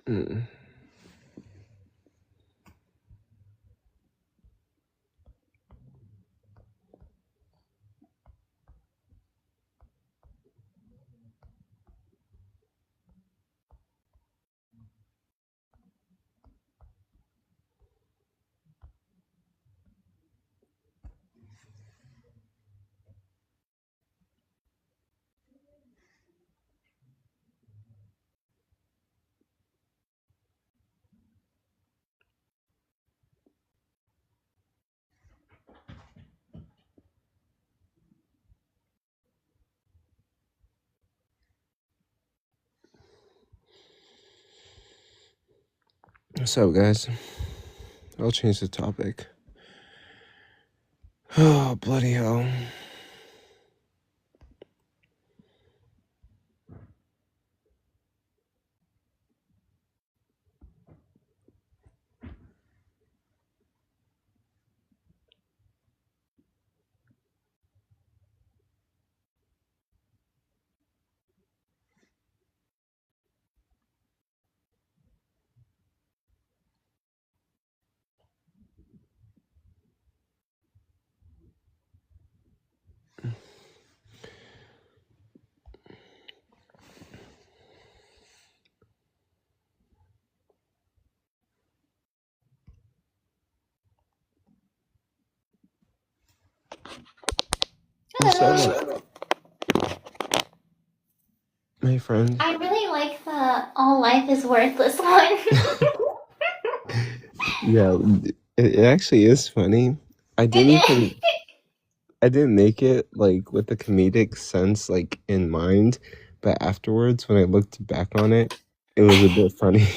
Mm. What's up, guys? I'll change the topic. Oh, bloody hell. What's up? My friend. I really like the all life is worthless one. Yeah, it actually is funny. I didn't make it like with the comedic sense like in mind, but afterwards when I looked back on it, it was a bit funny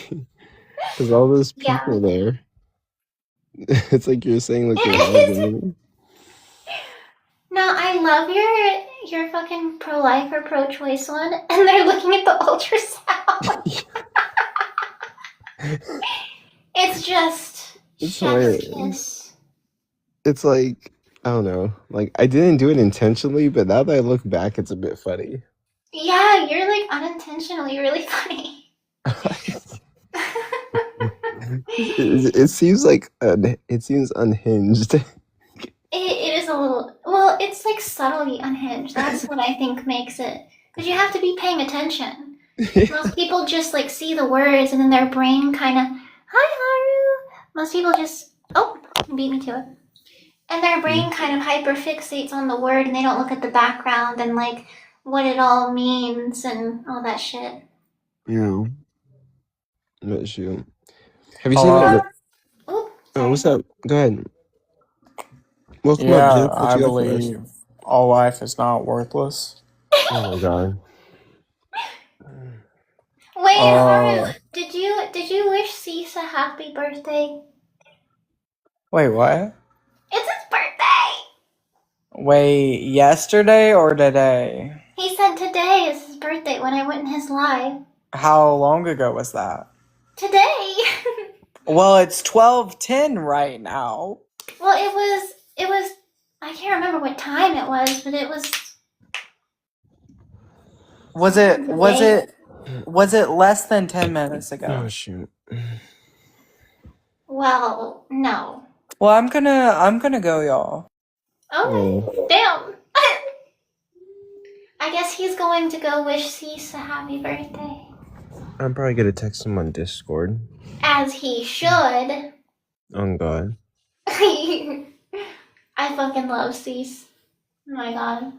because all those people there. It's like you're saying like you're not. No, I love your fucking pro-life or pro-choice one, and they're looking at the ultrasound. It's just chef's kiss. It's like, I don't know, like I didn't do it intentionally, but now that I look back, it's a bit funny. Yeah, you're like unintentionally really funny. It seems like it seems unhinged. It is a little, well, it's like subtly unhinged. That's what I think makes it. Because you have to be paying attention. Most people just like see the words and then their brain kind of, hi Haru. Most people just, oh, beat me to it. And their brain kind of hyperfixates on the word and they don't look at the background and like what it all means and all that shit. Yeah. But shoot. Have you seen that? Oh, what's up? Go ahead. Welcome up, Jeff. What I you got for us? believe all life is not worthless. Oh my god. Wait, Haru, did you wish Cease a happy birthday? Wait, what? It's his birthday! Wait, yesterday or today? He said today is his birthday when I went in his live. How long ago was that? Today! Well, it's 12:10 right now. Well, it was, I can't remember what time it was, but it was... Was it less than 10 minutes ago? Oh shoot. Well, no. Well, I'm gonna go, y'all. Okay, damn. I guess he's going to go wish Cease a happy birthday. I'm probably gonna text him on Discord. As he should. Oh god. I fucking love Cease. Oh my god.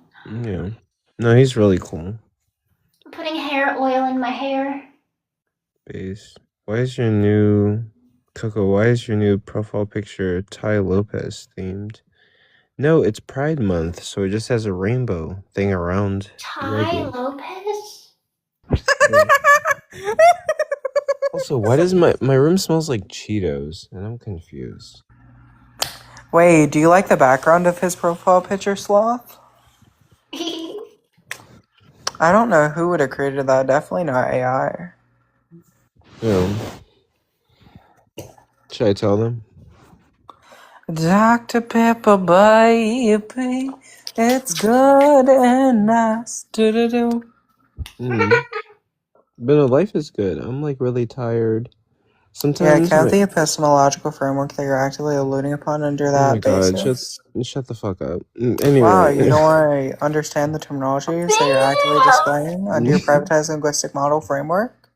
Yeah. No, he's really cool. I'm putting hair oil in my hair. Base. Why is your new profile picture Ty Lopez themed? No, it's Pride Month, so it just has a rainbow thing around. Ty Lopez? Also, why does my room smells like Cheetos? And I'm confused. Wait, do you like the background of his profile picture, Sloth? I don't know who would have created that. Definitely not AI. Yeah. Should I tell them? Dr. Pepper, baby, it's good and nice. Do-do-do. But no, life is good. I'm like really tired. Yeah, Sometimes count the epistemological framework that you're actively alluding upon under oh that my god, basis. shut the fuck up. Wow, Anyway, you don't want to understand the terminologies that you're actively displaying under your privatized linguistic model framework?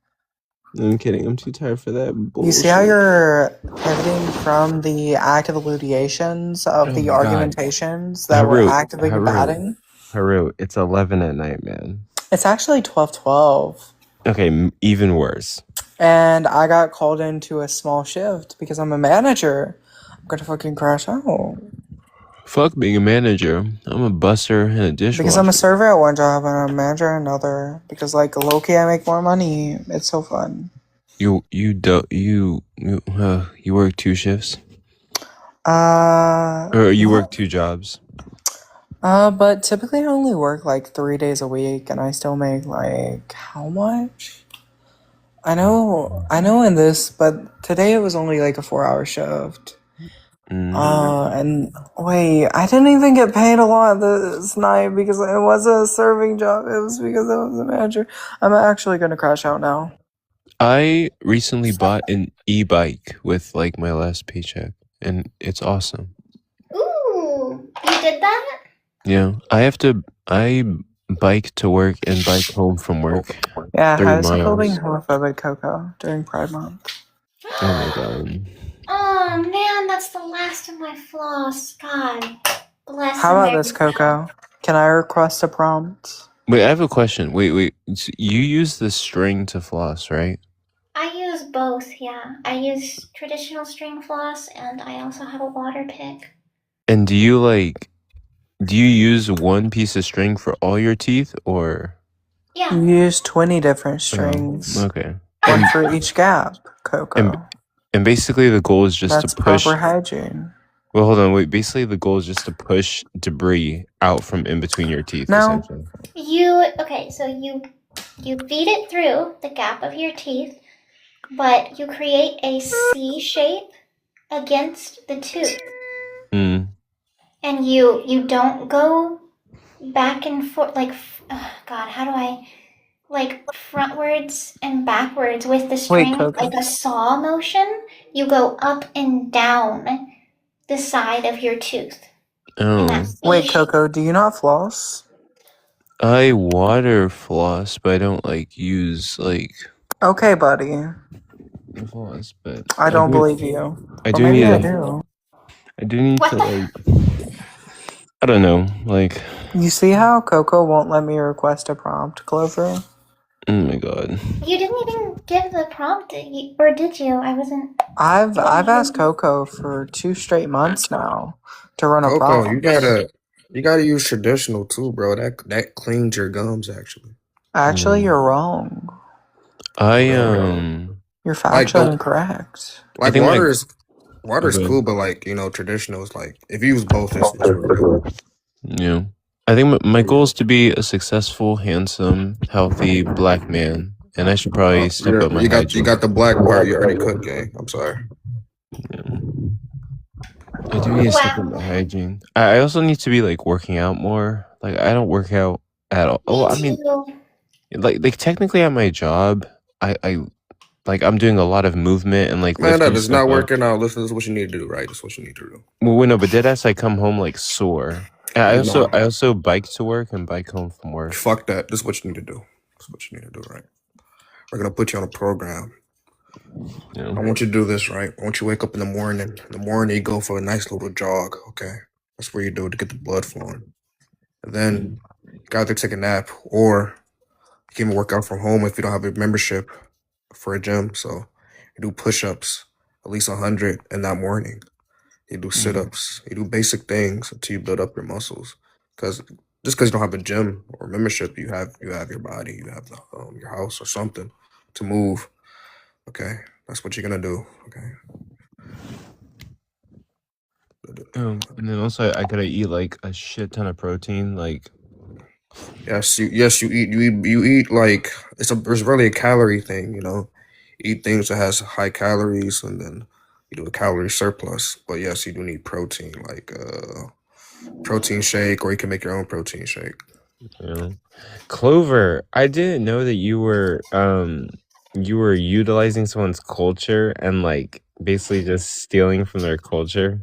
I'm kidding. I'm too tired for that You see how bullshit. you're pivoting from the active elucidations of Oh the my god. argumentations that we're actively combating? Haru, it's 11 at night, man. It's actually 12:12. Okay, even worse. And I got called into a small shift because I'm a manager. I'm gonna fucking crash out. Fuck being a manager. I'm a buster and a dishwasher. Because I'm a server at one job and I'm a manager at another. Because like low-key I make more money. It's so fun. You work 2 shifts? Or you work 2 jobs? But typically I only work like 3 days a week and I still make like how much? I know in this, but today it was only like a 4-hour shift. And wait, I didn't even get paid a lot this night because it was a serving job. It was because I was a manager. I'm actually gonna crash out now. I recently bought an e-bike with like my last paycheck, and it's awesome. Ooh, you did that? Yeah, I bike to work and bike home from work. Yeah, 3 how's it miles. holding homophobic Coco during Pride Month? Oh my god. Oh man, that's the last of my floss. God bless. How about America. this, Coco? Can I request a prompt? Wait, I have a question. Wait. So you use the string to floss, right? I use both, yeah. I use traditional string floss and I also have a water pick. And do you use one piece of string for all your teeth, or? Yeah. You use 20 different strings. Okay. One for each gap, Coco. And basically the goal is just That's to push. proper hygiene. Well, hold on. Wait. Basically, the goal is just to push debris out from in between your teeth. No. Essentially. So you feed it through the gap of your teeth, but you create a C shape against the tooth. And you don't go back and forth like God, how do I like frontwards and backwards with the string like a saw motion? You go up and down the side of your tooth. Oh. Wait, Coco, do you not floss? I water floss, but I don't use Okay, buddy. floss, but I don't believe you. I Or do maybe need I to. do. I do need What to I don't know, You see how Coco won't let me request a prompt, Clover? Oh my god. You didn't even give the prompt, or did you? I wasn't. I've asked Coco for 2 straight months now to run a Coco, prompt. you gotta use traditional too, bro. That cleans your gums actually. Actually, you're wrong. You're factually incorrect. Like think water's cool, but traditional is like if you use both, it's really good. Yeah. I think my goal is to be a successful, handsome, healthy black man, and I should probably step up my hygiene. You got the black part. You already cooked, gang. I'm sorry. Yeah. I do need to step up my hygiene. I also need to be working out more. I don't work out at all. Oh, I mean, technically at my job, I'm doing a lot of movement and Man, lifting that is not stuff up. working out. Listen, this is what you need to do, right? This is what you need to do. Well, no, but deadass, I come home sore. I also bike to work and bike home from work. Fuck that. This is what you need to do. This is what you need to do, right? We're gonna put you on a program. Yeah. I want you to do this, right? I want you to wake up in the morning. In the morning, you go for a nice little jog, okay? That's what you do to get the blood flowing. And then you gotta either take a nap or you can even work out from home if you don't have a membership for a gym. So you do push-ups, at least 100 in that morning. You do sit-ups. You do basic things until you build up your muscles. Because just because you don't have a gym or membership, you have your body, you have your house or something to move. Okay, that's what you're gonna do. Okay. And then also I gotta eat a shit ton of protein. Yes, you eat it's really a calorie thing, You eat things that has high calories and then you do a calorie surplus. But yes, you do need protein, protein shake, or you can make your own protein shake. Yeah. Clover, I didn't know that you were utilizing someone's culture and like basically just stealing from their culture.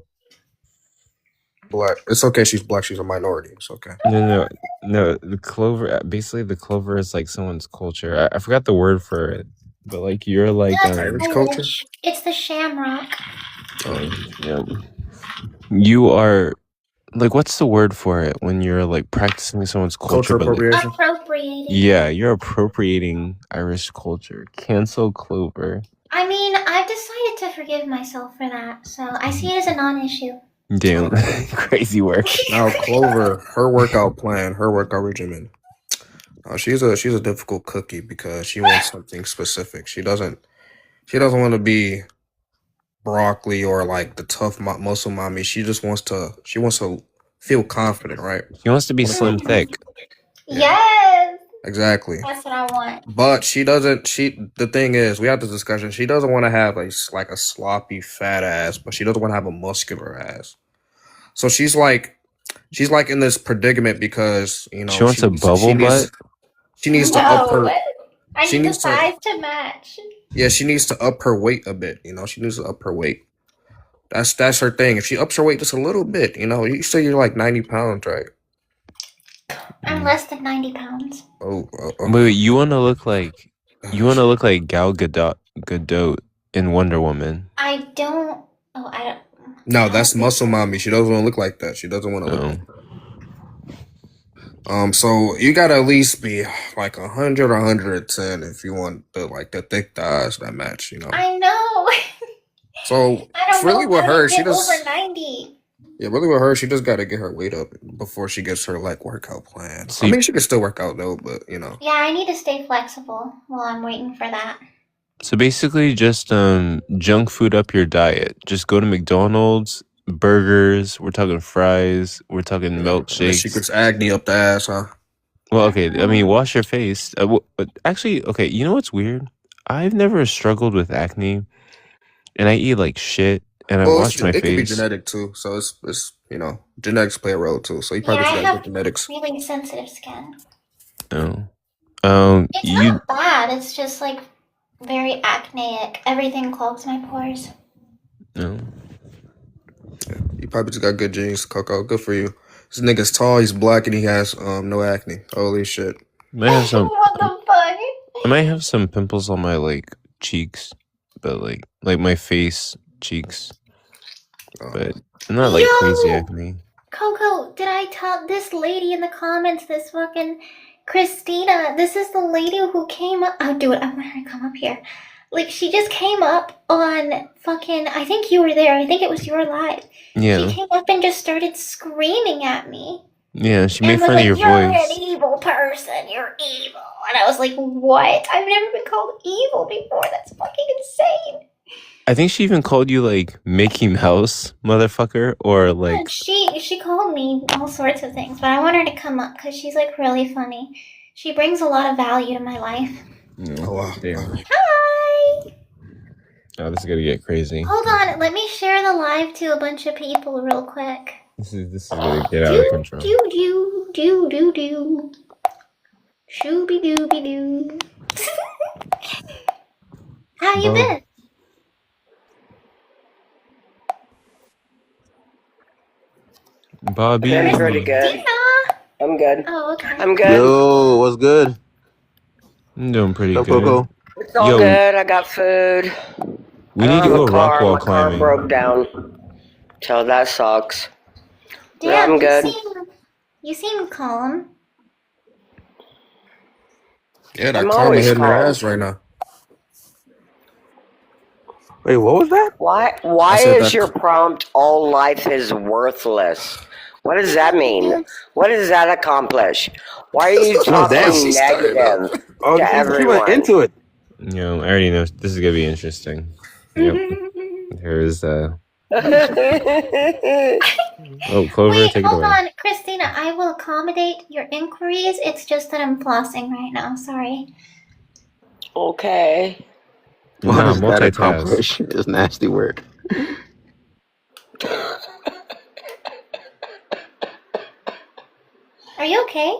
Black. It's okay. She's black. She's a minority. It's okay. No. The clover, basically, the clover is like someone's culture. I forgot the word for it, but like you're like That's Irish culture. Polish. It's the shamrock. yeah. You are like, what's the word for it when you're like practicing someone's culture? Cultural But like, appropriation. Appropriating. yeah, you're appropriating Irish culture. Cancel Clover. I mean, I've decided to forgive myself for that, so I see it as a non-issue. Damn, crazy work. Now Clover, her workout plan, her workout regimen. She's a difficult cookie because she wants something specific. She doesn't want to be broccoli or like the tough muscle mommy. She wants to feel confident, right? He wants to be slim thick. Yes, Exactly. that's what I want. But she doesn't. The thing is, we had this discussion. She doesn't want to have a sloppy fat ass, but she doesn't want to have a muscular ass. So she's like in this predicament because She wants a bubble butt. She needs to up her. I need the size to match. Yeah, she needs to up her weight a bit. She needs to up her weight. That's her thing. If she ups her weight just a little bit, you say you're like 90 pounds, right? I'm less than 90 pounds. Wait, you want to look like Gal Gadot in Wonder Woman. I don't. No, that's muscle mommy. She doesn't want to look like that. She doesn't want to look like that. So you gotta at least be like 100 or 110 if you want the thick thighs that match. I know. So I don't really know with how her, to she get just over 90. Yeah, really with her, she just gotta get her weight up before she gets her like workout plan. See, I mean, she can still work out though, but Yeah, I need to stay flexible while I'm waiting for that. So basically, just junk food up your diet. Just go to McDonald's, burgers. We're talking fries. We're talking milkshakes. She gets acne up the ass, huh? Well, okay. I mean, wash your face. Actually, okay. You know what's weird? I've never struggled with acne, and I eat like shit, and I wash my face. It could be genetic too, so it's genetics play a role too. So you probably just got good genetics. Really sensitive skin. Oh. It's not bad. It's just like very acneic. Everything clogs my pores. No. Yeah, you probably just got good genes, Coco. Good for you. This nigga's tall, he's black, and he has no acne. Holy shit. Might have some. What the fuck? I might have some pimples on my like cheeks, but like my face cheeks, but not like crazy acne. Coco, did I tell this lady in the comments? This fucking Christina. This is the lady who came up. Oh, dude, I want her to come up here. Like, she just came up on fucking. I think you were there. I think it was your live. Yeah. She came up and just started screaming at me. Yeah, she made fun of your voice. You're an evil person. You're evil. And I was like, what? I've never been called evil before. That's fucking insane. I think she even called you like Mickey Mouse, motherfucker, or like. She called me all sorts of things, but I want her to come up because she's like really funny. She brings a lot of value to my life. Oh wow! Damn. Hi. Oh, this is gonna get crazy. Hold on, let me share the live to a bunch of people real quick. This is gonna get out of control. Do. Shooby dooby doo. How you been? Bobby. I'm pretty good. I'm good. Oh, okay. I'm good. Yo, what's good? I'm doing pretty good. Coco? It's all good. I got food. We need to go rock wall My climbing. car broke down. So that sucks. Damn, I'm good. You seem calm. Yeah, that I'm karma always hitting her calm. ass right now. Wait, what was that? Why said is that- your prompt all life is worthless? What does that mean? What does that accomplish? Why are you damn, talking she started negative Oh, to she everyone? went into it. I already know this is gonna be interesting. Yep. Here's Oh, Clover, Wait, take it hold away. on, Christina. I will accommodate your inquiries. It's just that I'm flossing right now. Sorry. Okay. What Nah, does that multitask. accomplish? It's nasty work. Are you okay?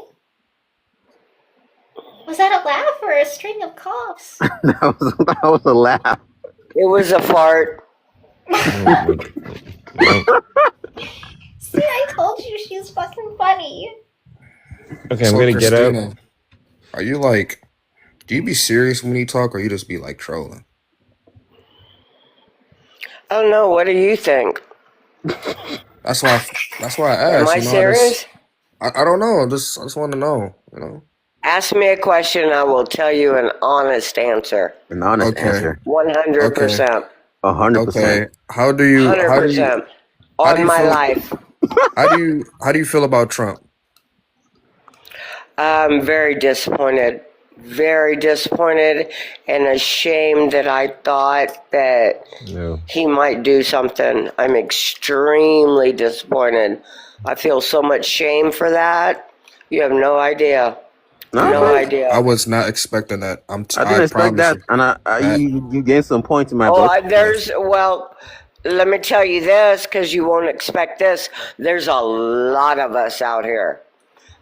Was that a laugh or a string of coughs? that was a laugh. It was a fart. Oh my god. Well, See, I told you she's fucking funny. okay, I'm So, gonna get up. Christina, are you like, do you be serious when you talk, or you just be like trolling? I don't know. What do you think? That's why. That's why I Am asked. I You know, serious? I don't know. I just want to know. You know. Ask me a question, and I will tell you an honest answer. An honest Okay. answer. 100%. 100%. Okay. How do you? 100%. how do On you my feel? life. How do you feel about Trump? I'm very disappointed. Very disappointed and ashamed that I thought that No. he might do something. I'm extremely disappointed. I feel so much shame for that. You have no idea. No Okay. idea. I was not expecting that. I didn't expect promise that, you. and you gained some points in my Oh, book. well, let me tell you this, because you won't expect this. There's a lot of us out here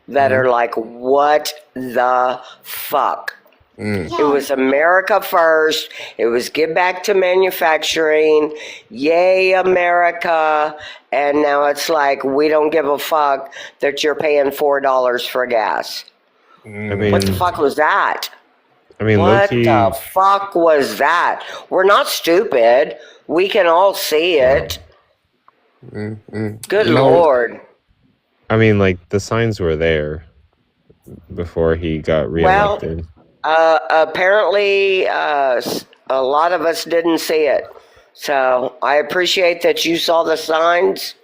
that are like, what the fuck? Mm. It was America first. It was give back to manufacturing. Yay, America. And now it's like, we don't give a fuck that you're paying $4 for gas. I Mm. What the mean, fuck was that? I mean, What low-key, the fuck was that? We're not stupid. We can all see it. Mm. Mm. Good You know, Lord. I mean, like, the signs were there before he got Well, reelected. apparently, a lot of us didn't see it. So I appreciate that you saw the signs.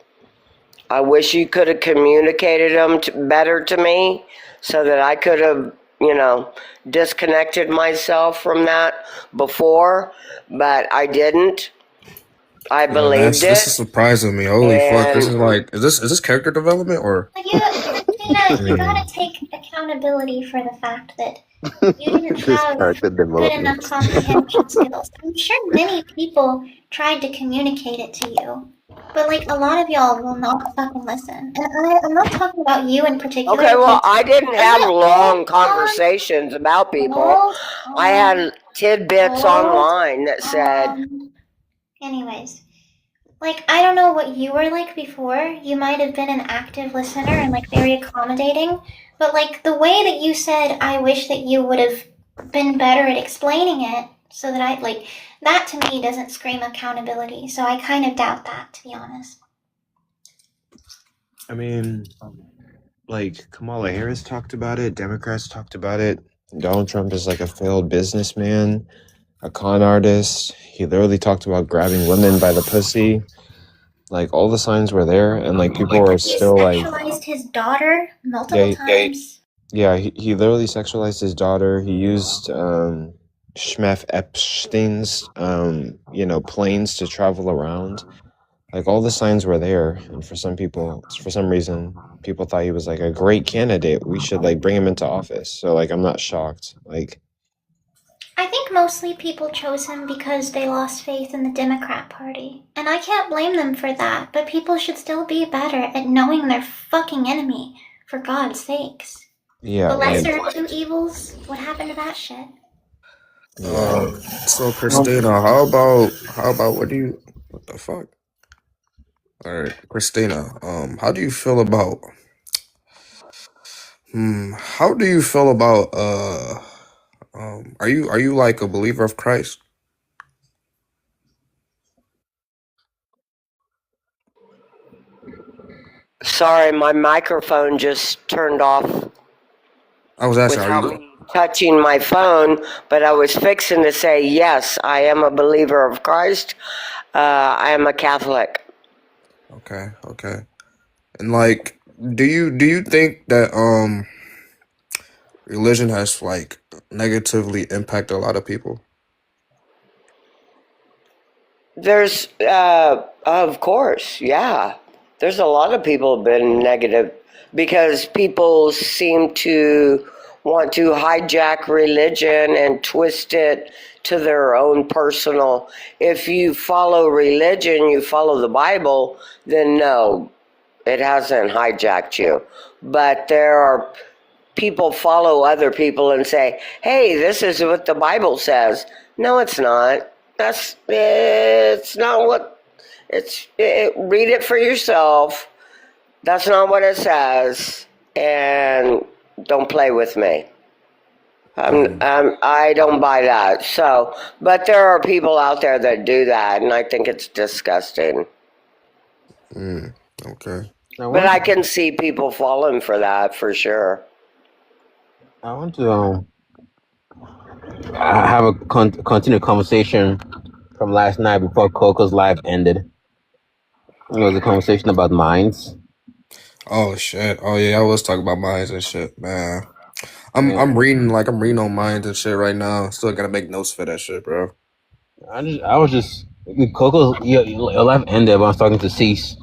I wish you could have communicated them better to me so that I could have, disconnected myself from that before, but I didn't. I yeah, believed this is it. surprising me. Holy fuck! This is And like, is this character development or? Like, Christina, I you mean, gotta take accountability for the fact that you didn't This have character good enough development. comprehension skills. I'm sure many people tried to communicate it to you, but like a lot of y'all will not fucking listen. And I'm not talking about you in particular. okay, well, because- I didn't have Hold long on, conversations about people. hold I had tidbits hold online that said, anyways, like, I don't know what you were like before. You might have been an active listener and like very accommodating, but like the way that you said, I wish that you would have been better at explaining it so that I like that to me doesn't scream accountability. So I kind of doubt that, to be honest. I mean, like, Kamala Harris talked about it. Democrats talked about it. Donald Trump is like a failed businessman, a con artist. He literally talked about grabbing women by the pussy. Like, all the signs were there, and like people were He still like, sexualized his daughter multiple times. yeah, he literally sexualized his daughter. He used Schmef Epstein's planes to travel around. Like, all the signs were there, and for some reason, people thought he was like a great candidate. We should like bring him into office. So like, I'm not shocked. Like, I think mostly people chose him because they lost faith in the Democrat Party. And I can't blame them for that, but people should still be better at knowing their fucking enemy, for God's sakes. yeah, The like, lesser of two evils? What happened to that shit? yeah. So Christina, how about what the fuck? All right, Christina. How do you feel about? How do you feel about? Are you like a believer of Christ? sorry, my microphone just turned off I was asking, without me touching my phone, but I was fixing to say, yes, I am a believer of Christ. I am a Catholic. Okay. And like, do you think that religion has like negatively impacted a lot of people? There's, of course, yeah. There's a lot of people have been negative because people seem to want to hijack religion and twist it to their own personal. If you follow religion, you follow the Bible, then no, it hasn't hijacked you. But there are people follow other people and say, hey, this is what the Bible says. No, it's not. It's not what read it for yourself. That's not what it says. And don't play with me. I don't buy that. So, but there are people out there that do that, and I think it's disgusting. Okay. But I can see people falling for that for sure. I want to have a continued conversation from last night before Coco's live ended. It was a conversation about minds. Oh shit. Oh yeah, I was talking about minds and shit, man. I'm reading on minds and shit right now. Still gotta make notes for that shit, bro. I was just Coco's your live ended when I was talking to Cease.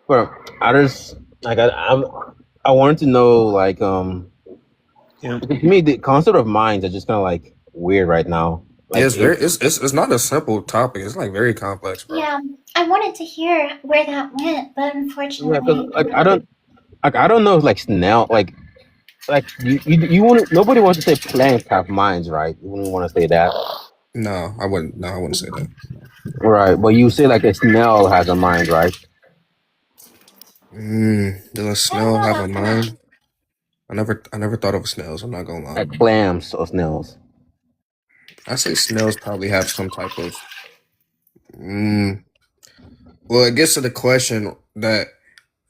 But I just like I wanted to know like to me the concept of minds are just kind of like weird right now. Like, Yeah, it's very it's not a simple topic. It's like very complex, bro. Yeah, I wanted to hear where that went, but yeah, unfortunately, because like I don't know if like Snell like you want nobody wants to say plants have minds, right? You wouldn't want to say that, No, I wouldn't say that. right? But you say like a snail has a mind, right? Does a I don't snail know have a about that. mind? I never thought of snails. I'm not gonna lie. Like clams or snails. I say snails probably have some type of. Well, it gets to the question that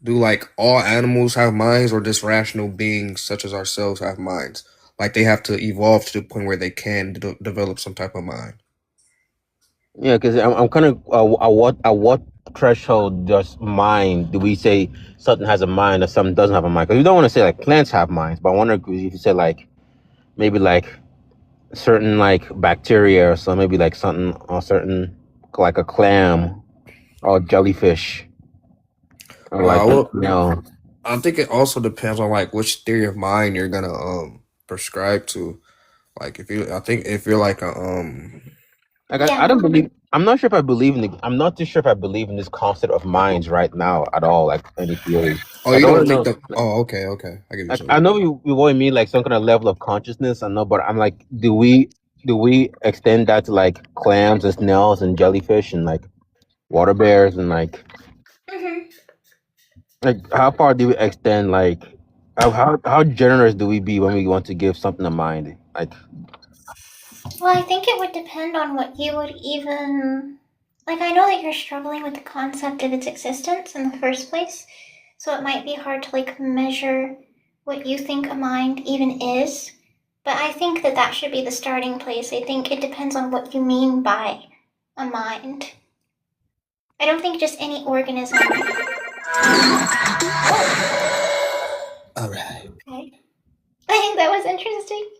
do like all animals have minds, or just rational beings such as ourselves have minds? Like they have to evolve to the point where they can develop some type of mind. Yeah, because I'm kind of at what threshold does mind do we say something has a mind or something doesn't have a mind? Because we don't want to say like plants have minds, but I wonder if you say like maybe like certain like bacteria or so, maybe like something or certain like a clam or jellyfish or like Well, I think it also depends on like which theory of mind you're gonna prescribe to. Like if you're like a like I don't believe. I'm not sure if I believe in I'm not too sure if I believe in this concept of minds right now at all. Like any theory. Oh, Like, you I want don't to think know. that? Oh, okay. I get what Like you're I saying. know you want mean like some kind of level of consciousness. I know, but I'm like, do we extend that to like clams and snails and jellyfish and like water bears and like how far do we extend like how generous do we be when we want to give something a mind? Like, Well, I think it would depend on what you would even. Like, I know that you're struggling with the concept of its existence in the first place, so it might be hard to, like, measure what you think a mind even is. But I think that that should be the starting place. I think it depends on what you mean by a mind. I don't think just any organism. All right. Okay. I think that was interesting.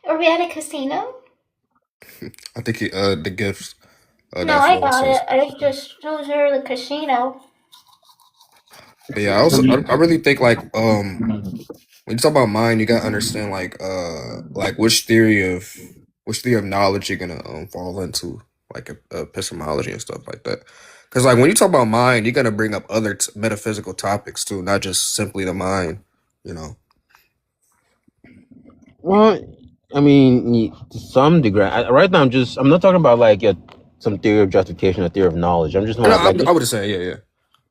Are we at a casino? I think the gifts. No, I got it. I just those are the casino. But yeah, I really think like when you talk about mind, you gotta understand like which theory of knowledge you're gonna fall into, like epistemology and stuff like that. Because like when you talk about mind, you're gonna bring up other metaphysical topics too, not just simply the mind. You know. well, I mean, to some degree. Right now, I'm not talking about like some theory of justification or theory of knowledge. I'm just No, want like I would say yeah.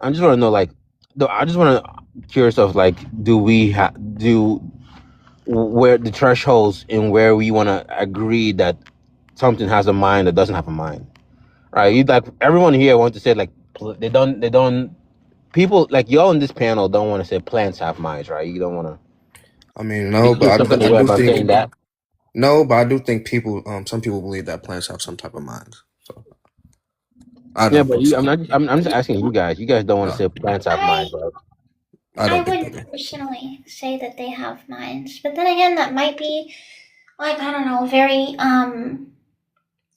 I just want to know like, I just want to curious of like, do we do where the thresholds in where we want to agree that something has a mind or doesn't have a mind, right? You like everyone here wants to say like they don't people like y'all in this panel don't want to say plants have minds, right? You don't want to. I mean, no, but I do think that. no, but I do think people some people believe that plants have some type of mind. So I Yeah, don't but think so. I'm just asking you guys. You guys don't want to say plants have minds, right? I wouldn't personally say that they have minds, but then again, that might be like I don't know, very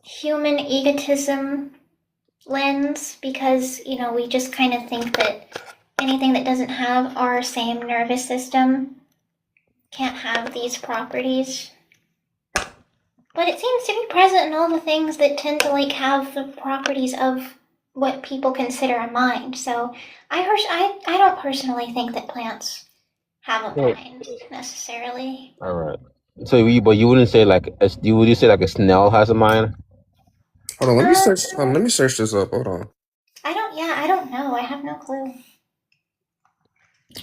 human egotism lens because we just kind of think that anything that doesn't have our same nervous system can't have these properties. But it seems to be present in all the things that tend to like have the properties of what people consider a mind. So I don't personally think that plants have a mind necessarily. All right. So but you wouldn't say like would you say like a snail has a mind? Hold on, let me search. Let me search this up. Hold on. I don't know. I have no clue.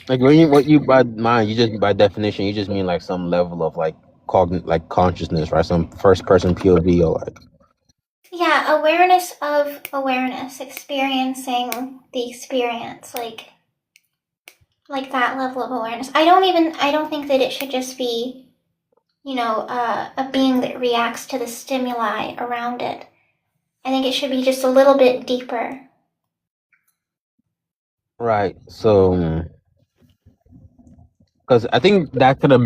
Like what you by mind, you just by definition, you just mean like some level of like consciousness, right? Some first person POV or like. Yeah, awareness of awareness, experiencing the experience, like that level of awareness. I don't think that it should just be, a being that reacts to the stimuli around it. I think it should be just a little bit deeper. Right. So, because I think that kind of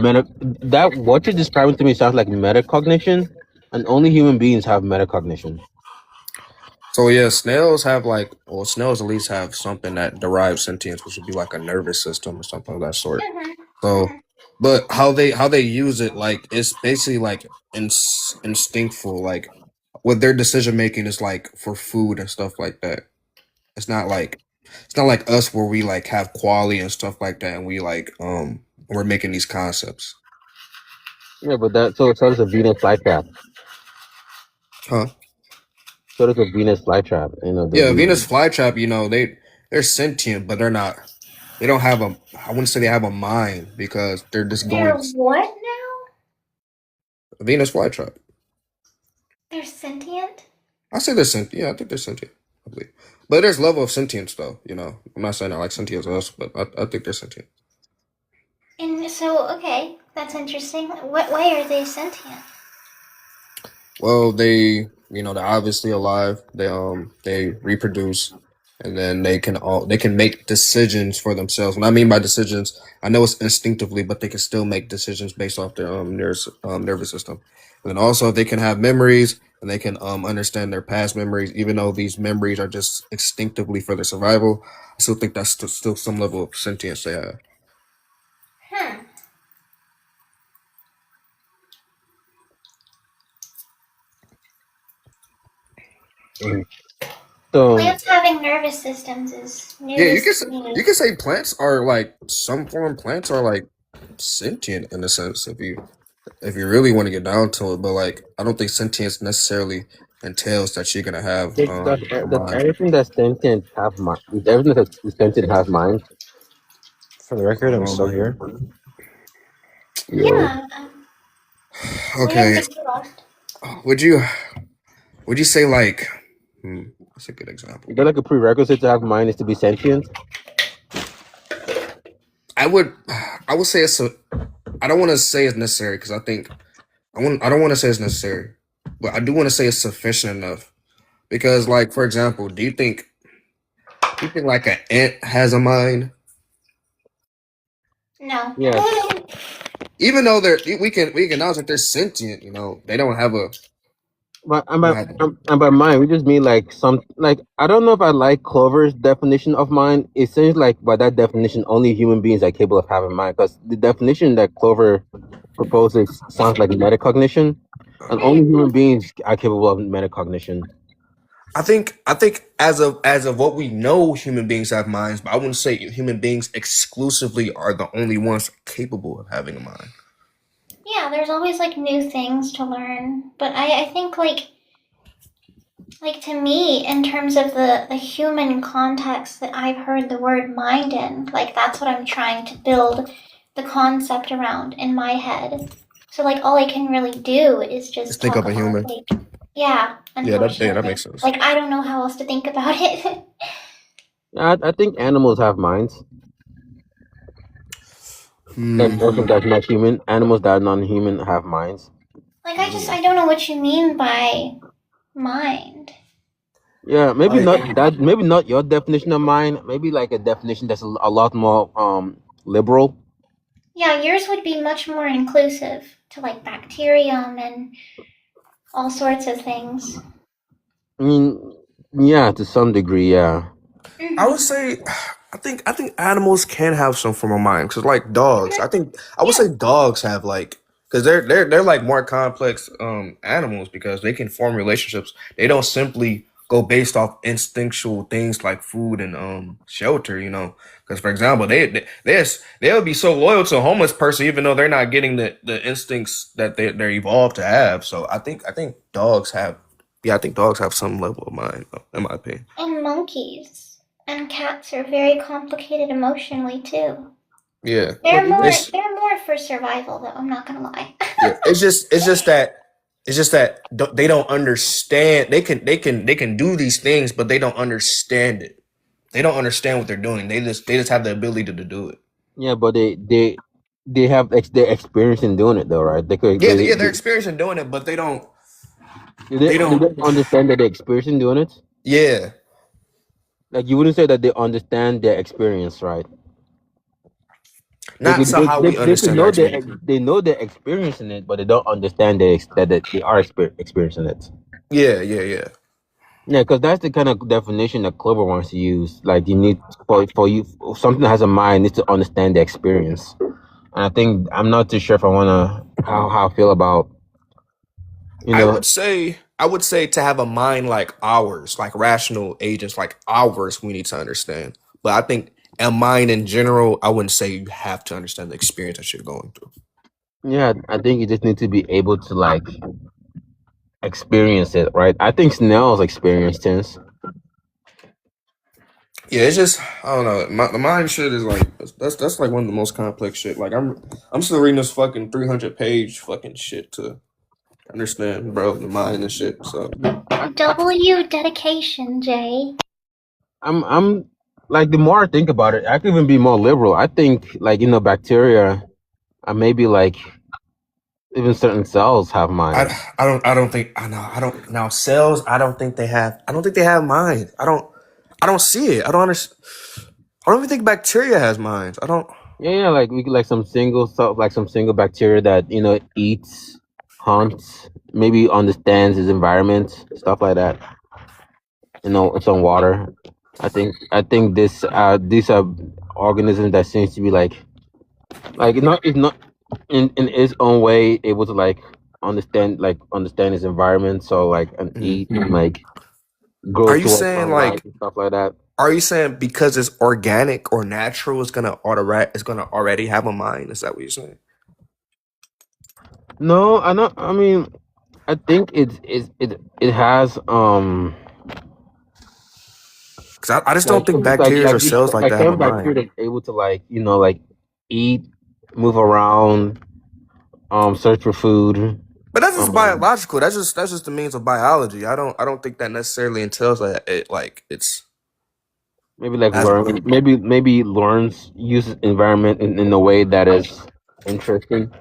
that what you're describing to me sounds like metacognition, and only human beings have metacognition. So yeah, snails have snails at least have something that derives sentience, which would be like a nervous system or something of that sort. So, but how they use it, like it's basically like instinctful, like what their decision making is like for food and stuff like that. It's not like us where we like have quality and stuff like that, and we we're making these concepts. Yeah, but so does a Venus flytrap. Huh? So does a Venus flytrap. Yeah, Venus flytrap. They're sentient, but they're not. They don't have a. I wouldn't say they have a mind because they're just going. They're what now? Venus flytrap. They're sentient? I say they're sentient. Yeah, I think they're sentient. I believe. But there's level of sentience, though. I'm not saying I like sentience us, but I think they're sentient. And so, okay, that's interesting. What way are they sentient? Well, they're obviously alive. They reproduce, and then they can make decisions for themselves. What I mean by decisions, I know it's instinctively, but they can still make decisions based off their nervous system. And then also they can have memories, and they can understand their past memories, even though these memories are just instinctively for their survival. I still think that's still some level of sentience they have. So Plants having nervous systems is new. Yeah, you can say plants are like some form. Plants are like sentient in a sense if you really want to get down to it. But like, I don't think sentience necessarily entails that you're gonna have does a mind. everything that's sentient have mind? Does everything that's sentient have mind? For the record, I'm still here. Yeah. Okay. Would you say like? That's a good example. Is there like a prerequisite to have mind is to be sentient? I would say it's I don't want to say it's necessary because I don't want to say it's necessary, but I do want to say it's sufficient enough. Because, like, for example, do you think like an ant has a mind? No. Yeah. Even though we can acknowledge that they're sentient, they don't have a. But and by mind, we just mean like I don't know if I like Clover's definition of mind. It seems like by that definition, only human beings are capable of having mind. Because the definition that Clover proposes sounds like metacognition, and only human beings are capable of metacognition. I think as of what we know, human beings have minds, but I wouldn't say human beings exclusively are the only ones capable of having a mind. Yeah, there's always like new things to learn, but I think like to me, in terms of the human context that I've heard the word mind in, like that's what I'm trying to build the concept around in my head. So like all I can really do is just think of a human. Yeah, that makes sense. Like I don't know how else to think about it. I think animals have minds. And person that's not human, animals that are non-human have minds. Like I don't know what you mean by mind. Yeah, maybe not that. Maybe not your definition of mind. Maybe like a definition that's a lot more liberal. Yeah, yours would be much more inclusive to like bacterium and all sorts of things. I mean, yeah, to some degree, yeah. I would say, I think animals can have some form of mind because, like dogs, I would say dogs have like because they're like more complex animals because they can form relationships. They don't simply go based off instinctual things like food and shelter. Because for example, they'll be so loyal to a homeless person even though they're not getting the instincts that they're evolved to have. So I think dogs have some level of mind, in my opinion. And monkeys and cats are very complicated emotionally too. Yeah, They're more for survival though, I'm not gonna lie. yeah. It's just that they don't understand. They can do these things, but they don't understand it. They don't understand what they're doing. They just have the ability to do it. Yeah, but they have their experience in doing it though, right? They could They're experiencing doing it, but they don't. they don't understand that they're experiencing doing it. Yeah, Like you wouldn't say that they understand their experience, right? not so how we They could understand know our experience. they know they're experiencing it, but they don't understand that they are experiencing it. Yeah. Yeah, because that's the kind of definition that Clover wants to use. Like you need for you something that has a mind needs to understand the experience. And I think I'm not too sure if I wanna how I feel about I would say to have a mind like ours, like rational agents like ours, we need to understand. But I think a mind in general, I wouldn't say you have to understand the experience that you're going through. yeah, I think you just need to be able to like experience it, right? I think snails experience things. Yeah, it's just I don't know. The mind shit is like that's like one of the most complex shit. Like I'm still reading this fucking 300-page fucking shit to understand, bro, the mind and shit. So W dedication, Jay. I'm like the more I think about it, I could even be more liberal. I think like bacteria, maybe like even certain cells have minds. I don't think I don't now cells. I don't think they have mind. I don't see it. I don't understand. I don't even think bacteria has minds. I don't. Yeah, like we could like some single cell, like some single bacteria that eats, hunts, maybe understands its environment, stuff like that. It's on water. I think these are organisms that seems to be like it's not in its own way able to like understand its environment. So like and eat and like grow Are you towards saying sunlight and stuff like that. Are you saying because it's organic or natural, it's gonna already have a mind? Is that what you're saying? No, I know. I mean, I think it has Because I just don't like think bacteria or these cells like like that have a some bacteria mind. that's able to like like eat, move around, search for food. But that's just Um, biological. That's just the means of biology. I don't think that necessarily entails that it's maybe like as learn, maybe learns uses environment in a way that is interesting.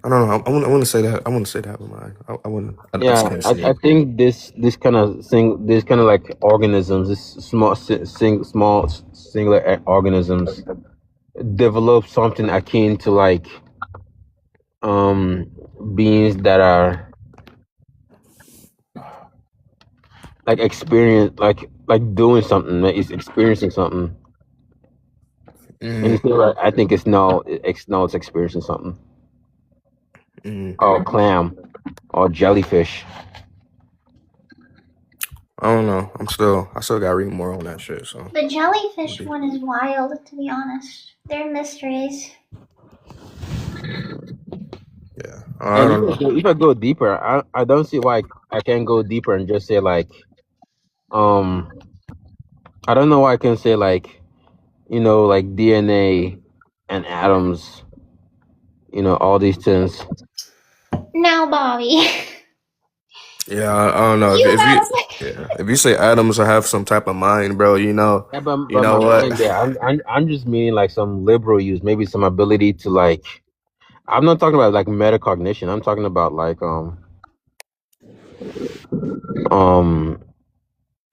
I don't know. I wouldn't say that. I wouldn't say that have a mind. I wouldn't. I just Yeah, can't see I it. think this kind of thing, this kind of like organisms, this small singular organisms develop something akin to like um beings that are like experience like doing something, like it's experiencing something. And it's not like, I think it's experiencing something. Or clam or jellyfish. I don't know. I still gotta read more on that shit. So The jellyfish one is wild, to be honest. They're mysteries. yeah, I And don't know. if I go deeper, I don't see why I can't go deeper and just say like um I don't know why I can say like like DNA and atoms, all these things. Now, Bobby. Yeah, I don't know You if you say atoms will have some type of mind, bro. Yeah, You but know my what? mind, yeah, I'm just meaning like some liberal use, maybe some ability to like. I'm not talking about like metacognition. I'm talking about like um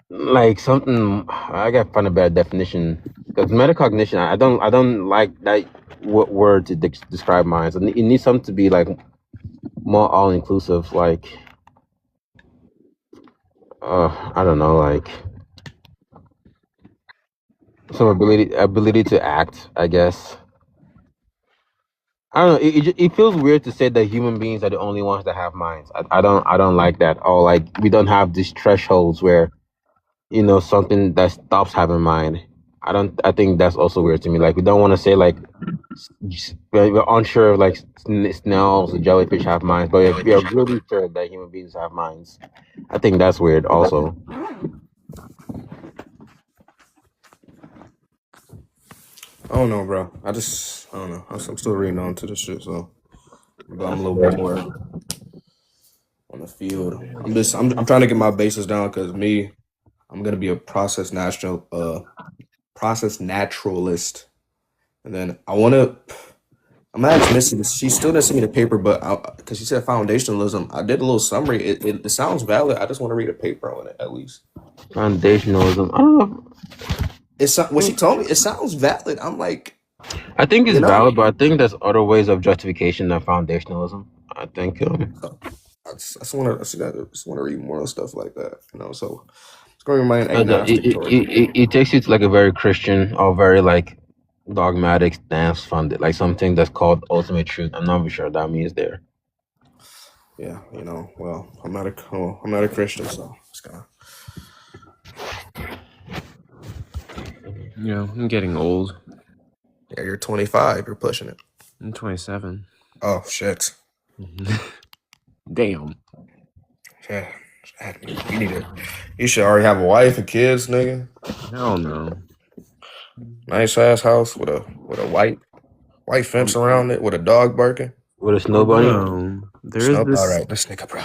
like something. I gotta find a better definition because metacognition. I don't like that word to describe minds. It needs something to be like more all inclusive. Like I don't know, like some ability to act, I guess. I don't know. It feels weird to say that human beings are the only ones that have minds. I don't like that. Or like we don't have these thresholds where something that stops having mind. I think that's also weird to me. Like we don't want to say like we're unsure if like snails or jellyfish have minds, but we are really sure that human beings have minds. I think that's weird also. I don't know, bro. I don't know. I'm still reading on to this shit, so but I'm a little bit more on the field. I'm trying to get my bases down because I'm gonna be a process naturalist, and then I'm gonna ask Missy. She still didn't send me the paper, but because she said foundationalism, I did a little summary. It sounds valid. I just want to read a paper on it at least. Foundationalism. I don't know. It's what she told me. It sounds valid. I'm like, I think it's valid, but I think there's other ways of justification than foundationalism. I think. I just want to read more stuff like that. So it's going to remain agnostic. It takes you to like a very Christian or very like dogmatic stance from it, like something that's called ultimate truth. I'm not sure what that means there. Yeah, well, I'm not a Christian, so it's kind of. Yeah, I'm getting old. Yeah, you're 25. You're pushing it. I'm 27. Oh shit. Damn. Yeah, you should already have a wife and kids, nigga. Hell no. Nice ass house with a white fence around it with a dog barking. With a snow bunny. There is this. All right, this nigga, bro.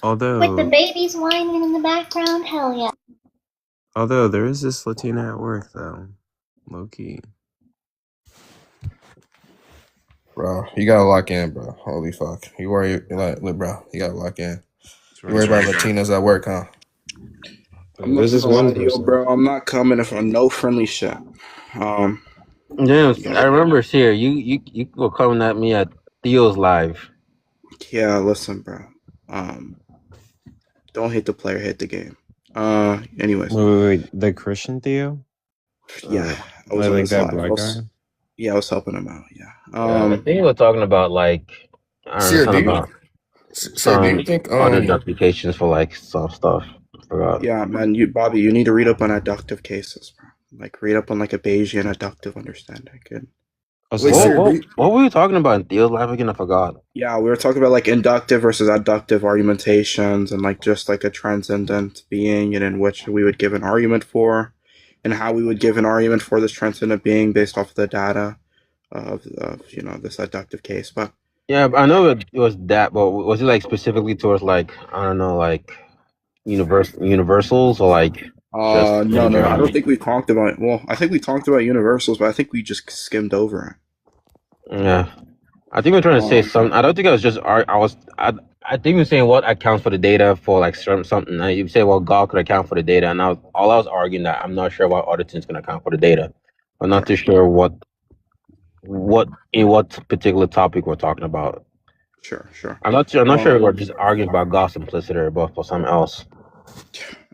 Although With the babies whining in the background, hell yeah. Although there is this Latina at work though, low key. Bro, you gotta lock in, bro. Holy fuck, you worry like, bro. You gotta lock in. You worry about Latinas at work, huh? There's this one person. Bro, I'm not coming for no friendly shit. Yeah, I remember here. You were coming at me at Theo's live. Yeah, listen, bro. Don't hate the player, hate the game. Anyways. Wait, the Christian Theo? Yeah, I was like that black guy. Yeah, I was helping him out. Yeah. I think we were talking about like do you think other justifications for like some stuff? I forgot. Yeah, man, Bobby, you need to read up on adductive cases, bro. Like read up on like a Bayesian adductive understanding. Good. What were you talking about in Theo's live again? I forgot. Yeah, we were talking about like inductive versus adductive argumentations and like just like a transcendent being and in which we would give an argument for and how we would give an argument for this transcendent being based off of the data of this adductive case. But yeah, I know it was that, but was it like specifically towards like, I don't know, like universals or like no, I don't think we talked about it. Well, I think we talked about universals, but I think we just skimmed over it. Yeah, I think we're trying to say something. I don't think I was just I think we're saying what accounts for the data for like something. You say, well, God could account for the data, and I was arguing that I'm not sure what other things can account for the data. I'm not too sure what particular topic we're talking about. Sure. I'm not sure we're just arguing about God's simplicity or for something else.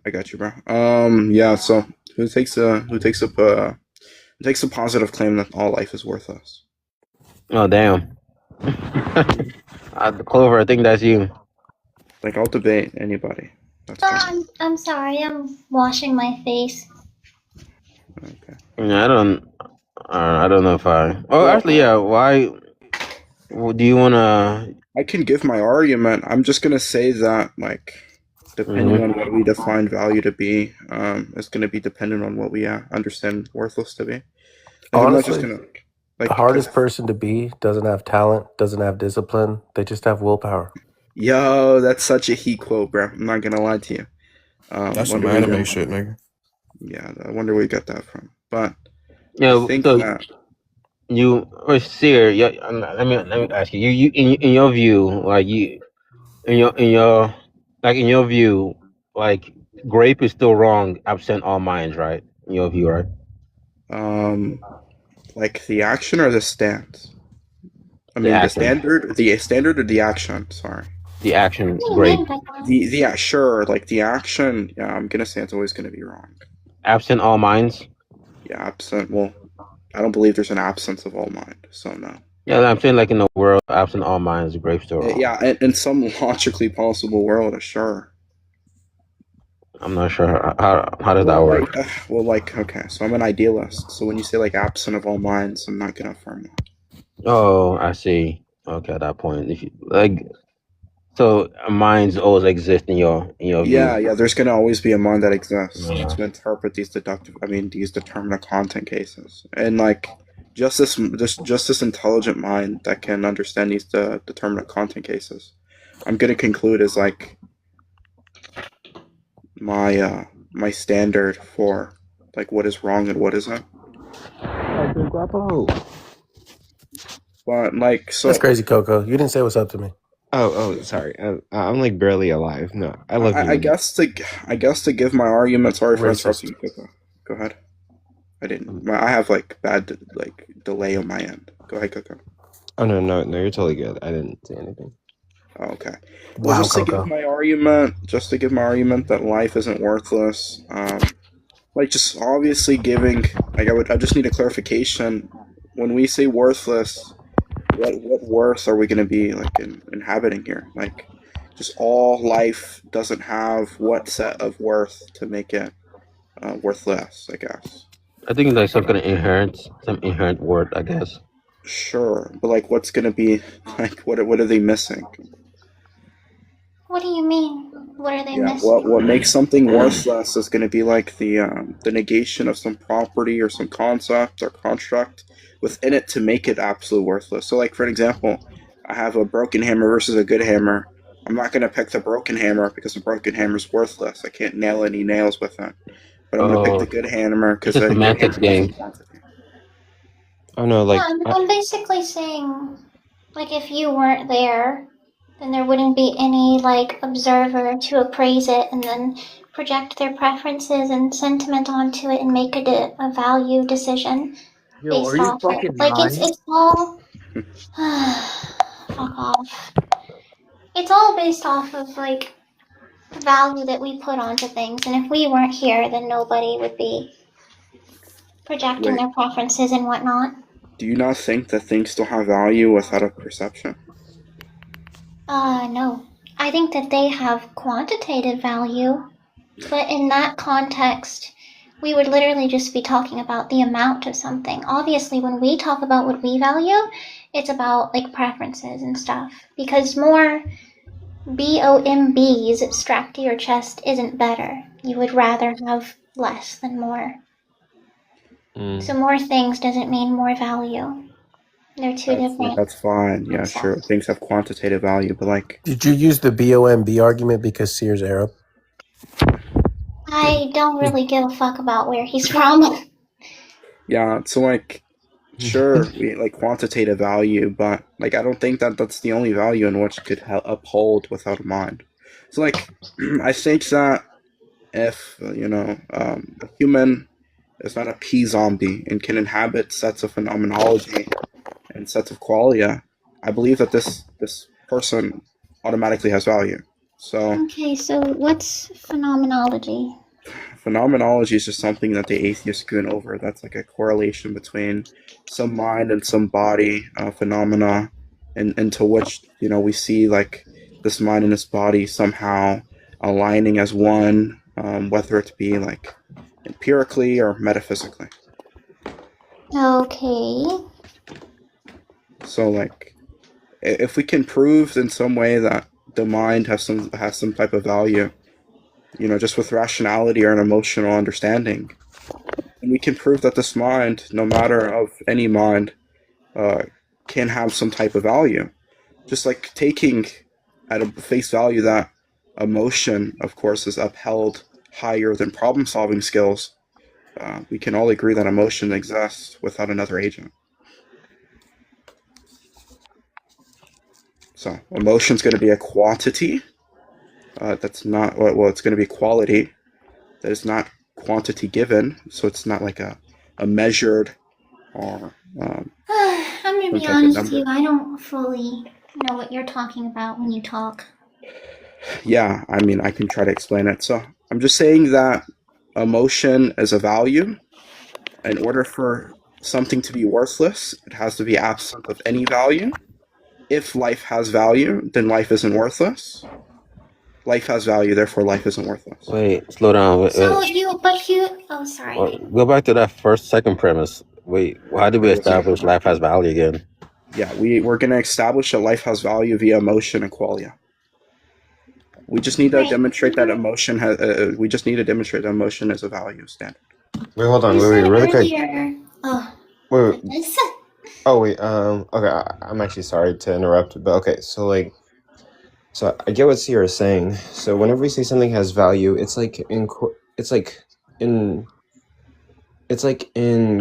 I got you, bro. Yeah. So who takes a positive claim that all life is worthless? Oh damn. Clover, I think that's you. Like I'll debate anybody. I'm sorry. I'm washing my face. Okay. Yeah, I don't know if I. Oh, actually, yeah. Why? Do you wanna? I can give my argument. I'm just gonna say that like. Depending on what we define value to be, it's going to be dependent on what we understand worthless to be. Honestly, the hardest person to be doesn't have talent, doesn't have discipline. They just have willpower. Yo, that's such a heat quote, bro. I'm not going to lie to you. That's some anime shit, nigga. Yeah, I wonder where you got that from. But yeah, I think Seer, let me ask you. You in your view, like in your view, like grape is still wrong, absent all minds, right? In your view, right? Like the action or the stance? I mean the standard or the action, sorry. The action, grape. Sure, like the action, yeah, I'm gonna say it's always gonna be wrong. Absent all minds? Yeah, absent. Well, I don't believe there's an absence of all mind, so no. Yeah, I'm saying like in a world absent all minds, grave store. Yeah, in some logically possible world, sure. I'm not sure how does that work. Okay, so I'm an idealist. So when you say like absent of all minds, I'm not gonna affirm that. Oh, I see. Okay, at that point, if you like, so minds always exist in your view. Yeah, there's gonna always be a mind that exists to interpret these these determinate content cases, and like just this intelligent mind that can understand these determinate content cases. I'm gonna conclude as like my standard for like what is wrong and what isn't. But like, so That's crazy, Coco. You didn't say what's up to me. Oh, sorry. I'm like barely alive. No, I love you. I guess to give my argument. Sorry for interrupting you, Coco. Go ahead. I didn't. I have like bad like delay on my end. Go ahead, Coco. Oh no, you're totally good. I didn't say anything. Oh, okay. Well, just to give my argument that life isn't worthless. Like just obviously giving. Like I just need a clarification. When we say worthless, what worth are we going to be like inhabiting here? Like, just all life doesn't have what set of worth to make it worthless, I guess. I think it's like some inherent word, I guess. Sure, but like, what's going to be like? What are they missing? What do you mean? What are they missing? What makes something worthless is going to be like the negation of some property or some concept or construct within it to make it absolutely worthless. So, like for example, I have a broken hammer versus a good hammer. I'm not going to pick the broken hammer because the broken hammer is worthless. I can't nail any nails with it. But I'm going to pick the good hammer because it's a semantics game. Oh no, like I'm basically saying, like, if you weren't there, then there wouldn't be any like observer to appraise it and then project their preferences and sentiment onto it and make a value decision based off it. Like it's all fuck off. It's all based off of like value that we put onto things, and if we weren't here, then nobody would be projecting their preferences and whatnot. Do you not think that things still have value without a perception? No. I think that they have quantitative value, but in that context, we would literally just be talking about the amount of something. Obviously, when we talk about what we value, it's about like preferences and stuff, because more BOMBs strapped to your chest isn't better. You would rather have less than more. So more things doesn't mean more value. They're two different. That's fine. Yeah, sure. Things have quantitative value, but like... Did you use the BOMB argument because Sear's Arab? I don't really give a fuck about where he's from. Yeah, so like, sure, like quantitative value, but like I don't think that that's the only value in which could uphold without a mind. So like, I think that if a human is not a p-zombie and can inhabit sets of phenomenology and sets of qualia, I believe that this person automatically has value. So okay, so what's phenomenology? Phenomenology is just something that the atheists goon over. That's like a correlation between some mind and some body phenomena, and to which we see like this mind and this body somehow aligning as one, whether it be like empirically or metaphysically. Okay. So like, if we can prove in some way that the mind has some type of value, just with rationality or an emotional understanding, and we can prove that this mind, no matter of any mind, can have some type of value. Just like taking at a face value that emotion, of course, is upheld higher than problem-solving skills, we can all agree that emotion exists without another agent. So emotion's going to be a quantity. That's not it's going to be quality. That is not quantity given, so it's not like a measured or. I'm gonna be honest with you. I don't fully know what you're talking about when you talk. Yeah, I mean, I can try to explain it. So I'm just saying that emotion is a value. In order for something to be worthless, it has to be absent of any value. If life has value, then life isn't worthless. Life has value, therefore life isn't worthless. Wait, slow down. So oh, sorry. Go back to that second premise. Wait, how did we establish life has value again? Yeah, we're going to establish that life has value via emotion and qualia. We just need to demonstrate that emotion has. We just need to demonstrate that emotion is a value standard. Wait, hold on. Wait, really quick. Oh. Wait. Oh wait. Okay. I'm actually sorry to interrupt, but okay. So like, so I get what Sierra is saying. So whenever we say something has value, it's like in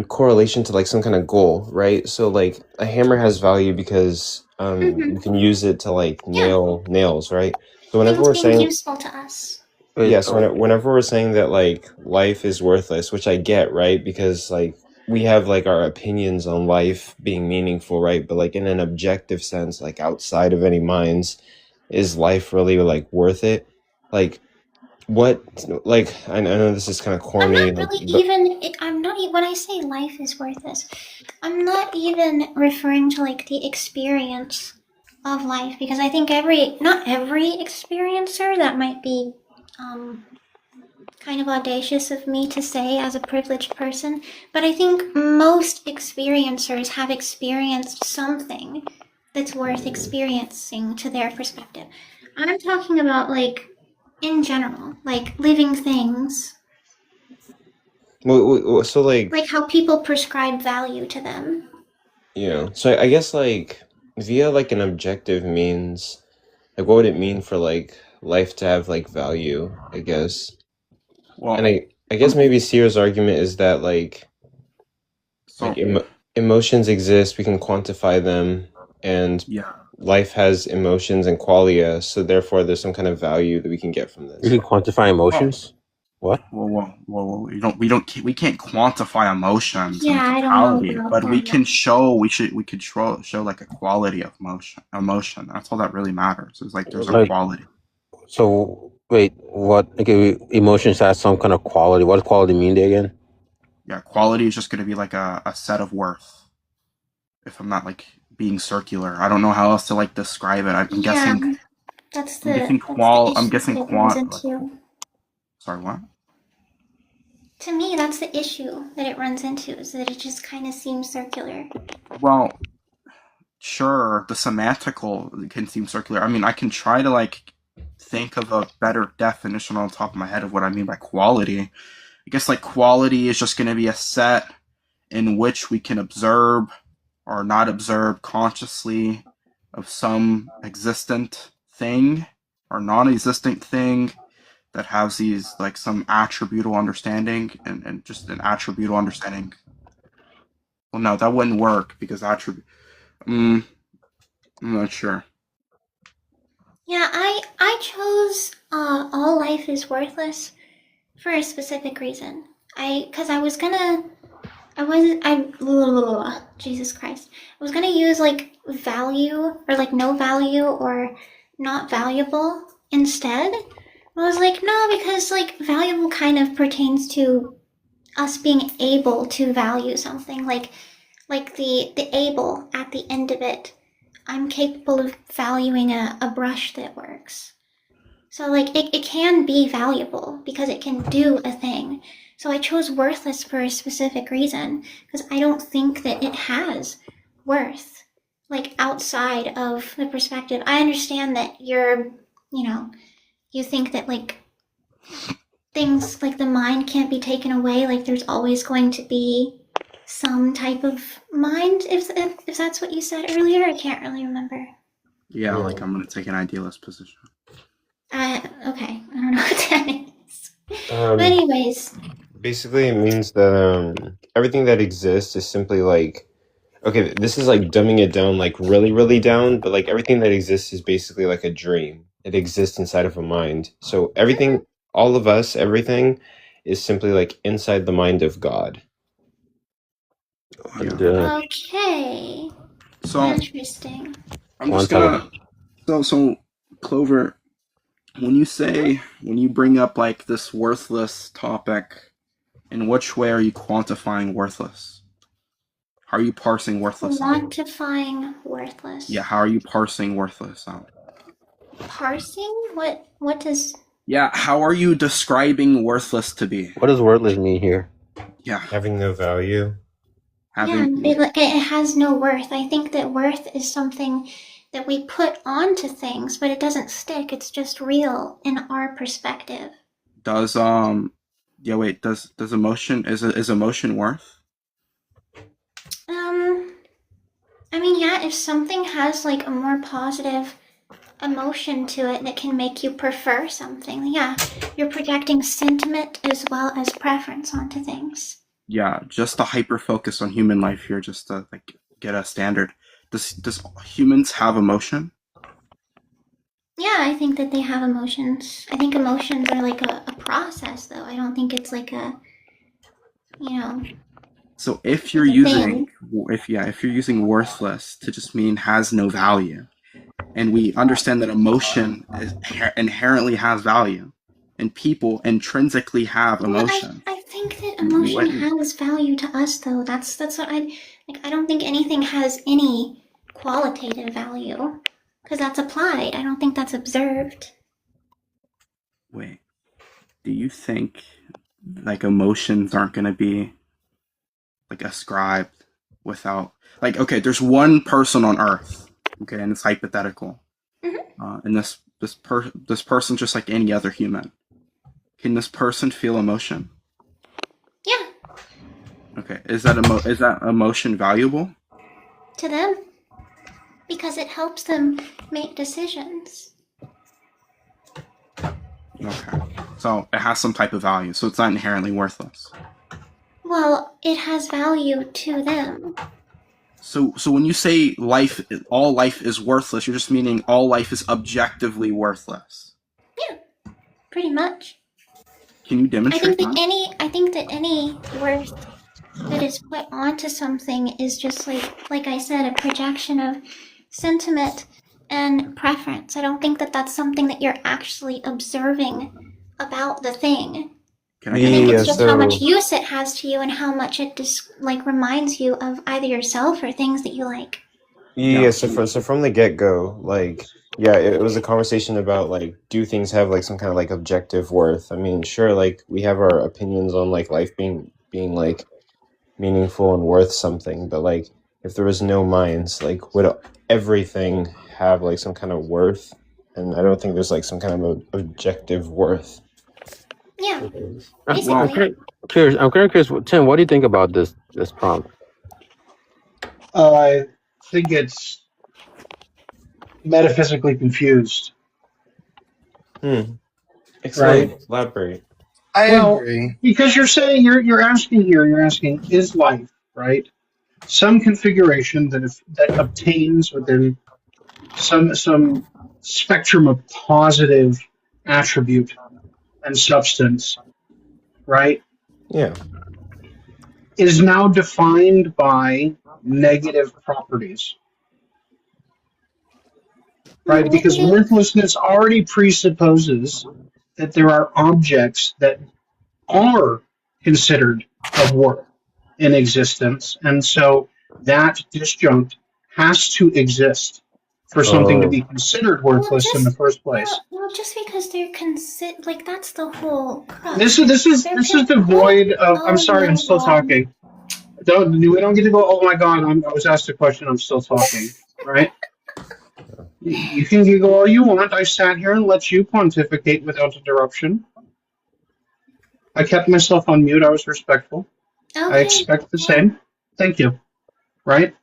correlation to like some kind of goal, right? So like a hammer has value because you can use it to like nail nails, right? So whenever we're saying useful to us. yes, whenever we're saying that like life is worthless, which I get, right? Because like we have like our opinions on life being meaningful, right? But like in an objective sense, like outside of any minds, is life really like worth it? Like what? Like I know this is kind of corny. I'm not really I'm not when I say life is worthless, I'm not even referring to like the experience of life, because I think not every experiencer, that might be kind of audacious of me to say as a privileged person, but I think most experiencers have experienced something that's worth experiencing to their perspective. I'm talking about like in general, like living things. So like how people prescribe value to them. Yeah. So I guess like via like an objective means, like what would it mean for like life to have like value, I guess. Well, and I guess maybe Sierra's argument is that like emotions exist, we can quantify them, and life has emotions and qualia, so therefore there's some kind of value that we can get from this. You can quantify emotions? What? Well, we can't quantify emotions in I totality, don't know but we can show show like a quality of emotion. That's all that really matters. Is like there's a quality. So wait, what? Okay, emotions has some kind of quality. What does quality mean there again? Yeah, quality is just going to be like a set of worth. If I'm not like being circular, I don't know how else to like describe it. I'm guessing. That's I'm guessing quant. Sorry, what? To me, that's the issue that it runs into, is that it just kind of seems circular. Well, sure, the semantical can seem circular. I mean, I can try to like think of a better definition on top of my head of what I mean by quality. I guess like quality is just going to be a set in which we can observe or not observe consciously of some existent thing or non-existent thing that has these like some attributable understanding and just an attributable understanding. Well, no, that wouldn't work because I'm not sure. Yeah, I chose all life is worthless for a specific reason. Jesus Christ. I was gonna use like value or like no value or not valuable instead. I was like, no, because like valuable kind of pertains to us being able to value something, like the able at the end of it. I'm capable of valuing a brush that works. So like it can be valuable because it can do a thing. So I chose worthless for a specific reason, because I don't think that it has worth, like outside of the perspective. I understand that you think that like things like the mind can't be taken away, like there's always going to be some type of mind, if that's what you said earlier. I can't really remember. Yeah, like I'm going to take an idealist position. Okay, I don't know what that is. But anyways. Basically it means that everything that exists is simply like, okay, this is like dumbing it down like really, really down, but like everything that exists is basically like a dream. It exists inside of a mind. So everything, all of us, everything is simply like inside the mind of God. Yeah. Okay. So interesting. I'm just gonna. So Clover, when you bring up like this worthless topic, in which way are you quantifying worthless? How are you parsing worthless out? Quantifying worthless. Yeah, how are you parsing worthless out? Parsing? What does... Yeah, how are you describing worthless to be? What does worthless mean here? Yeah. Having no value. Yeah, it has no worth. I think that worth is something that we put onto things, but it doesn't stick. It's just real in our perspective. Does does emotion is emotion worth? I mean, yeah, if something has like a more positive emotion to it that can make you prefer something, yeah, you're projecting sentiment as well as preference onto things. Yeah, just to hyper focus on human life here, just to like get a standard. Does humans have emotion? Yeah, I think that they have emotions. I think emotions are like a process, though. I don't think it's like a, you know. So if you're using if you're using worthless to just mean has no value, and we understand that emotion inherently has value, and people intrinsically have emotion. I think that emotion has value to us, though. That's what I don't think anything has any qualitative value, because that's applied. I don't think that's observed. Wait, do you think like emotions aren't going to be like ascribed without like, okay, there's one person on Earth, okay, and it's hypothetical, and this person just like any other human. Can this person feel emotion? Yeah. Okay, is that emotion valuable to them? Because it helps them make decisions. Okay, so it has some type of value, so it's not inherently worthless. Well, it has value to them. So when you say all life is worthless, you're just meaning all life is objectively worthless. Yeah, pretty much. Can you demonstrate that? I think that any worth that is put onto something is just like I said, a projection of sentiment and preference. I don't think that that's something that you're actually observing about the thing. I think it's just how much use it has to you and how much it just like reminds you of either yourself or things that you like. Yeah, so from the get-go, like, yeah, it was a conversation about like, do things have like some kind of like objective worth? I mean, sure, like we have our opinions on like life being like meaningful and worth something, but like if there was no minds, like would everything have like some kind of worth? And I don't think there's like some kind of objective worth. Yeah. Well, I'm kind of curious, Tim, what do you think about this prompt? I think it's metaphysically confused. Explain, right? Elaborate. I agree. Because you're saying you're asking is life, right? Some configuration that obtains within some spectrum of positive attribute and substance, right? Yeah. Is now defined by negative properties. Right? Because worthlessness already presupposes that there are objects that are considered of worth in existence, and so that disjunct has to exist for something to be considered worthless in the first place. Well, just because they're like that's the whole crux. This is devoid of. I'm sorry, I'm still talking. We don't get to go. Oh my God, I was asked a question. I'm still talking. Right? You can giggle all you want. I sat here and let you pontificate without interruption. I kept myself on mute. I was respectful. Okay. I expect the same. Thank you. Right?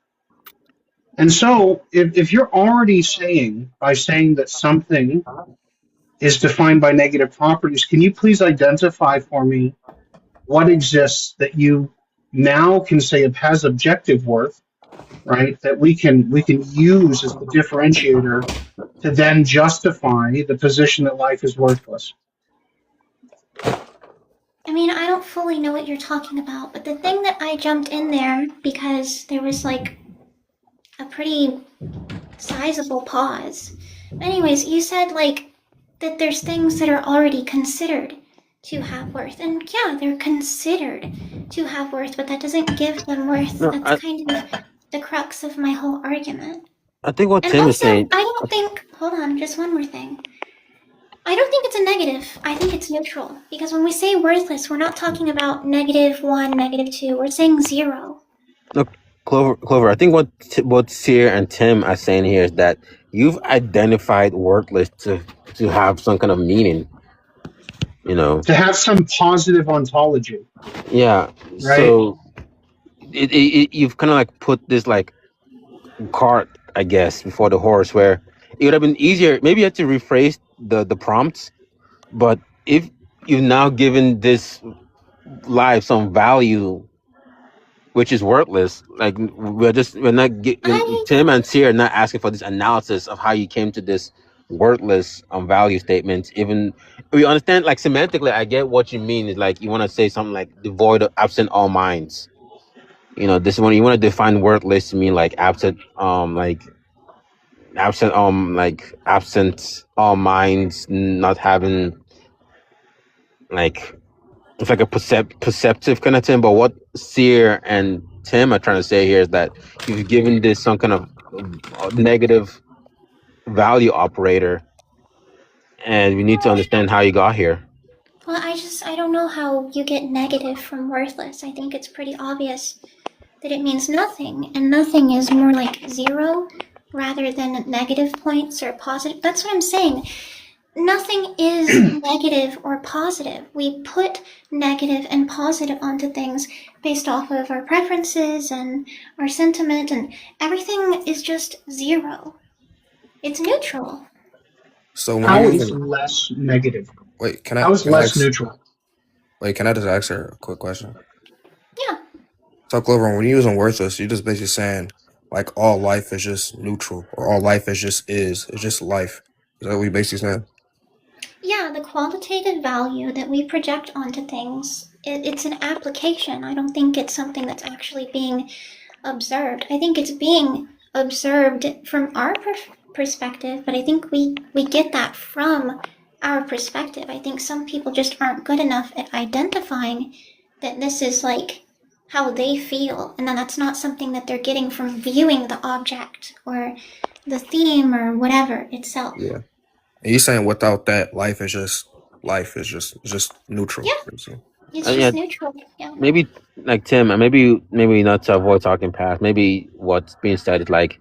And so, if you're already saying that something is defined by negative properties, can you please identify for me what exists that you now can say it has objective worth, right? That we can use as the differentiator to then justify the position that life is worthless. I mean, I don't fully know what you're talking about, but the thing that I jumped in there because there was like a pretty sizable pause. Anyways, you said like that there's things that are already considered to have worth. And yeah, they're considered to have worth, but that doesn't give them worth. No, That's kind of the crux of my whole argument. I think what And Tim is also, saying. I don't think, hold on, just one more thing. I don't think it's a negative. I think it's neutral. Because when we say worthless, we're not talking about -1, -2. We're saying 0. Look, Clover. I think what Seer and Tim are saying here is that you've identified worthless to have some kind of meaning. You know, To have some positive ontology. yeah. Right. So you've kind of like put this like cart, I guess, before the horse, where it would have been easier. Maybe you had to rephrase the prompts, but if you've now given this life some value, which is worthless, like Tim and Tia are not asking for this analysis of how you came to this worthless value statement. Even we understand, like semantically, I get what you mean. Is like you want to say something like devoid of absent all minds. You know, this one you want to define worthless to mean like absent all minds, not having like it's like a perceptive kind of thing. But what Seer and Tim are trying to say here is that you've given this some kind of negative value operator, and we need to understand how you got here. Well, I don't know how you get negative from worthless. I think it's pretty obvious that it means nothing, and nothing is more like 0 rather than negative points or positive. That's what I'm saying. Nothing is negative or positive. We put negative and positive onto things based off of our preferences and our sentiment, and everything is just 0. It's neutral. So when How is less negative? Wait, can I? How is less neutral? Wait, can I just ask her a quick question? Yeah. So Clover, when you're using worthless, you're just basically saying like all life is just neutral, or all life is just it's just life. Is that what you basically saying? Yeah, the qualitative value that we project onto things, it's an application. I don't think it's something that's actually being observed. I think it's being observed from our perspective, but I think we get that from our perspective. I think some people just aren't good enough at identifying that this is like how they feel, and then that's not something that they're getting from viewing the object or the theme or whatever itself. Yeah. And you're saying without that, life is just neutral. Yeah. It's just neutral. Yeah. Maybe like Tim, and maybe not to avoid talking past. Maybe what's being said is like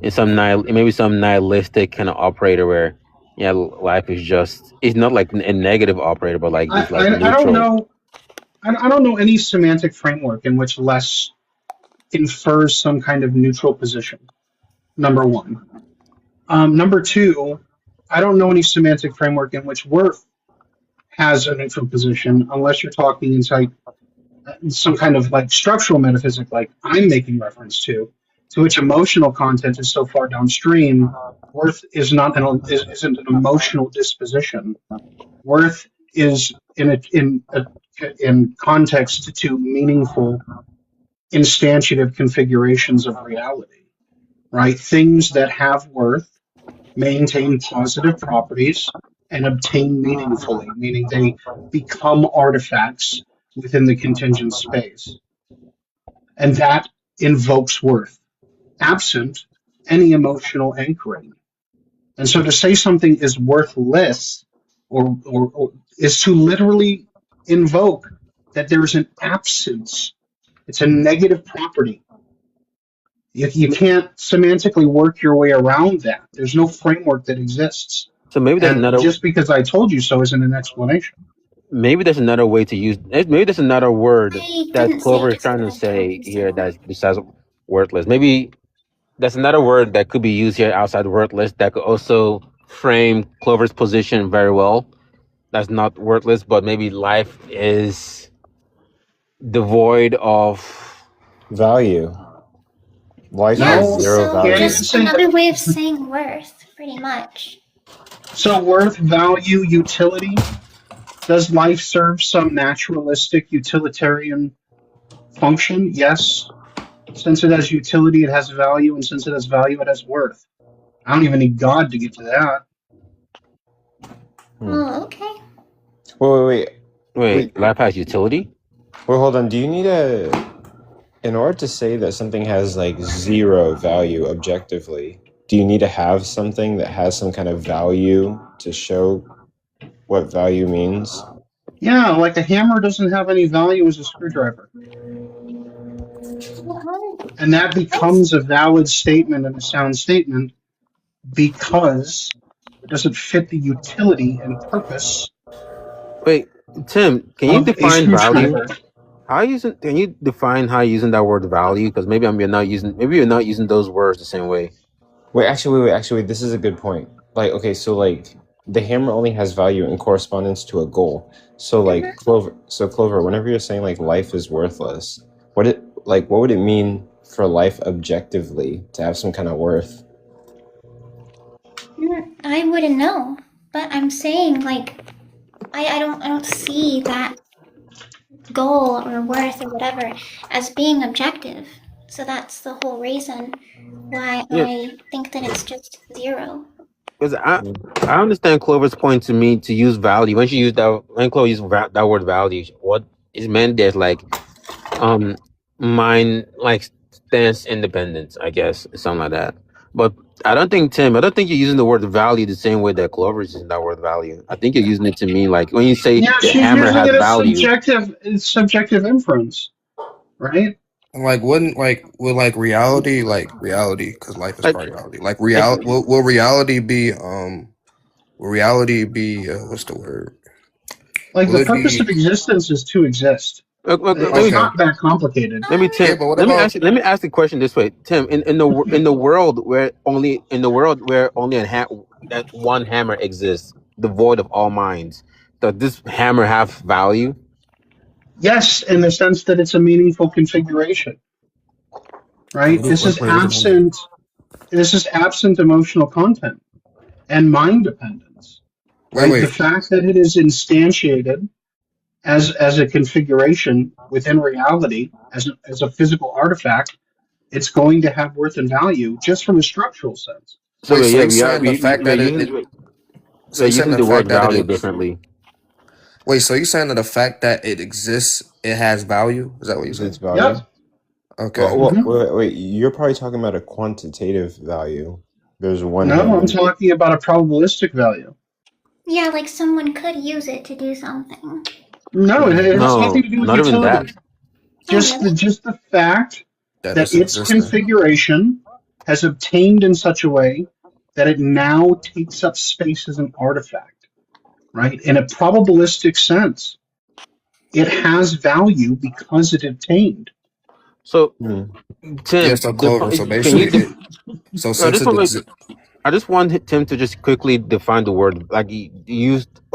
in some nihilistic kind of operator where life is just it's not like a negative operator, but like it's like neutral. I don't know. I don't know any semantic framework in which less infers some kind of neutral position. Number one. Number two, I don't know any semantic framework in which worth has a neutral position, unless you're talking inside some kind of like structural metaphysic, like I'm making reference to which emotional content is so far downstream. Worth isn't an emotional disposition. Worth is in context to meaningful instantiative configurations of reality, right? Things that have worth maintain positive properties and obtain meaningfully, meaning they become artifacts within the contingent space. And that invokes worth, absent any emotional anchoring. And so to say something is worthless or is to literally invoke that there's an absence. It's a negative property. You can't semantically work your way around that. There's no framework that exists. So maybe there's just because I told you so isn't an explanation. Maybe there's another way to use. Maybe there's another word that Clover is trying to say here that's besides worthless. Maybe there's another word that could be used here outside worthless that could also frame Clover's position very well. That's not worthless, but maybe life is devoid of value. Life has zero value. Just another way of saying worth, pretty much. So worth, value, utility. Does life serve some naturalistic utilitarian function? Yes. Since it has utility, it has value, and since it has value, it has worth. I don't even need God to get to that. Oh, okay. Wait. Wait, life has utility? Well, hold on. Do you need in order to say that something has like zero value objectively, do you need to have something that has some kind of value to show what value means? Yeah, like a hammer doesn't have any value as a screwdriver. And that becomes a valid statement and a sound statement because it doesn't fit the utility and purpose Wait, Tim, can you of a define value? screwdriver. Can you define how you're using that word value? Because maybe you're not using those words the same way. Wait, actually, this is a good point. Like, okay, so like the hammer only has value in correspondence to a goal. So like Clover, whenever you're saying like life is worthless, what would it mean for life objectively to have some kind of worth? I wouldn't know, but I'm saying like I don't see that goal or worth or whatever as being objective. So that's the whole reason why I think that it's just zero. Because I understand Clover's point to me to use value. When Clover used that word value, what is meant there's like mind like stance independence, I guess, something like that. But I don't think you're using the word value the same way that Clover is using that word value. I think you're using it to mean like when you say Yeah, the she's hammer using has it as value. subjective inference, right? Like wouldn't would reality because life is Like, part of reality. Like reality will reality be what's the word? Like Will the it purpose be of existence is to exist. It's not that complicated. Let me Yeah, but what about let me ask the question this way, Tim. In the world where only that one hammer exists, devoid of all minds, does this hammer have value? Yes, in the sense that it's a meaningful configuration, right? This is absent emotional content and mind dependence, right? wait. The fact that it is instantiated as a configuration within reality, as a physical artifact, it's going to have worth and value just from a structural sense. So Wait, so yeah, you're saying the fact that we're using the word value differently. Wait, so you're saying that the fact that it exists, it has value? Is that what you're saying? Its value? Yep. Well, Okay. wait, you're probably talking about a quantitative value. There's one No, hammer. I'm talking about a probabilistic value. Yeah, like someone could use it to do something. No, it has nothing to do with not even utility. that. Just the fact that its existing. configuration has obtained in such a way that it now takes up space as an artifact, right? In a probabilistic sense, it has value because it obtained. So, Tim, Yeah, so Clover, so can you basically, so since it exists. I just want Tim to just quickly define the word. Like,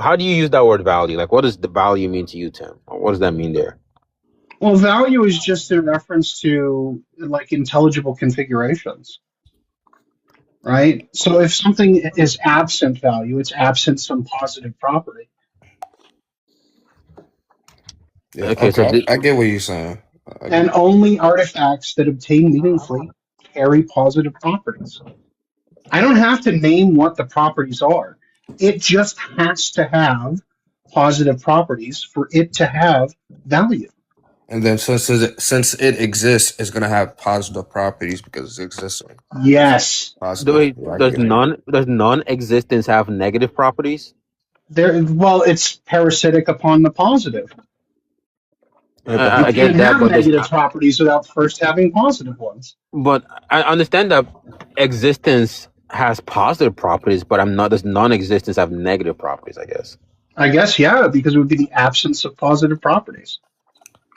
how do you use that word value? Like, what does the value mean to you, Tim? What does that mean there? Well, value is just in reference to like intelligible configurations, right? So if something is absent value, it's absent some positive property. Yeah, Okay, so I get what you're saying. And only artifacts that obtain meaningfully carry positive properties. I don't have to name what the properties are. It just has to have positive properties for it to have value. And then since it exists, it's gonna have positive properties because it's existing. Yes. Positive. Does non-existence have negative properties? Well, it's parasitic upon the positive. I You get can't that, have but negative properties without first having positive ones. But I understand that existence has positive properties, but does non-existence have negative properties? I guess, yeah, because it would be the absence of positive properties.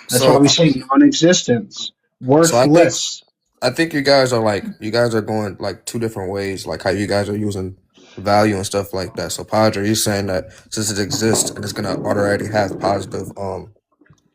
That's why we say non-existence, worthless. I think you guys are going like two different ways, like how you guys are using value and stuff like that. So Padre, you're saying that since it exists and it's gonna already have positive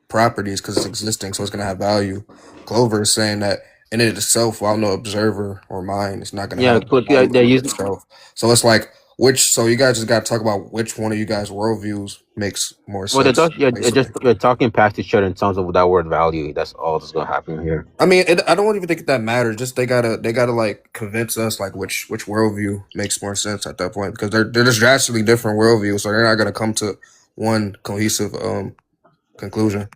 properties because it's existing, so it's gonna have value. Clover is saying that in it itself, while no observer or mind, it's not gonna have value in itself. So it's like so you guys just gotta talk about which one of you guys' worldviews makes more sense. You're talking past each other in terms of that word value. That's all that's gonna happen here. I mean, I don't even think that matters. Just they gotta like convince us like which worldview makes more sense at that point because they're just drastically different worldviews, so they're not gonna come to one cohesive conclusion.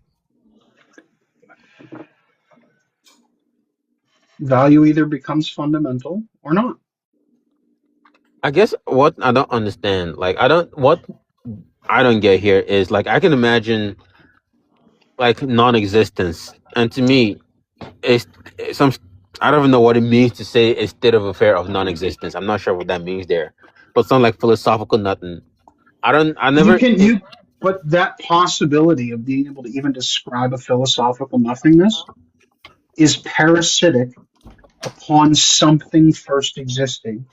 Value either becomes fundamental or not. I guess what I don't understand, what I don't get here is like I can imagine like non-existence, and to me, it's some I don't even know what it means to say a state of affair of non-existence. I'm not sure what that means there, but something like philosophical nothing. But that possibility of being able to even describe a philosophical nothingness is parasitic upon something first existing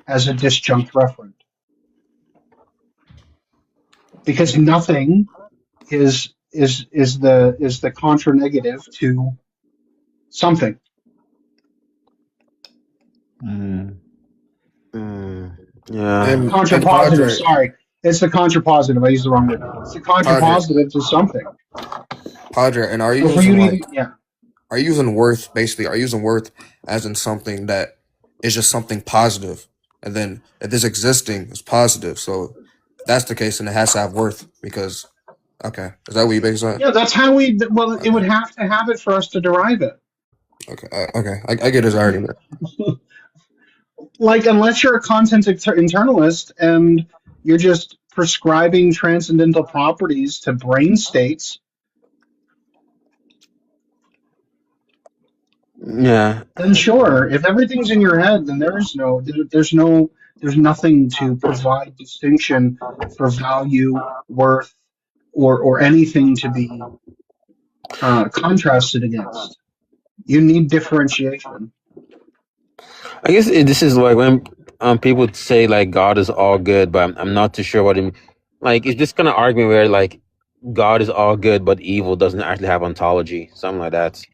as a disjunct referent. Because nothing is the contra negative to something. Yeah. Contrapositive, sorry. It's the contrapositive. I used the wrong word. It's the contrapositive to something. Padre, and are you using worth, basically, are you using worth as in something that is just something positive? And then if this existing is positive, so if that's the case, then it has to have worth because, okay. Is that what you basically said? Yeah, that's how it would have to have it for us to derive it. Okay. I get his argument. Like, unless you're a content internalist and you're just prescribing transcendental properties to brain states. Yeah. Then sure, if everything's in your head, then there's nothing to provide distinction for value, worth, or anything to be contrasted against. You need differentiation. I guess this is like when people say like God is all good, but I'm not too sure what it means. Like, it's this kind of argument where like God is all good, but evil doesn't actually have ontology, something like that.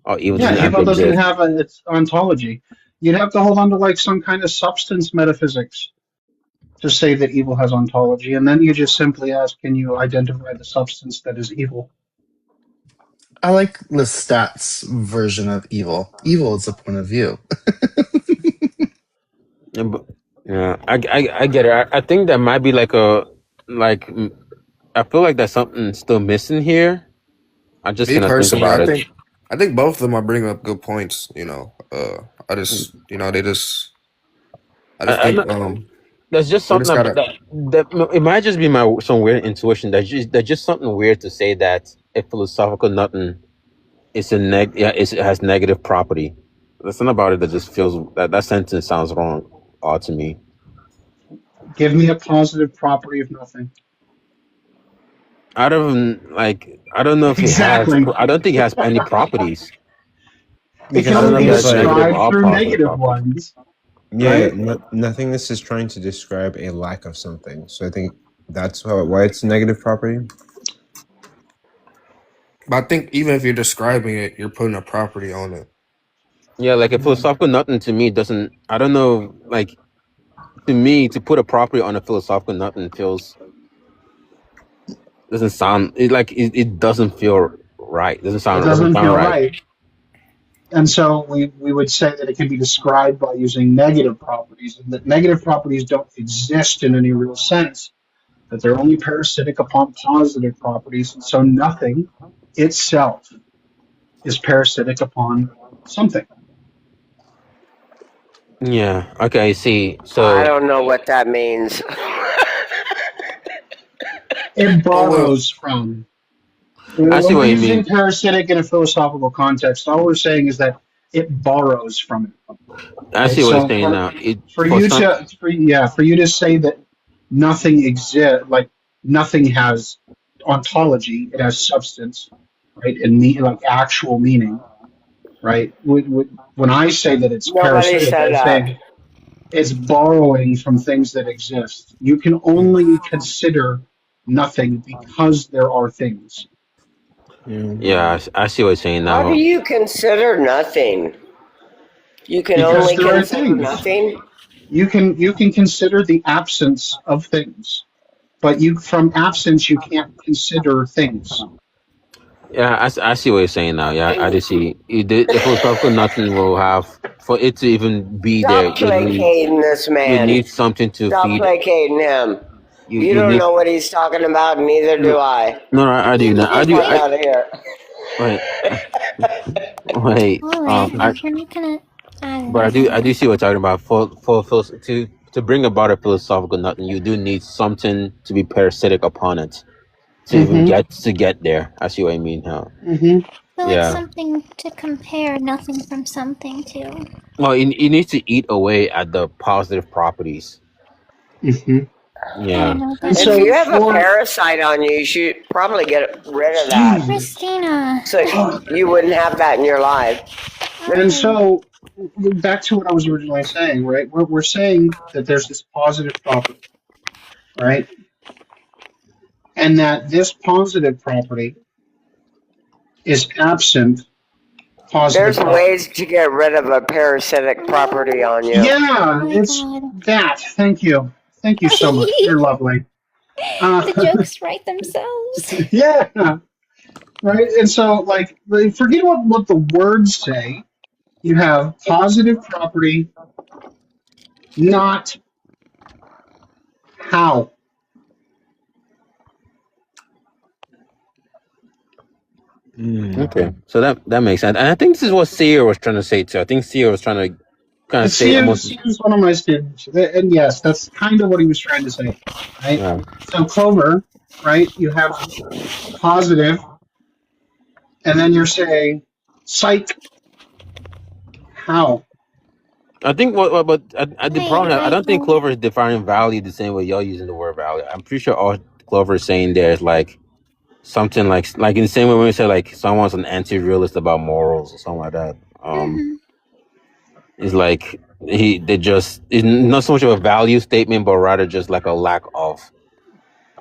Or evil doesn't have its ontology. You'd have to hold on to like some kind of substance metaphysics to say that evil has ontology, and then you just simply ask, can you identify the substance that is evil? I like Lestat's version of evil. Evil is a point of view. Yeah, I get it. I think that might be I feel like there's something still missing here. I just kind of think about it. I think both of them are bringing up good points. I just think there's just something that it might just be some weird intuition. There's just something weird to say that a philosophical nothing is it has negative property. There's something about it that just feels that sentence sounds wrong, odd to me. Give me a positive property of nothing. I don't know if exactly. It has. I don't think it has any properties. It can only be described through negative ones. Yeah, right? Nothingness is trying to describe a lack of something. So I think that's why it's a negative property. But I think even if you're describing it, you're putting a property on it. Yeah, like a philosophical nothing to me doesn't. I don't know. Like, to me, to put a property on a philosophical nothing doesn't sound. It doesn't feel right. It doesn't feel right. And so we would say that it can be described by using negative properties, and that negative properties don't exist in any real sense, that they're only parasitic upon positive properties, and so nothing itself is parasitic upon something. Yeah, okay, I see. So I don't know what that means. It borrows from. I see what you mean. Using parasitic in a philosophical context, all we're saying is that it borrows from it. I see what you're saying now. For you to say that nothing exists, like nothing has ontology, it has substance, right, and like actual meaning, right? When I say that it's parasitic, I'm saying it's borrowing from things that exist. You can only consider nothing because there are things. Yeah, I see what you're saying now. How do you consider nothing? You can only consider nothing? You can consider the absence of things, but from absence you can't consider things. Yeah, I see what you're saying now. Yeah, I do see. The philosophical nothing will have, for it to even be there. Stop placating this man. You need something to Stop feed. Stop placating him. You don't know what he's talking about, neither do I. No, I do not. I do. Fuck out of here. Wait. Wait. Alright, you're not gonna. But I do see what you're talking about. To bring about a philosophical nothing, you do need something to be parasitic upon it to even get there. I see what I mean. How? So it's something to compare nothing from something to. Well, it needs to eat away at the positive properties. Yeah. If you have a parasite on you, you should probably get rid of that. Christina. So you wouldn't have that in your life. And so, back to what I was originally saying, right? We're saying that there's this positive property, right? And that this positive property is absent positive There's property. ways to get rid of a parasitic property on you. Yeah, it's that. Thank you. Thank you so much. You're lovely. The jokes write themselves. Yeah. Right? And so, like, forget what the words say. You have positive property, not how. Okay, so that makes sense, and I think this is what Seer was trying to say too. I think Seer was trying to kind of say Seer's one of my students, and yes, that's kind of what he was trying to say, right? Yeah. So Clover, right? You have positive, and then you're saying psych. How? I think but the problem. I don't think Clover is defining value the same way you're using the word value. I'm pretty sure all Clover is saying there is like something like in the same way when we say like someone's an anti-realist about morals or something like that. It's like it's not so much of a value statement, but rather just like a lack of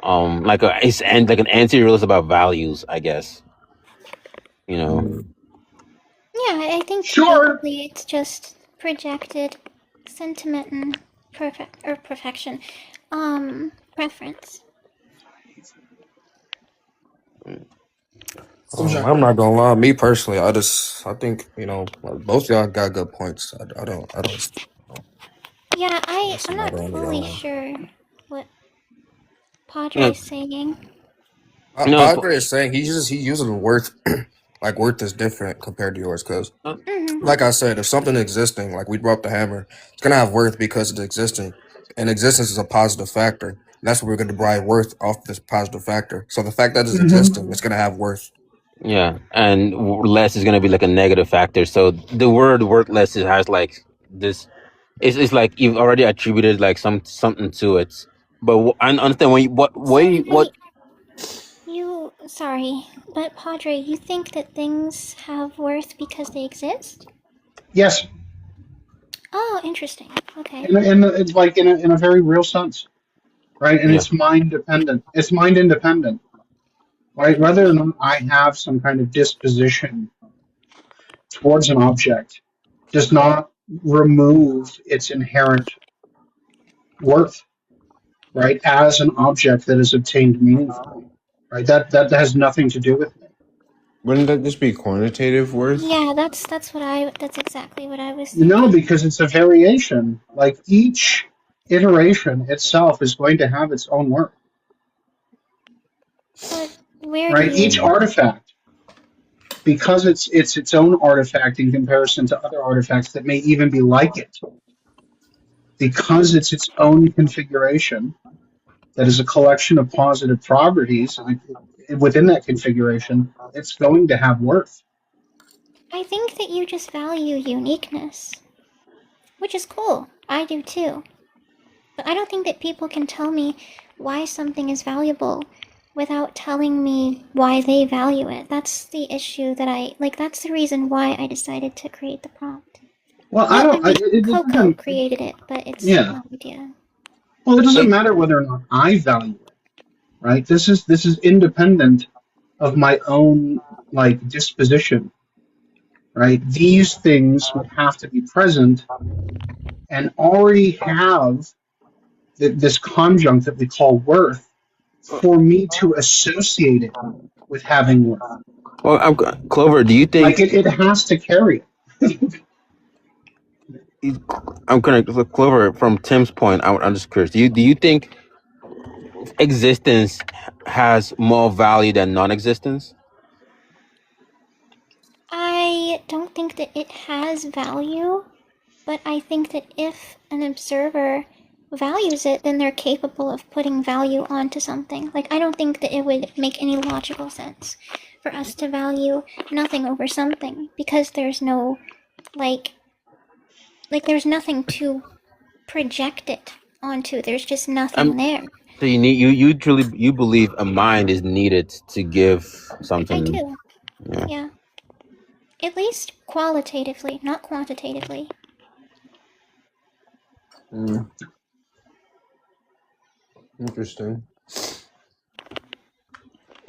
like an anti-realist about values, I guess. You know. Yeah, I think probably it's just projected sentiment and perfection. Preference. I'm not gonna lie. Me personally, I think both of y'all got good points. I don't. Yeah, I'm not fully sure what Padre's saying. Padre is saying he uses worth. Like worth is different compared to yours because, like I said, if something existing, like we brought up the hammer, it's gonna have worth because it's existing, and existence is a positive factor. And that's what we're gonna derive worth off this positive factor. So the fact that it's existing, it's gonna have worth. Yeah, and less is gonna be like a negative factor. So the word worthless has like this. It's like you've already attributed like something to it. But I understand what. Sorry, but Padre, you think that things have worth because they exist? Yes. Oh, interesting. Okay. And it's like in a very real sense, right? And it's mind dependent. It's mind independent, right? Whether or not I have some kind of disposition towards an object does not remove its inherent worth, right? As an object that is obtained meaningfully. Right, that has nothing to do with it. Wouldn't that just be quantitative worth? Yeah, that's exactly what I was thinking. No, because it's a variation. Like each iteration itself is going to have its own worth. But where right, each artifact, because it's its own artifact in comparison to other artifacts that may even be like it, because it's its own configuration. That is a collection of positive properties. Within that configuration, it's going to have worth. I think that you just value uniqueness, which is cool. I do too. But I don't think that people can tell me why something is valuable without telling me why they value it. That's the issue that that's the reason why I decided to create the prompt. Well, Coco created it, but it's my idea. Well, it doesn't matter whether or not I value it, right? This is independent of my own disposition, right? These things would have to be present and already have this conjunct that we call worth for me to associate it with having worth. Well, Clover, do you think it has to carry it? I'm gonna Clover. From Tim's point, I'm just curious. Do you think existence has more value than non-existence? I don't think that it has value, but I think that if an observer values it, then they're capable of putting value onto something. Like, I don't think that it would make any logical sense for us to value nothing over something, because there's no, like there's nothing to project it onto. There's just nothing there. So you truly believe a mind is needed to give something. I do. Yeah. At least qualitatively, not quantitatively. Interesting.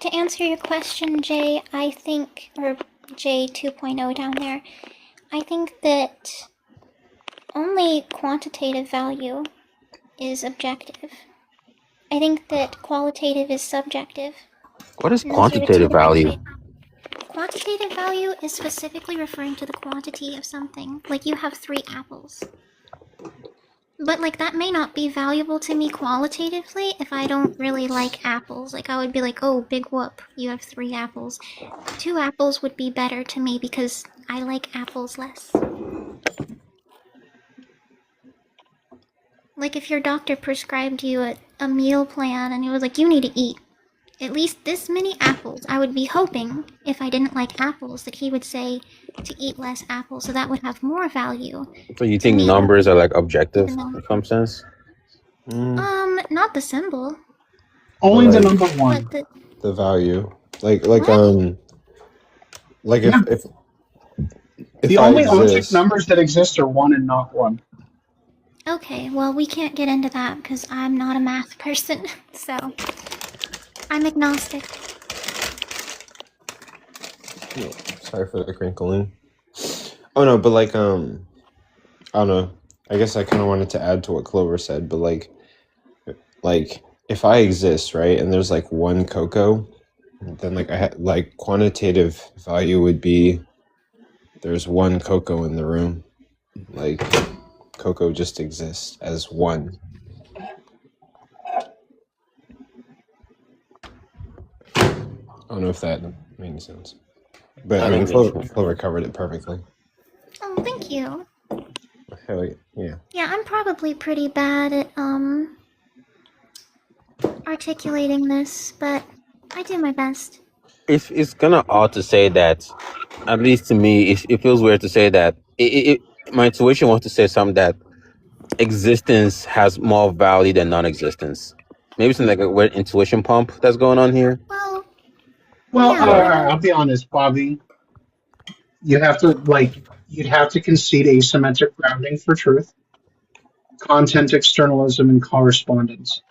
To answer your question, Jay, I think, or Jay 2.0 down there, I think that only quantitative value is objective. I think that qualitative is subjective. What is quantitative value? Quantitative value is specifically referring to the quantity of something. Like, you have 3 apples. But, like, that may not be valuable to me qualitatively if I don't really like apples. Like, I would be like, oh, big whoop, you have 3 apples. 2 apples would be better to me because I like apples less. Like, if your doctor prescribed you a meal plan and he was like, you need to eat at least this many apples, I would be hoping, if I didn't like apples, that he would say to eat less apples, so that would have more value. So you think numbers are like objective in some sense? Not the symbol. Only the number one. The value. Like if the only object numbers that exist are 1 and not 1. Okay, well, we can't get into that because I'm not a math person, so I'm agnostic. Yeah, sorry for the crinkling. Oh no, but like I don't know. I guess I kind of wanted to add to what Clover said, but like if I exist, right, and there's like 1 cocoa, then like I had like quantitative value would be there's 1 cocoa in the room. Like cocoa just exists as 1. I don't know if that made any sense. But I mean, Clover covered it perfectly. Oh, thank you. Hell yeah. Yeah, I'm probably pretty bad at articulating this, but I do my best. It's kind of odd to say that. At least to me, it feels weird to say that. My intuition wants to say something that existence has more value than non-existence. Maybe something like a weird intuition pump that's going on here. Well, I'll be honest, Bobby. You'd have to concede asymmetric grounding for truth, content externalism, and correspondence.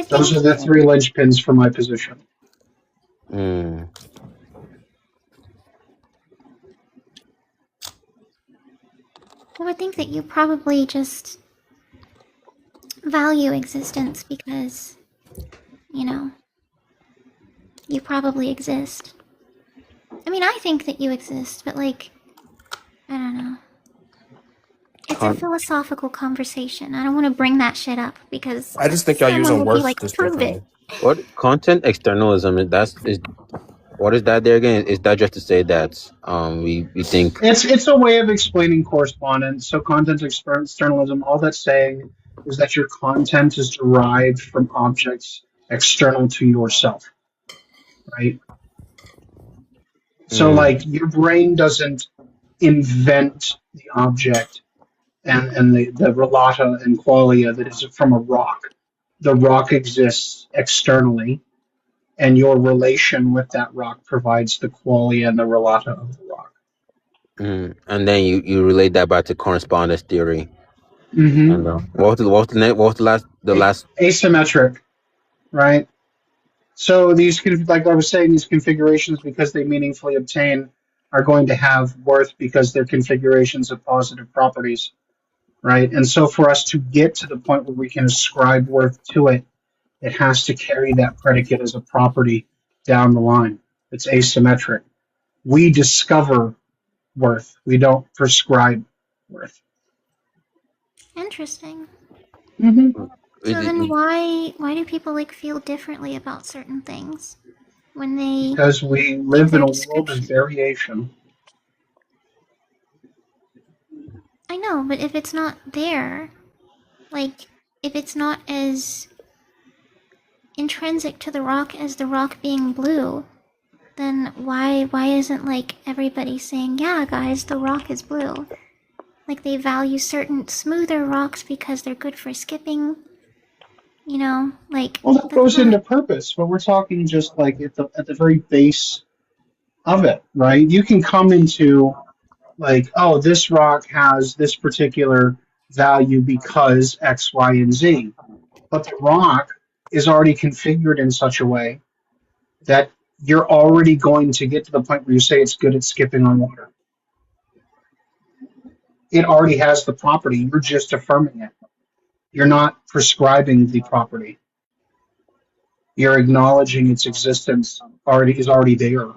Those are the 3 linchpins for my position. Well, I think that you probably just value existence because, you probably exist. I mean, I think that you exist, but like, I don't know. It's a philosophical conversation. I don't want to bring that shit up because I just think y'all using words just differently. What content externalism is what is that there again? Is that just to say that we think it's a way of explaining correspondence. So content externalism, all that's saying is that your content is derived from objects external to yourself, right? So like your brain doesn't invent the object and the relata and qualia that is from a rock. The rock exists externally, and your relation with that rock provides the qualia and the relata of the rock. And then you relate that back to correspondence theory. Mm-hmm. What was the last asymmetric, right? So these, like I was saying, these configurations, because they meaningfully obtain, are going to have worth because they're configurations of positive properties, right? And so for us to get to the point where we can ascribe worth to it, it has to carry that predicate as a property down the line. It's asymmetric. We discover worth. We don't prescribe worth. Interesting. Mm-hmm. So then why do people like feel differently about certain things when they Because we give live in their a world of description? variation. I know, but if it's not there, like if it's not as intrinsic to the rock as the rock being blue, then why isn't like everybody saying, yeah guys, the rock is blue? Like they value certain smoother rocks because they're good for skipping, you know, like Well, that that's goes not. into purpose, but we're talking just like at the very base of it, right? You can come into like, oh, this rock has this particular value because X, Y, and Z, but the rock is already configured in such a way that you're already going to get to the point where you say it's good at skipping on water. It already has the property. You're just affirming it. You're not prescribing the property. You're acknowledging its existence already there.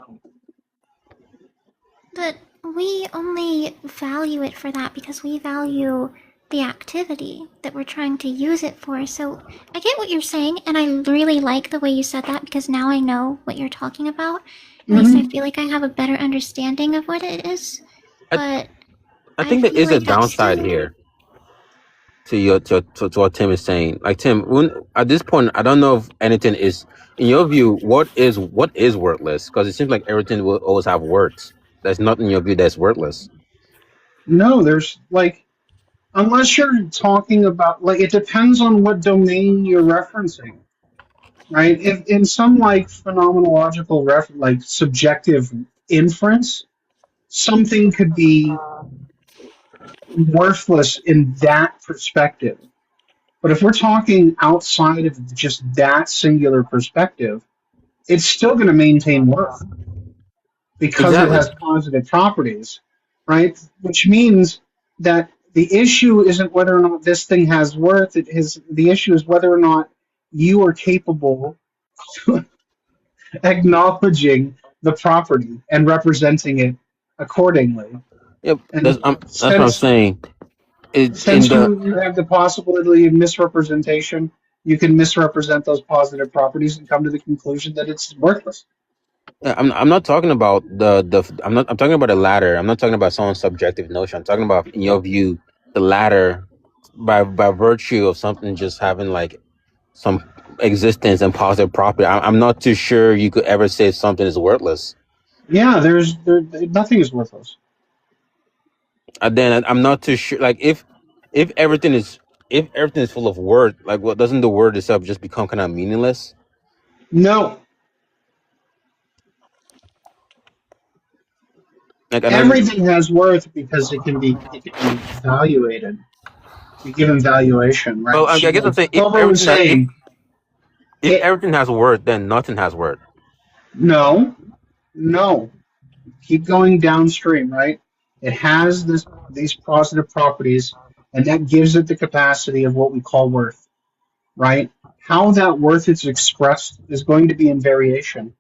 But we only value it for that because we value the activity that we're trying to use it for. So I get what you're saying, and I really like the way you said that because now I know what you're talking about. At least I feel like I have a better understanding of what it is. But I think there feel is a like that's downside still. here to what Tim is saying. Like Tim, at this point, I don't know if anything is, in your view, what is worthless? Because it seems like everything will always have words. There's nothing in your view that's worthless. No, there's like, unless you're talking about, like, it depends on what domain you're referencing, right? If in some like phenomenological like subjective inference, something could be worthless in that perspective. But if we're talking outside of just that singular perspective, it's still going to maintain worth because it Exactly. has positive properties, right? Which means that the issue isn't whether or not this thing has worth. The issue is whether or not you are capable of acknowledging the property and representing it accordingly. Yeah, And that's what I'm saying. In since the you have the possibility of misrepresentation, you can misrepresent those positive properties and come to the conclusion that it's worthless. I'm not talking about I'm talking about the latter. I'm not talking about someone's subjective notion. I'm talking about, in your view, the latter, by virtue of something just having like some existence and positive property. I'm not too sure you could ever say something is worthless. Yeah, nothing is worthless. And then I'm not too sure, like if everything is full of word, like, what, doesn't the word itself just become kind of meaningless? No, Like, I know. everything has worth because it can be evaluated, be given valuation, Well, right? I So guess I'm like saying Silver was saying, if it everything has word, then nothing has word. no, no. Keep going downstream, right? It has these positive properties, and that gives it the capacity of what we call worth, right? How that worth is expressed is going to be in variation,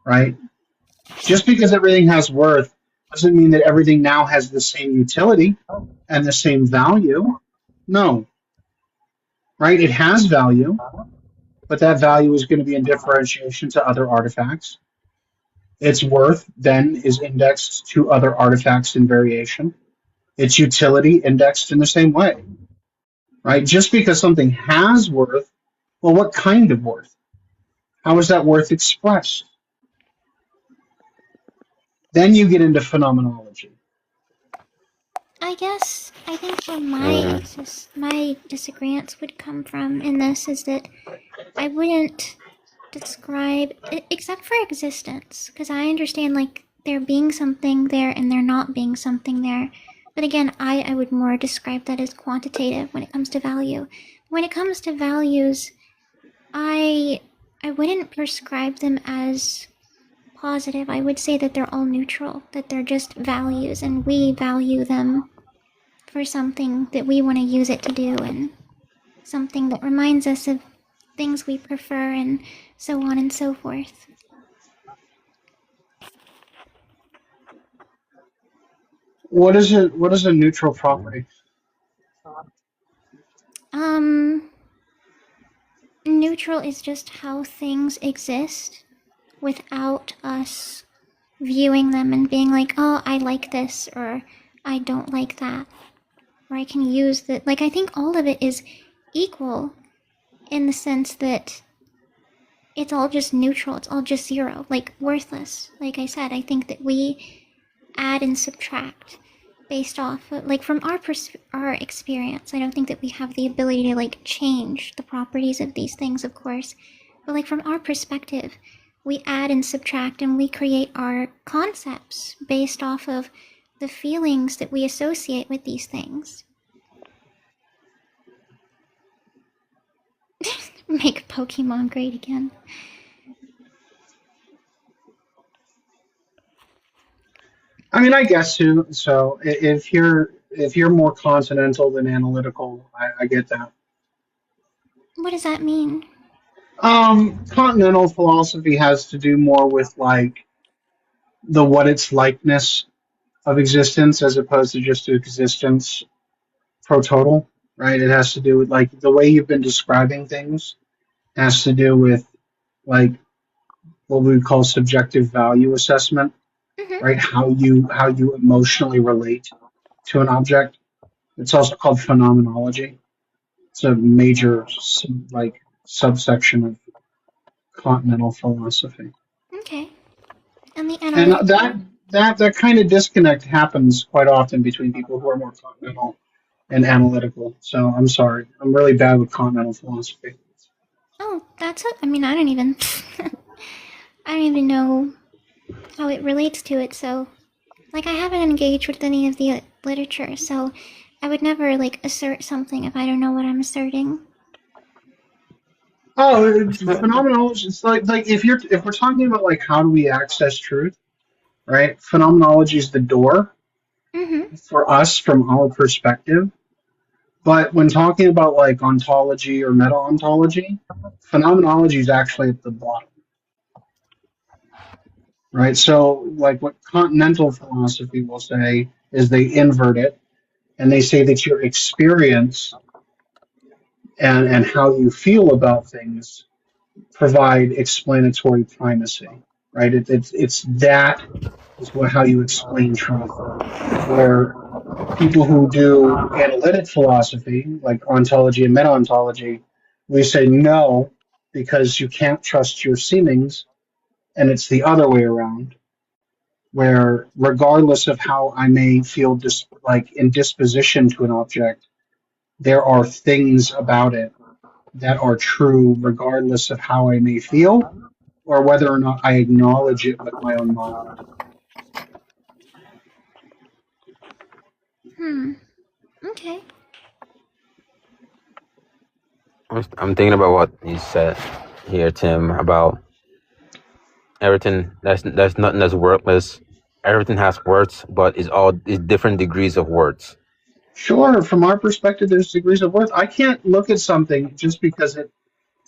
right? Just because everything has worth doesn't mean that everything now has the same utility and the same value. No, right? It has value, but that value is going to be in differentiation to other artifacts. Its worth then is indexed to other artifacts in variation. Its utility indexed in the same way, right? Just because something has worth, well, what kind of worth? How is that worth expressed? Then you get into phenomenology. I think where my disagreements would come from in this is that I wouldn't describe, except for existence, because I understand like there being something there and there not being something there. But again, I would more describe that as quantitative when it comes to value. When it comes to values, I wouldn't prescribe them as positive. I would say that they're all neutral, that they're just values, and we value them for something that we want to use it to do, and something that reminds us of things we prefer, and so on and so forth. What is it? What is a neutral property? neutral is just how things exist without us viewing them and being like, oh, I like this, or I don't like that, or I can use that. Like, I think all of it is equal in the sense that it's all just neutral, it's all just zero, like worthless. Like I said, I think that we add and subtract based off of, like, from our experience. I don't think that we have the ability to like change the properties of these things, of course, but like from our perspective, we add and subtract and we create our concepts based off of the feelings that we associate with these things. Make Pokemon great again. I mean, I guess so. So if you're more continental than analytical, I get that. What does that mean? Continental philosophy has to do more with like the what its likeness of existence as opposed to just existence pro total, right? It has to do with like the way you've been describing things has to do with like what we would call subjective value assessment, right? How you emotionally relate to an object. It's also called phenomenology. It's a major subsection of continental philosophy. Okay. And the And analytical. that kind of disconnect happens quite often between people who are more continental and analytical. So I'm sorry, I'm really bad with continental philosophy. Oh, that's it. I mean, I don't even know how it relates to it. So, like, I haven't engaged with any of the literature, so I would never like assert something if I don't know what I'm asserting. Oh, phenomenology. It's like if we're talking about like how do we access truth, right? Phenomenology is the door for us from our perspective. But when talking about like ontology or meta-ontology, phenomenology is actually at the bottom, right? So like what continental philosophy will say is they invert it and they say that your experience and how you feel about things provide explanatory primacy, right? It's that is how you explain truth. Where people who do analytic philosophy, like ontology and meta-ontology, we say no because you can't trust your seemings, and it's the other way around, where regardless of how I may feel in disposition to an object, there are things about it that are true regardless of how I may feel or whether or not I acknowledge it with my own mind. Okay. I'm thinking about what you said here, Tim, about everything. There's nothing that's worthless. Everything has words, but it's different degrees of words. Sure, from our perspective, there's degrees of worth. I can't look at something just because it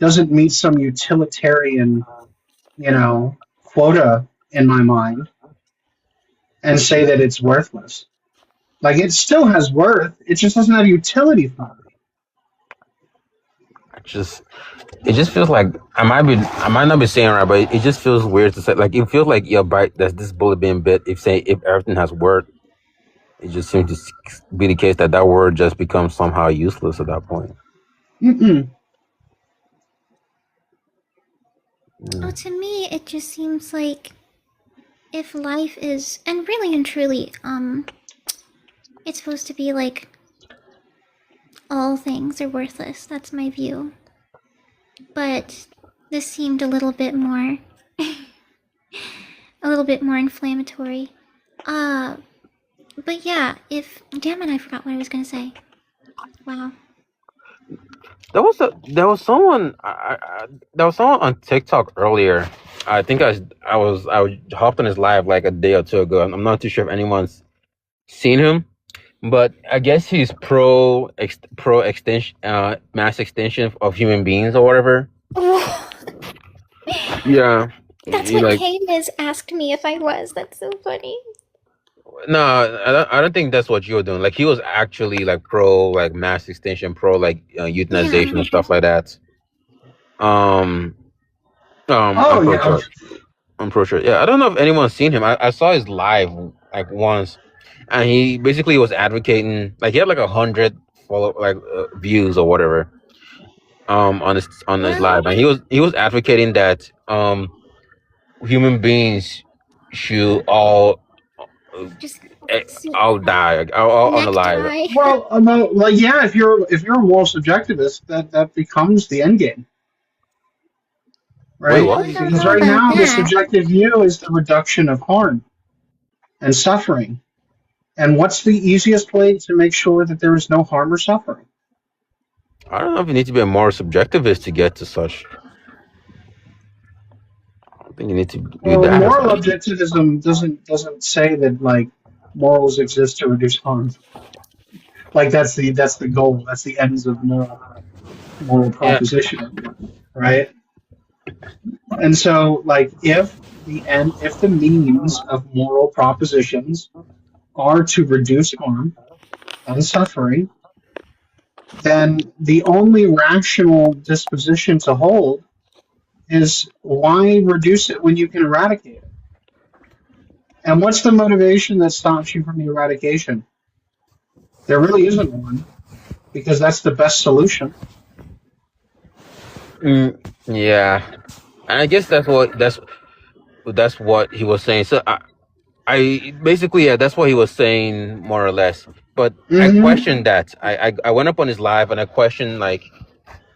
doesn't meet some utilitarian, quota in my mind and say that it's worthless. Like, it still has worth. It just doesn't have utility for me. It just feels like I might not be saying right, but it just feels weird to say. Like, it feels like you're there's this bullet being bit. If everything has word, it just seems to be the case that word just becomes somehow useless at that point. Oh, to me, it just seems like if life is, and really and truly, it's supposed to be like all things are worthless. That's my view. But this seemed a little bit more, inflammatory. But yeah, damn it, I forgot what I was gonna say. Wow. There was someone on TikTok earlier. I think I hopped on his live like a day or two ago. I'm not too sure if anyone's seen him, but I guess he's pro extension, mass extinction of human beings or whatever. Yeah, That's what Kane has asked me if I was. That's so funny. No, I don't think that's what you're doing. Like, he was actually like pro like mass extinction, pro like euthanization and stuff like that. Um, Oh, I'm pretty yeah. sure. I'm pretty sure. Yeah, I don't know if anyone's seen him. I saw his live like once, and he basically was advocating like he had like 100 views or whatever on his live, and he was advocating that human beings should all Just all die, all unalive. necktie. Well, yeah. If you're a moral subjectivist, that becomes the end game, Wait, right? what? I don't Because know right about now the that. subjective view is the reduction of harm and suffering. And what's the easiest way to make sure that there is no harm or suffering? I don't know if you need to be a moral subjectivist to get to such. I don't think you need to do Well, that. moral objectivism doesn't say that like morals exist to reduce harm. Like that's the goal. That's the ends of moral Yeah. proposition, right? And so, like, if the means of moral propositions are to reduce harm and suffering, then the only rational disposition to hold is why reduce it when you can eradicate it? And what's the motivation that stops you from the eradication? There really isn't one, because that's the best solution. Yeah, and I guess that's what he was saying. So I basically, yeah, that's what he was saying more or less. But I questioned that. I went up on his live and I questioned like,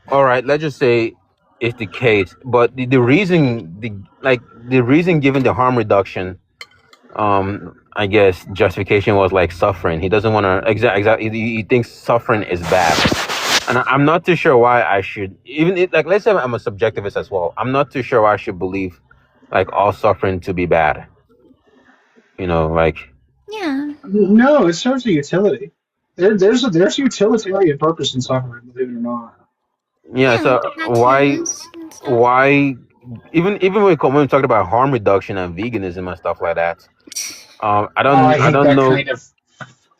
all right, let's just say it's the case, but the reason the reason given the harm reduction, I guess justification was like suffering. He doesn't want to exactly. He thinks suffering is bad, and I'm not too sure why I should like. Let's say I'm a subjectivist as well. I'm not too sure why I should believe like all suffering to be bad. Like. Yeah. No, it serves a utility. There's utilitarian purpose in suffering, believe it or not. Yeah. So why even when we talked about harm reduction and veganism and stuff like that, I don't that know. kind of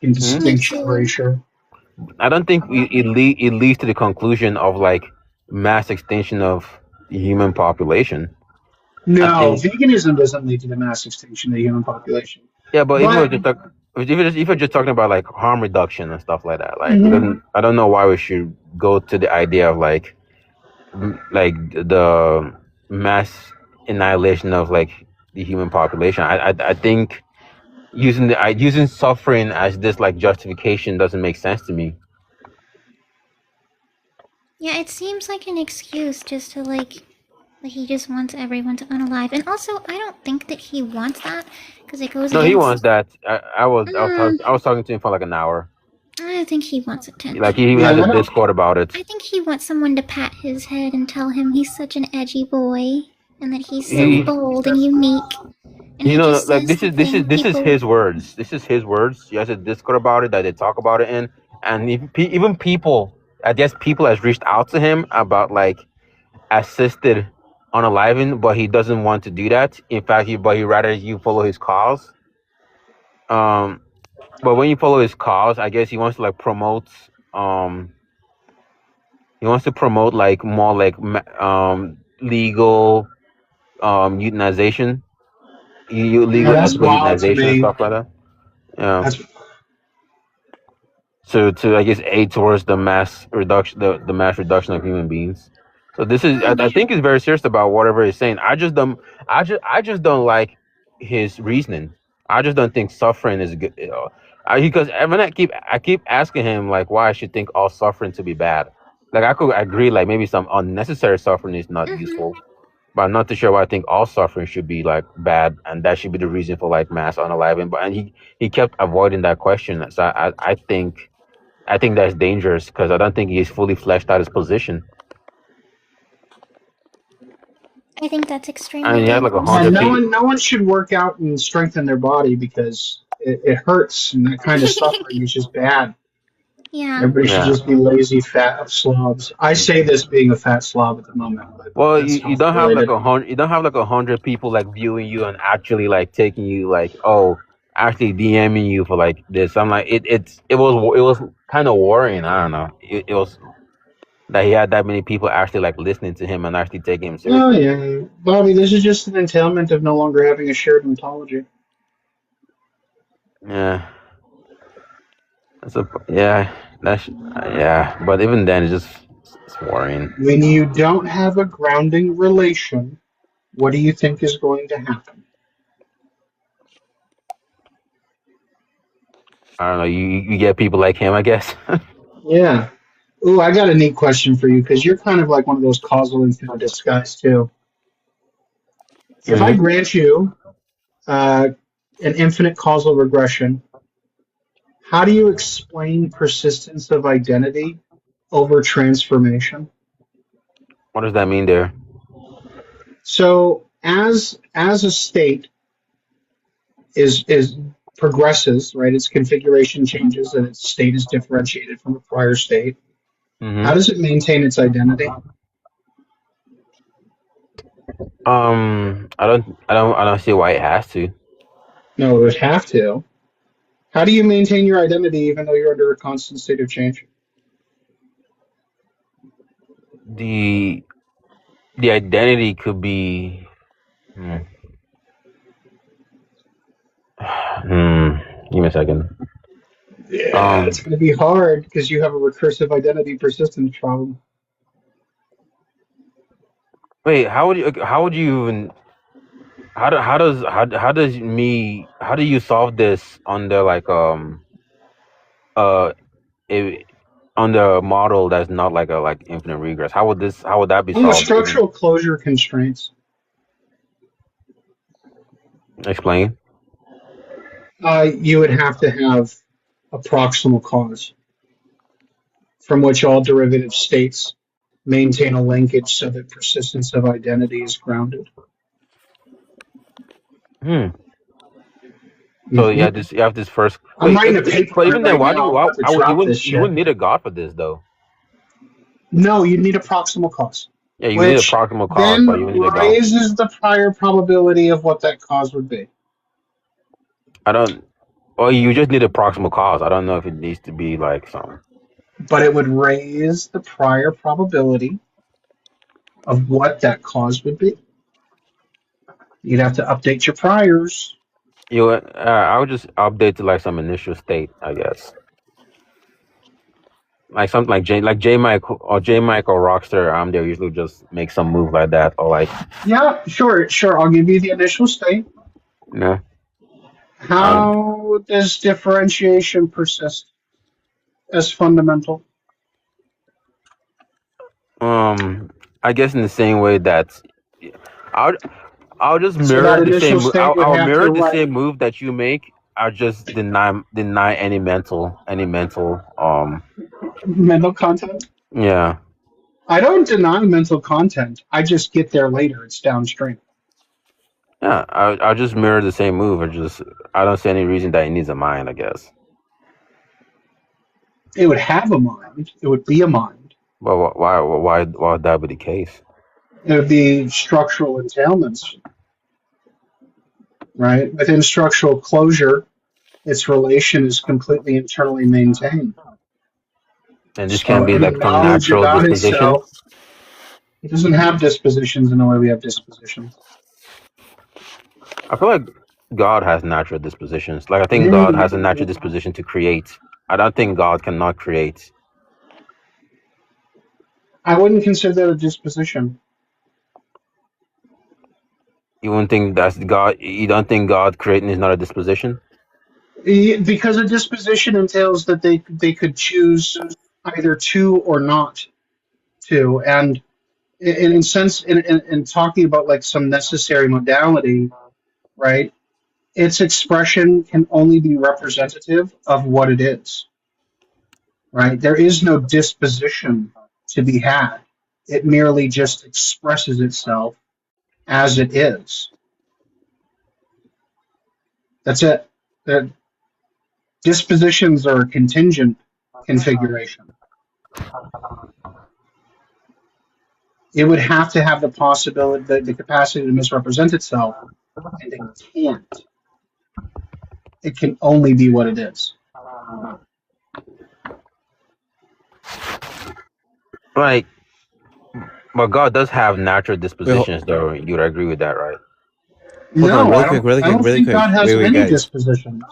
distinction ratio. I don't think it leads to the conclusion of like mass extinction of the human population. No, veganism doesn't lead to the mass extinction of the human population. Yeah, but if you're just talking about like harm reduction and stuff like that, like I don't know why we should go to the idea of like the mass annihilation of like the human population. I think using suffering as this like justification doesn't make sense to me. Yeah, it seems like an excuse just to like he just wants everyone to unalive. And also, I don't think that he wants that because it goes No, against. he wants that. I was talking to him for like an hour. I think he wants attention. Like he has a Discord about it. I think he wants someone to pat his head and tell him he's such an edgy boy and that he's so bold and unique. And like this is his words. This is his words. He has a Discord about it that they talk about it in, and even people, I guess people has reached out to him about like assisted unaliving, but he doesn't want to do that. In fact, he rather you follow his cause. But when you follow his cause, I guess he wants to like promote. He wants to promote like more like legal euthanization. Legal euthanization and stuff like that. Yeah. So to I guess aid towards the mass reduction, the mass reduction of human beings. So this is I think he's very serious about whatever he's saying. I just don't like his reasoning. I just don't think suffering is good. Because when I keep asking him like why I should think all suffering to be bad. Like I could agree like maybe some unnecessary suffering is not useful. But I'm not too sure why I think all suffering should be like bad, and that should be the reason for like mass unaliving. But he kept avoiding that question. So I think that's dangerous because I don't think he's fully fleshed out his position. I think that's extremely. And he had like 100 people. No one should work out and strengthen their body because it hurts, and that kind of suffering is just bad. Yeah. Everybody should just be lazy, fat slobs. I say this being a fat slob at the moment. But well, you don't have like 100. You don't have like 100 people like viewing you and actually like taking you like actually DMing you for like this. I'm like it was kind of worrying. I don't know. It was. that he had that many people actually like listening to him and actually taking him Oh, seriously. yeah. Bobby, this is just an entailment of no longer having a shared ontology. Yeah, yeah. But even then, it's boring. When you don't have a grounding relation, what do you think is going to happen? I don't know. You get people like him, I guess. Yeah. Ooh, I got a neat question for you because you're kind of like one of those causal infinitists guys too. If I Mhm. grant you an infinite causal regression, how do you explain persistence of identity over transformation? What does that mean there? So as a state is progresses, right? Its configuration changes and its state is differentiated from a prior state. How Hmm. does it maintain its identity? I don't see why it has to. No, it would have to. How do you maintain your identity even though you're under a constant state of change? The the identity could be. Hmm. Hmm. Give me a second. Yeah, it's going to be hard because you have a recursive identity persistence problem. Wait. How would you even? How do you solve this under like uh a, under a model that's not like a like infinite regress? How would that be On the solved? Even structural closure constraints, explain. you would have to have a proximal cause from which all derivative states maintain a linkage so that persistence of identity is grounded. Hmm. So Hmm. you have this first. I'm Wait. writing a paper But on it even then, right why do now. you? I'm about to You drop this wouldn't shit. need a god for this though. No, you need a proximal cause, Yeah, you need a which proximal cause, but then you would need a god. raises the prior probability of what that cause would be. I don't. Or you just need a proximal cause. I don't know if it needs to be like some. But it would raise the prior probability of what that cause would be. You'd have to update your priors. I would just update to like some initial state, I guess. Like something like J Mike or Rockstar. They usually just make some move like that, or like Yeah, sure. I'll give you the initial state. you know. Um, How does differentiation persist as fundamental? I guess in the same way that I'll I'll just So mirror that the initial same. state would I'll have to mirror the write. same move that you make. I'll just deny any mental. Mental content? Yeah. I don't deny mental content. I just get there later. It's downstream. Yeah, I'll just mirror the same move. I don't see any reason that it needs a mind. I guess. It would have a mind. It would be a mind. But why would that be the case? It would be structural entailments, right? Within structural closure, its relation is completely internally maintained. And this So can be any like some knowledge natural about disposition. itself, it doesn't have dispositions in the way we have dispositions. I feel like God has natural dispositions. Like I think God has a natural Mm, disposition to create. I don't think God cannot create. I wouldn't consider that a disposition. You wouldn't think that's God. You don't think God creating is not a disposition. Because a disposition entails that they could choose either to or not to, and in sense in talking about like some necessary modality, right? Its expression can only be representative of what it is, right? There is no disposition to be had. It merely just expresses itself as it is. That's it. The dispositions are a contingent configuration. It would have to have the possibility, the capacity to misrepresent itself, and it can't. It can only be what it is. like, but God does have natural dispositions, though. You would agree with that, right? Hold on, No, really quick, really I quick, don't really think quick. God has Wait, any guys. dispositions.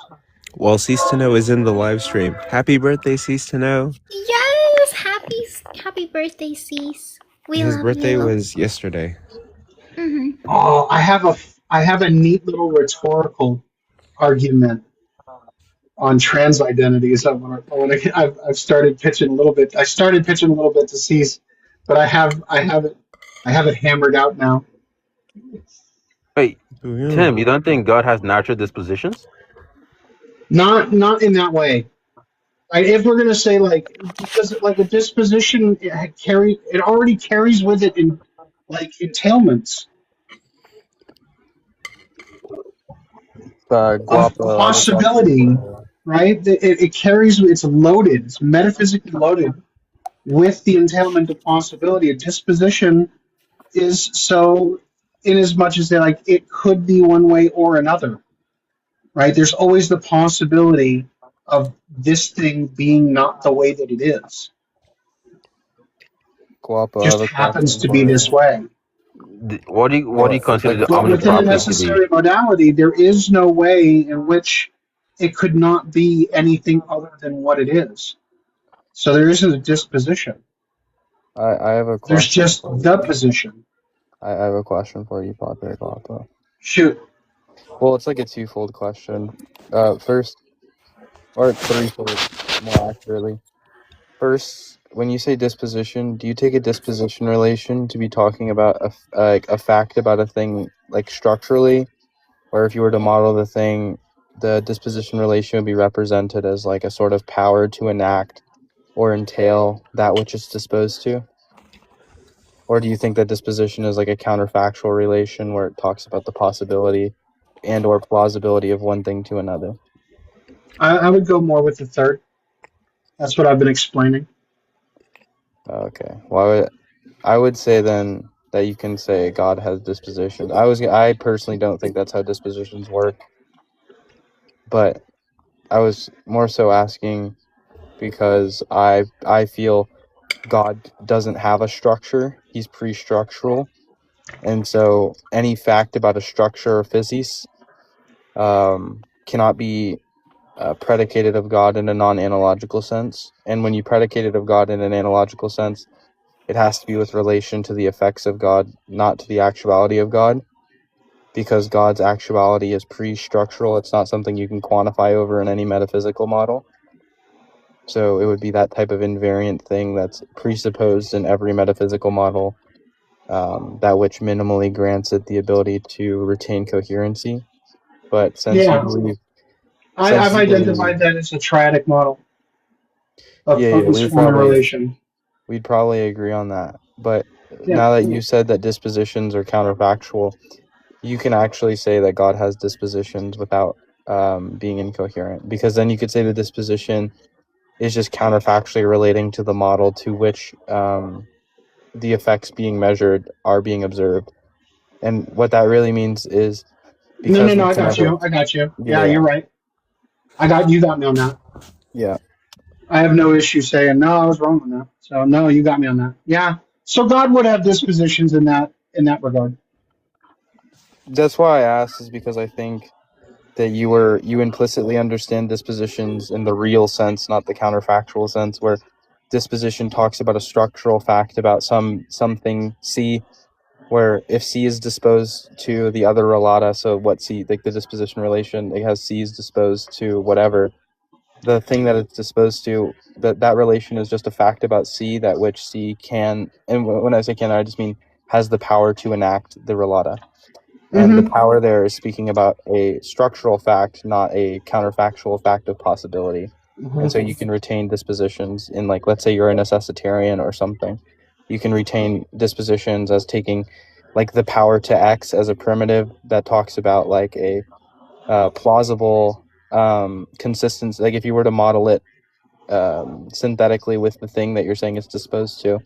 Well, Cease to Know is in the live stream. Happy birthday, Cease to Know. Yes, happy birthday, Cease. We His love birthday you. was yesterday. Mm-hmm. Oh, I have a neat little rhetorical argument on trans identities. I've started pitching a little bit. I started pitching a little bit to Cease, but I have it hammered out now. Wait, Tim, you don't think God has natural dispositions? Not in that way. If we're gonna say because a disposition it already carries with it in entailments of Guapo, I have a question possibility, for you. right? It carries, it's loaded, it's metaphysically loaded with the entailment of possibility. A disposition is so, in as much as it could be one way or another, right? There's always the possibility of this thing being not the way that it is. Guapo, I Just have a happens question to be for this you. way. What do you consider the But omni within the property to be? necessary modality, there is no way in which it could not be anything other than what it is. So there isn't a disposition. I have a There's question just for you. the position. I have a question for you, Padre Guapo. Shoot. Well, it's like a twofold question. First, or threefold, more accurately. First, when you say disposition, do you take a disposition relation to be talking about a fact about a thing, like structurally, or if you were to model the thing, the disposition relation would be represented as like a sort of power to enact or entail that which it's disposed to? Or do you think that disposition is like a counterfactual relation where it talks about the possibility and or plausibility of one thing to another? I would go more with the third. That's what I've been explaining. Okay. Well, I would say then that you can say God has dispositions. I personally don't think that's how dispositions work, but I was more so asking because I feel God doesn't have a structure. He's pre-structural. And so any fact about a structure or physis cannot be predicated of God in a non-analogical sense. And when you predicate it of God in an analogical sense, it has to be with relation to the effects of God, not to the actuality of God, because God's actuality is pre-structural. It's not something you can quantify over in any metaphysical model. So it would be that type of invariant thing that's presupposed in every metaphysical model, that which minimally grants it the ability to retain coherency. But since you believe... I've identified that as a triadic model of potence, form, and relation. We'd probably agree on that. But now that you said that dispositions are counterfactual, you can actually say that God has dispositions without being incoherent, because then you could say the disposition is just counterfactually relating to the model to which the effects being measured are being observed. And what that really means is because No, I got you. Yeah, you're right. You got me on that. Yeah. I have no issue saying no, I was wrong on that. So no, you got me on that. Yeah. So God would have dispositions in that regard. That's why I asked, is because I think that you implicitly understand dispositions in the real sense, not the counterfactual sense, where disposition talks about a structural fact about something C, where if C is disposed to the other relata, so what C, like the disposition relation, it has C is disposed to whatever, the thing that it's disposed to, that relation is just a fact about C, that which C can, and when I say can, I just mean has the power to enact the relata. And the power there is speaking about a structural fact, not a counterfactual fact of possibility. And so you can retain dispositions in, like, let's say you're a necessitarian or something. You can retain dispositions as taking, like, the power to X as a primitive that talks about, like, a plausible consistency. Like, if you were to model it synthetically with the thing that you're saying it's disposed to,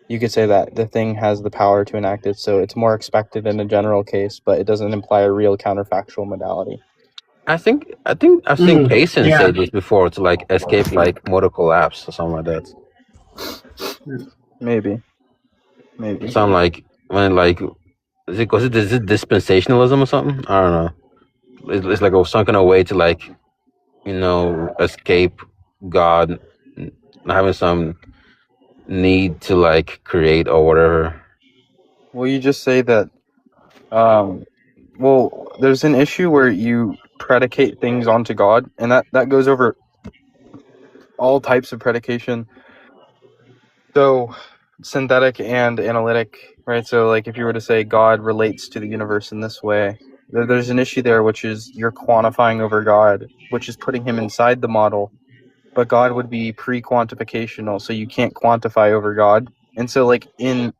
you could say that the thing has the power to enact it, so it's more expected in a general case, but it doesn't imply a real counterfactual modality. I think Payson said this before, to like escape like motor collapse or something like that. Maybe. It sound like when like is it dispensationalism or something? I don't know. It's like some kind of way to like escape God, having some need to like create or whatever. Well, you just say that. Well, there's an issue where you predicate things onto God, and that goes over all types of predication. So, synthetic and analytic, right? So, like, if you were to say God relates to the universe in this way, there's an issue there, which is you're quantifying over God, which is putting him inside the model. But God would be pre-quantificational, so you can't quantify over God. And so, like, in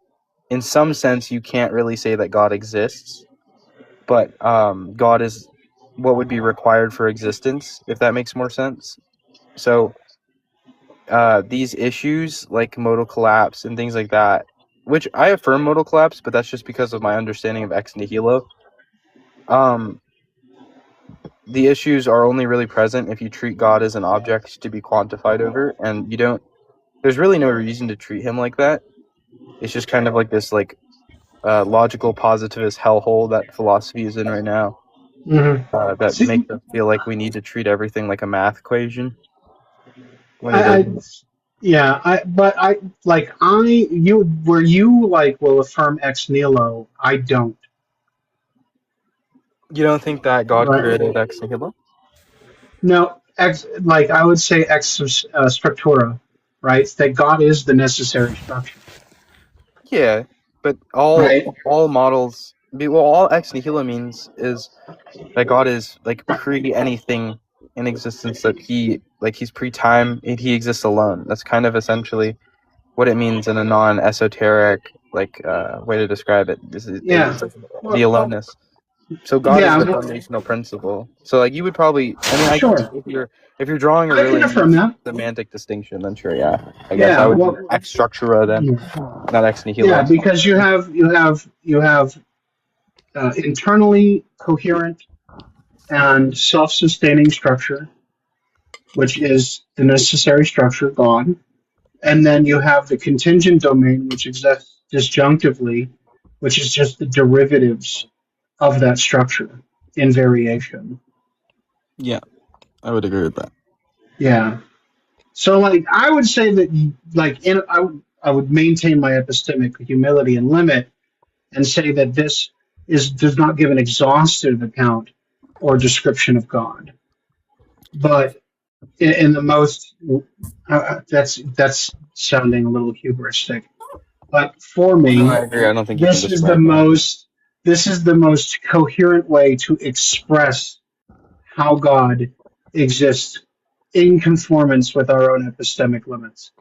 some sense, you can't really say that God exists, but God is what would be required for existence, if that makes more sense. So these issues like modal collapse and things like that, which I affirm modal collapse, but that's just because of my understanding of ex nihilo. The issues are only really present if you treat God as an object to be quantified over, and you don't. There's really no reason to treat him like that. It's just kind of like this logical positivist hellhole that philosophy is in right now. That makes us feel like we need to treat everything like a math equation. When it doesn't. You will affirm ex nihilo. I don't. You don't think that God created ex nihilo? No, I would say ex structura, right? That God is the necessary structure. Yeah, but all models. Well, all ex nihilo means is that God is like pre anything in existence, that he's pre-time, he exists alone. That's kind of essentially what it means in a non-esoteric way to describe it. It's the aloneness. So God is the foundational principle. So like you would probably, I mean, if you're drawing a really semantic distinction, then sure, yeah, I guess I would ex structura then, not ex nihilo. Yeah, because you have internally coherent and self-sustaining structure, which is the necessary structure, God. And then you have the contingent domain, which exists disjunctively, which is just the derivatives of that structure in variation. Yeah, I would agree with that. Yeah. So, I would say that, I would maintain my epistemic humility and limit and say that this does not give an exhaustive account or description of God. But in the most, that's sounding a little hubristic. But for me, I agree. I don't think this is the most coherent way to express how God exists in conformance with our own epistemic limits,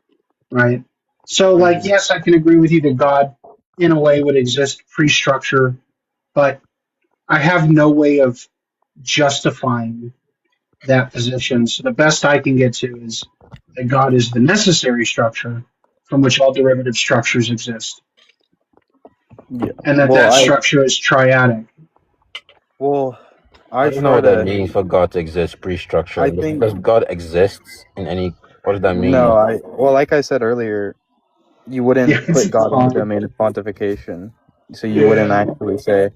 right? So, yes, I can agree with you that God, in a way, would exist pre-structure, but I have no way of justifying that position. So the best I can get to is that God is the necessary structure from which all derivative structures exist. Yeah. And that structure is triadic. Well, I don't know what that means for God to exist pre-structure. I think does God exists in any? What does that mean? No, like I said earlier, you wouldn't put God in the domain of quantification. So you wouldn't actually say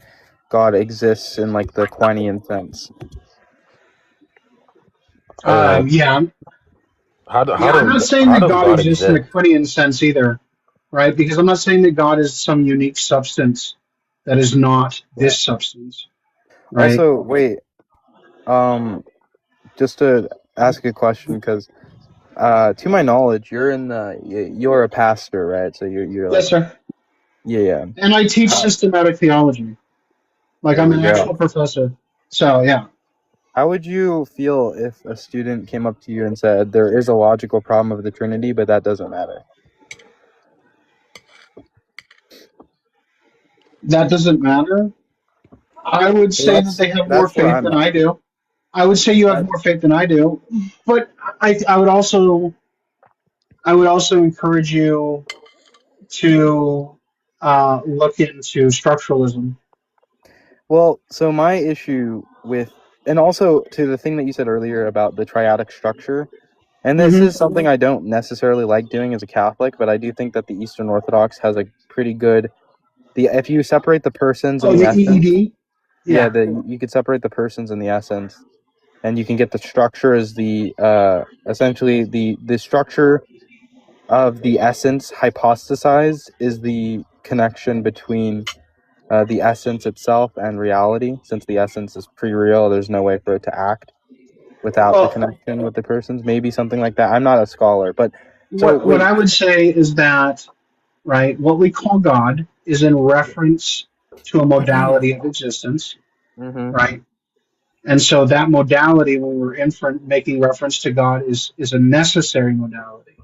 God exists in the Quinean sense. I'm not saying that God exists in the Quinean sense either, right? Because I'm not saying that God is some unique substance that is not this substance. Right? Also, wait, just to ask a question, because to my knowledge, you're a pastor, right? So you're yes, sir. Yeah. And I teach systematic theology. I'm an actual professor. So yeah. How would you feel if a student came up to you and said there is a logical problem of the Trinity, but that doesn't matter? That doesn't matter? I would say that they have more faith than I do. I would say you have more faith than I do. But I would also encourage you to look into structuralism. Well, so my issue with, and also to the thing that you said earlier about the triadic structure, And this is something I don't necessarily like doing as a Catholic, but I do think that the Eastern Orthodox has a pretty good. If you separate the persons and the essence, EED? Yeah. you could separate the persons and the essence, and you can get the structure as the essentially the structure of the essence hypostasized is the connection between the essence itself and reality. Since the essence is pre-real, there's no way for it to act without the connection with the persons. Maybe something like that. I'm not a scholar, but so what I would say is that, right, what we call God is in reference to a modality of existence, right? And so that modality, when we're making reference to God, is a necessary modality.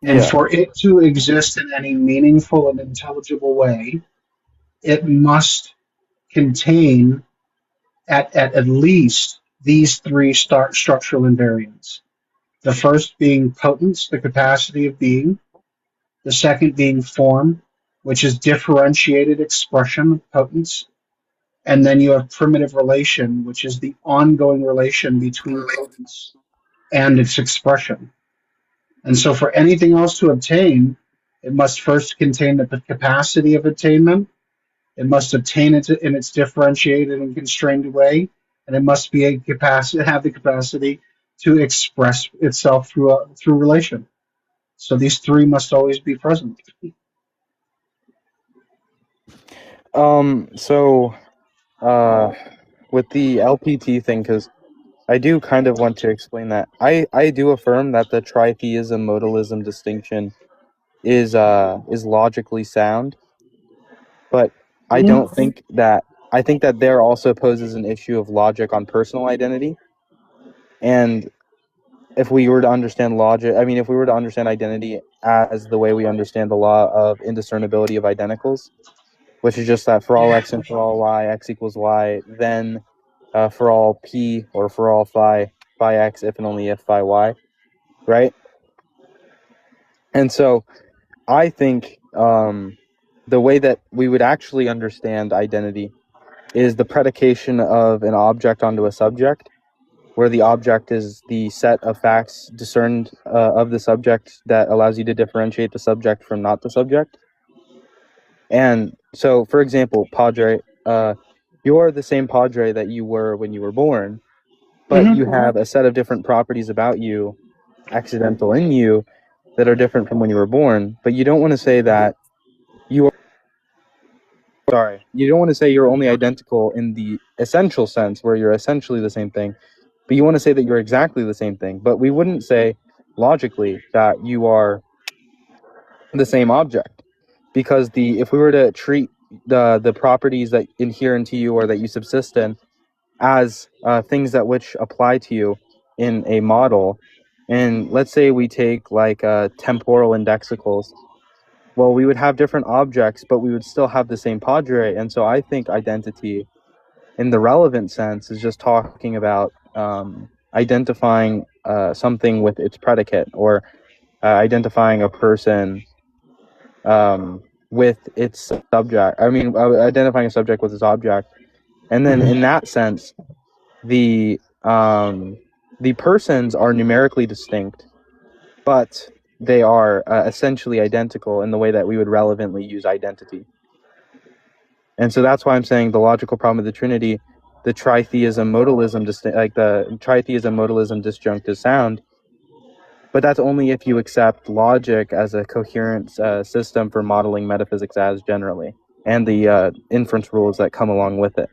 And for it to exist in any meaningful and intelligible way, it must contain at least these three structural invariants. The first being potence, the capacity of being. The second being form, which is differentiated expression of potence. And then you have primitive relation, which is the ongoing relation between potence and its expression. And so for anything else to obtain, it must first contain the capacity of attainment. It must obtain it in its differentiated and constrained way, and it must be have the capacity to express itself through relation. So these three must always be present. So with the LPT thing, because I do kind of want to explain that. I do affirm that the tritheism modalism distinction is logically sound, but I don't think that. I think that there also poses an issue of logic on personal identity. And if we were to understand logic, I mean, if we were to understand identity as the way we understand the law of indiscernibility of identicals, which is just that for all x and for all y, x equals y, then for all p or for all phi x, if and only if phi y, right? And so I think the way that we would actually understand identity is the predication of an object onto a subject, where the object is the set of facts discerned of the subject that allows you to differentiate the subject from not the subject. And so, for example, Padre, you're the same Padre that you were when you were born, but you have a set of different properties about you, accidental in you, that are different from when you were born. But you don't want to say that you don't want to say you're only identical in the essential sense, where you're essentially the same thing, but you want to say that you're exactly the same thing. But we wouldn't say logically that you are the same object, because if we were to treat the properties that inhere into you or that you subsist in as things that which apply to you in a model, and let's say we take like temporal indexicals, well, we would have different objects, but we would still have the same Padre. And so I think identity in the relevant sense is just talking about identifying something with its predicate, or identifying a person with its subject. I mean, identifying a subject with its object. And then in that sense, the persons are numerically distinct, but they are essentially identical in the way that we would relevantly use identity. And so that's why I'm saying the logical problem of the Trinity, the tritheism modalism, the tritheism modalism disjunct is sound, but that's only if you accept logic as a coherent system for modeling metaphysics as generally, and the inference rules that come along with it,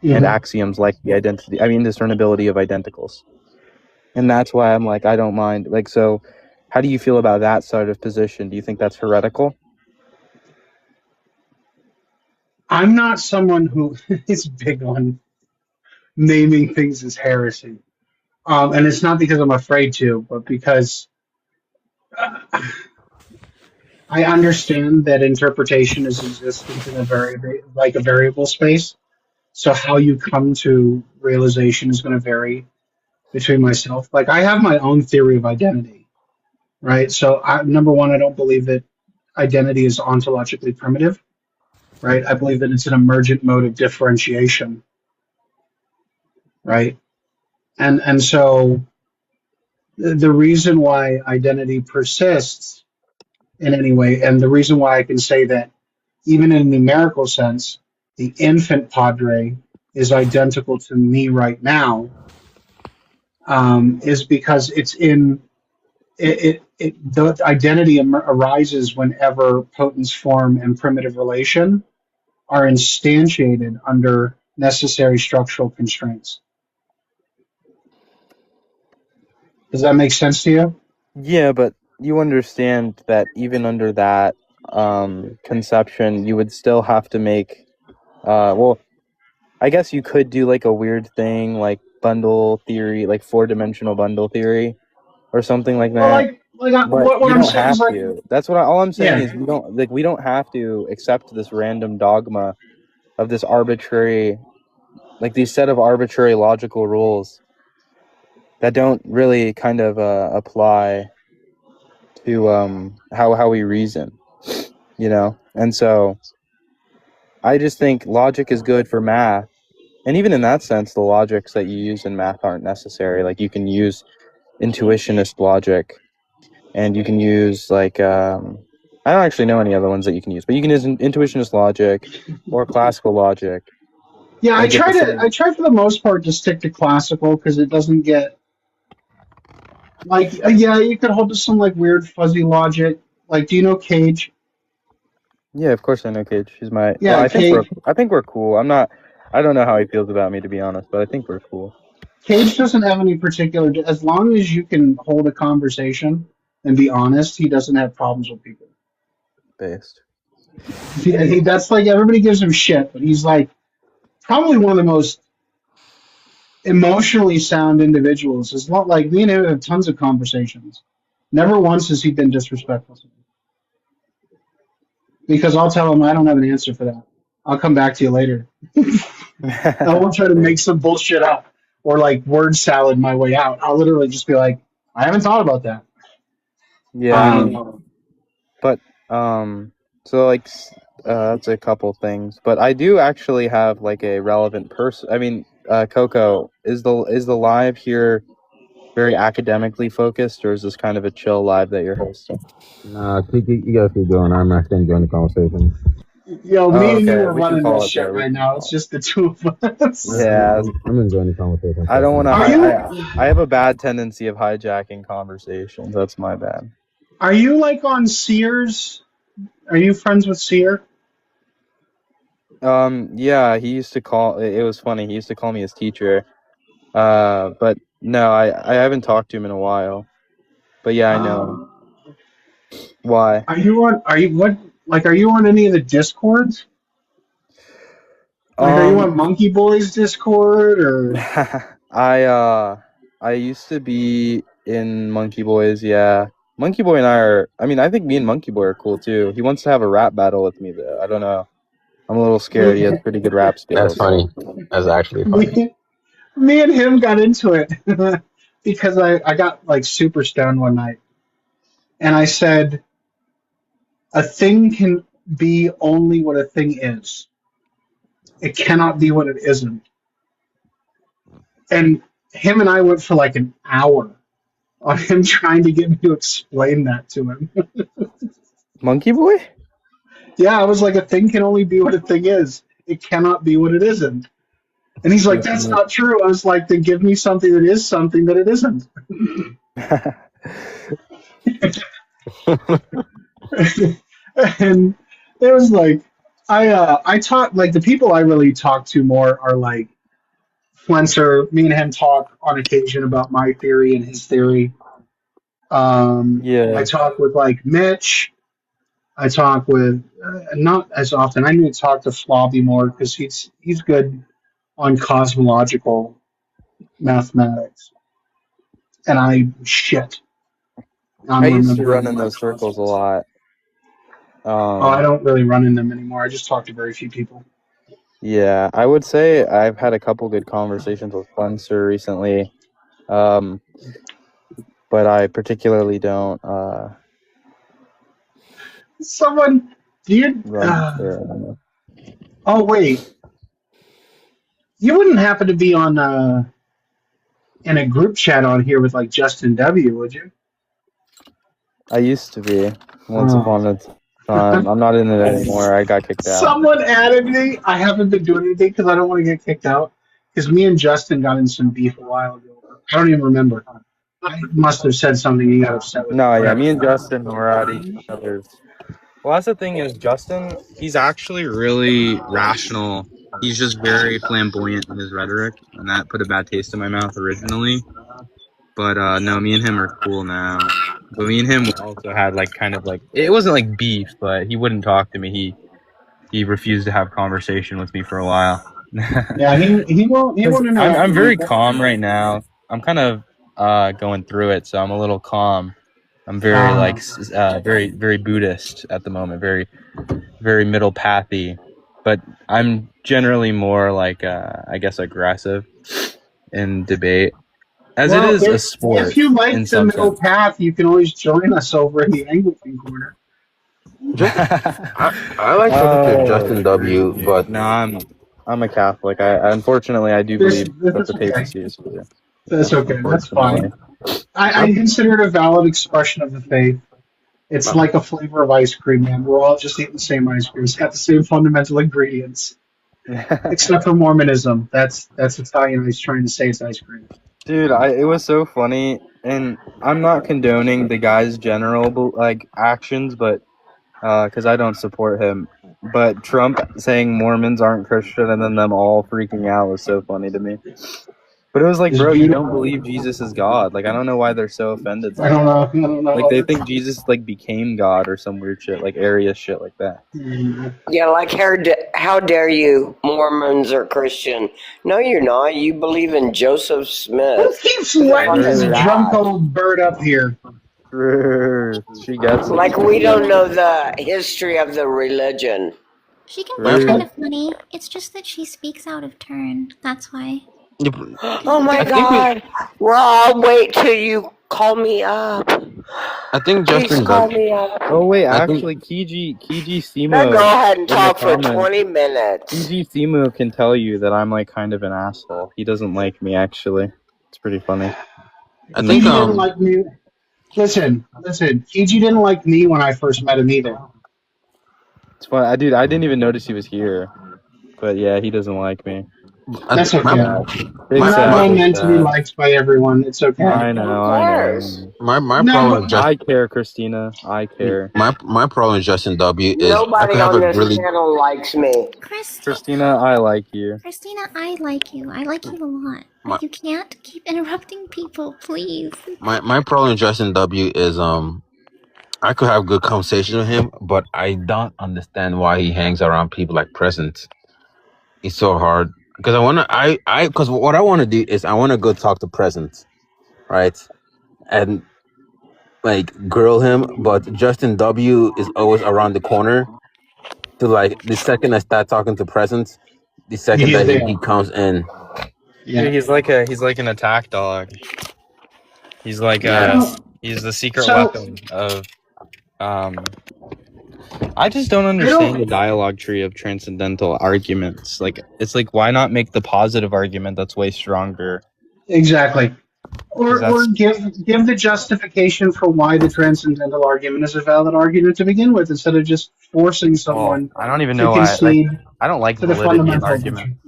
and axioms like the indiscernibility of identicals. And that's why I'm like, I don't mind. Like, so how do you feel about that sort of position? Do you think that's heretical? I'm not someone who is big on naming things as heresy. And it's not because I'm afraid to, but because I understand that interpretation is existent in a variable space. So how you come to realization is going to vary between myself. Like, I have my own theory of identity, right? So number one, I don't believe that identity is ontologically primitive, right? I believe that it's an emergent mode of differentiation, right? And so the reason why identity persists in any way, and the reason why I can say that even in a numerical sense, the infant Padre is identical to me right now, is because it's in the identity arises whenever potence form and primitive relation are instantiated under necessary structural constraints. Does that make sense to you? Yeah, but you understand that even under that conception, you would still have to make, well, I guess you could do like a weird thing like bundle theory, like 4-dimensional bundle theory or something like Well, that. But what you I'm don't saying is have like, to. That's what all I'm saying yeah. is we don't have to accept this random dogma of this arbitrary, like these set of arbitrary logical rules that don't really kind of apply to how we reason, you know? And so I just think logic is good for math. And even in that sense, the logics that you use in math aren't necessary. Like you can use intuitionist logic, and you can use like I don't actually know any other ones that you can use, but you can use intuitionist logic or classical logic Yeah, and get the I same. try for the most part to stick to classical because it doesn't get like yeah, you could hold to some like weird fuzzy logic. Like, do you know Cage? Yeah, of course I know Cage. She's my. Well, Yeah, I think we're cool. I'm not. I don't know how he feels about me, to be honest, but I think we're cool. Cage doesn't have any particular. As long as you can hold a conversation and be honest, he doesn't have problems with people. Based. That's like everybody gives him shit, but he's like probably one of the most emotionally sound individuals. It's not like me and him have tons of conversations. Never once has he been disrespectful to me. Because I'll tell him I don't have an answer for that. I'll come back to you later. I won't try to make some bullshit up or like word salad my way out. I'll literally just be like, I haven't thought about that. Yeah, I mean, but so like that's a couple things, but I do actually have like a relevant person. I mean, Coco, is the live here very academically focused, or is this kind of a chill live that you're hosting? Nah, you gotta keep going. I'm actually enjoying the conversation. Yo, me and you Okay, are we can running this call it shit there. right now. It's just the two of us. Yeah, I'm enjoying the conversation. I don't want to. Are you I have a bad tendency of hijacking conversations. That's my bad. are you like on Sears? Are you friends with Sear? Yeah, he used to call. It was funny. He used to call me his teacher. But no, I haven't talked to him in a while. But yeah, I know him. Why? Are you on? Are you what? Like, are you on any of the Discords? Like, are you on Monkey Boys Discord or? I used to be in Monkey Boys. Yeah, Monkey Boy and I are. I mean, I think me and Monkey Boy are cool too. He wants to have a rap battle with me though. I don't know. I'm a little scared. He has pretty good rap skills. That's funny. That's actually funny. Me and him got into it because I got like super stoned one night, and I said, a thing can be only what a thing is. It cannot be what it isn't. And him and I went for like an hour on him trying to get me to explain that to him. Monkey Boy? Yeah, I was like, a thing can only be what a thing is. It cannot be what it isn't. And he's like, that's not true. I was like, then give me something that is something that it isn't. And it was like, I talk, like the people I really talk to more are like Flencer. Me and him talk on occasion about my theory and his theory. Yeah. I talk with like Mitch. I talk with not as often. I need to talk to Flobby more because he's good on cosmological mathematics, and I shit. I used to run in those circles a lot. I don't really run in them anymore. I just talk to very few people. Yeah, I would say I've had a couple good conversations with Flencer recently, but I particularly don't. Someone, do you? Oh wait, you wouldn't happen to be on in a group chat on here with like Justin W, would you? I used to be once upon a time. I'm not in it anymore. I got kicked out. Someone added me. I haven't been doing anything because I don't want to get kicked out. Because me and Justin got in some beef a while ago. I don't even remember. I must have said something he got upset with. No, yeah, me and Justin were at each other's. Well, that's the thing is, Justin, he's actually really rational. He's just very flamboyant in his rhetoric, and that put a bad taste in my mouth originally. But no, me and him are cool now. But me and him also had like kind of like, it wasn't like beef, but he wouldn't talk to me. He refused to have conversation with me for a while. Yeah, he won't. He won't interact. I'm very calm right now. I'm kind of going through it, so I'm a little calm. I'm very very very Buddhist at the moment, very very middle pathy, but I'm generally more like I guess aggressive in debate, as it is a sport. If you like in the some middle sense. path, you can always join us over in the Anglican corner. I like talking to Justin W, but no, I'm a Catholic. I unfortunately I do believe that the papacy is true. That's okay. That's fine. I consider it a valid expression of the faith. It's like a flavor of ice cream, man. We're all just eating the same ice cream. It's got the same fundamental ingredients, except for Mormonism. That's Italian ice trying to say it's ice cream. Dude, it was so funny, and I'm not condoning the guy's general like actions, but because I don't support him. But Trump saying Mormons aren't Christian and then them all freaking out was so funny to me. But it was like, bro, you don't believe Jesus is God. Like, I don't know why they're so offended. I don't know. Like, they think Jesus like became God or some weird shit, like Arius shit like that. Yeah, like how dare you? Mormons are Christian. No, you're not. You believe in Joseph Smith. Who keeps letting this drunk old bird up here? She gets it. Like we don't know the history of the religion. She can be kind of funny. It's just that she speaks out of turn. That's why. Oh my God! Well, I'll wait till you call me up. I think Justin call me up. Oh wait, actually, Kiji Simo. Now go ahead and talk for 20 minutes. Kiji Simo can tell you that I'm like kind of an asshole. He doesn't like me actually. It's pretty funny. I think Kiji didn't like me. Listen. Kiji didn't like me when I first met him either. It's fun, dude. I didn't even notice he was here. But yeah, he doesn't like me. That's okay. We're not all meant to be liked by everyone. It's okay. I know. My problem is I care, Christina. I care. My problem with Justin W is nobody on this channel likes me. Christina, I like you. Christina, I like you. I like you a lot. But you can't keep interrupting people, please. My problem with Justin W is I could have good conversations with him, but I don't understand why he hangs around people like Present. It's so hard. Because because what I want to do is I want to go talk to Present, right? And like grill him, but Justin W is always around the corner. To like the second I start talking to Present, the second that he comes in. Yeah, he's like an attack dog. He's like he's the secret weapon of I just don't understand the dialogue tree of transcendental arguments. Like, it's like, why not make the positive argument that's way stronger? Exactly. Or give the justification for why the transcendental argument is a valid argument to begin with, instead of just forcing someone. I don't even know why. I don't like validity of argument.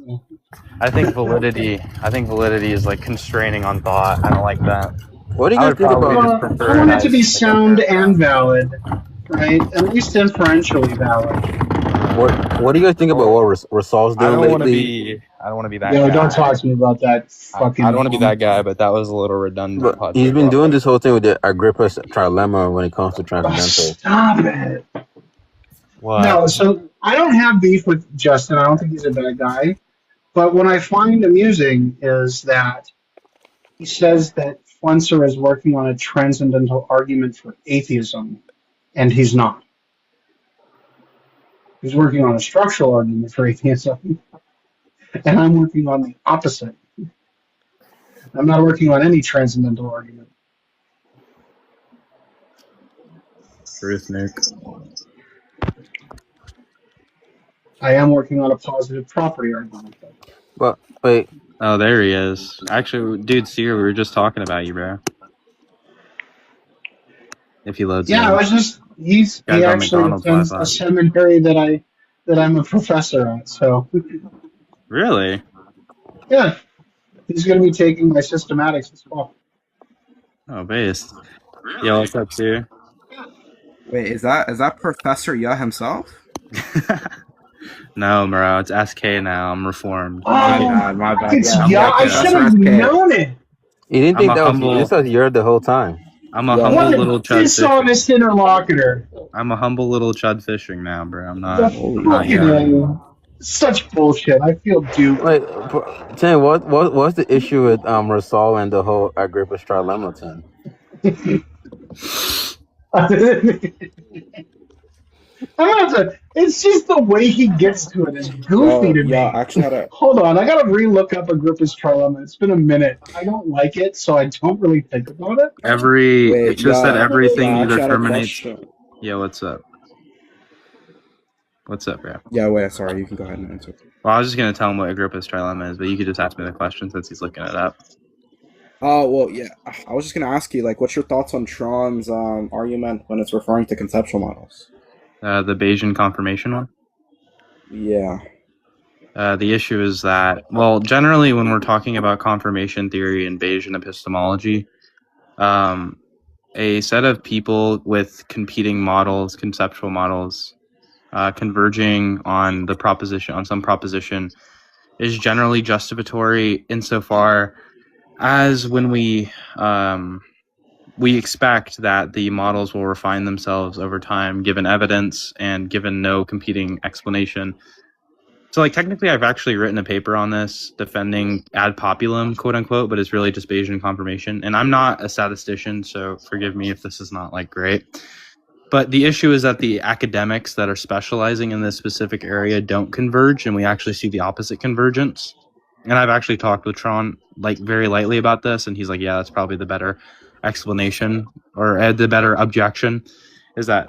I think validity is like constraining on thought. I don't like that. What do you guys think about? I want it to be sound and valid, right? At least inferentially valid. What do you guys think about what Rasul's doing lately? I don't want to be that guy. No, don't talk to me about that. I don't want to be that guy, but that was a little redundant. But he's been doing this whole thing with the Agrippa's trilemma when it comes to transcendental. Stop it. What? No, so I don't have beef with Justin. I don't think he's a bad guy. But what I find amusing is that he says that Flencer is working on a transcendental argument for atheism, and he's not. He's working on a structural argument for atheism, and I'm working on the opposite. I'm not working on any transcendental argument. Truth, Nick. I am working on a positive property argument. But wait, Oh, there he is. Actually, dude, Seer, we were just talking about you, bro. If he loads Yeah, in. I was just he Guy's on actually McDonald's attends Wi-Fi. a seminary that I'm a professor at. So Really? yeah, he's going to be taking my systematics as well. Oh, based. Yo, what's up, Seer? Wait, is that Professor Ya himself? No, bro, it's SK now. I'm reformed. My Oh, bad. it's Yeah, yeah. I should Professor have SK. known it. You didn't I'm think a that was you? humble. This was you're the whole time. I'm a Yeah, humble What a little chud fishing. dishonest interlocutor. I'm a humble little chud fishing now, bro. I'm The not. Holy Not fucking you. such bullshit. I feel duped. Wait, Tim, what's the issue with Rasol and the whole Agrippa's trilemma, Tim? It's just the way he gets to it is goofy to me. I actually had a Hold on, I gotta re-look up Agrippa's trilemma. It's been a minute. I don't like it, so I don't really think about it. It's just that everything I either actually had a terminates. question. Yeah, what's up? What's up, bro? Yeah, wait, sorry, you can go ahead and answer. Well, I was just gonna tell him what Agrippa's trilemma is, but you could just ask me the question since he's looking it up. Oh, well, yeah. I was just gonna ask you, like, what's your thoughts on Tron's argument when it's referring to conceptual models? The Bayesian confirmation one? Yeah. The issue is that, well, generally when we're talking about confirmation theory and Bayesian epistemology, a set of people with competing models, conceptual models, converging on some proposition is generally justificatory insofar as when we expect that the models will refine themselves over time given evidence and given no competing explanation. So, like, technically I've actually written a paper on this defending ad populum, quote unquote, but it's really just Bayesian confirmation. And I'm not a statistician, so forgive me if this is not, like, great. But the issue is that the academics that are specializing in this specific area don't converge, and we actually see the opposite convergence. And I've actually talked with Tron, like, very lightly about this, and he's like, yeah, that's probably the better explanation, or the better objection, is that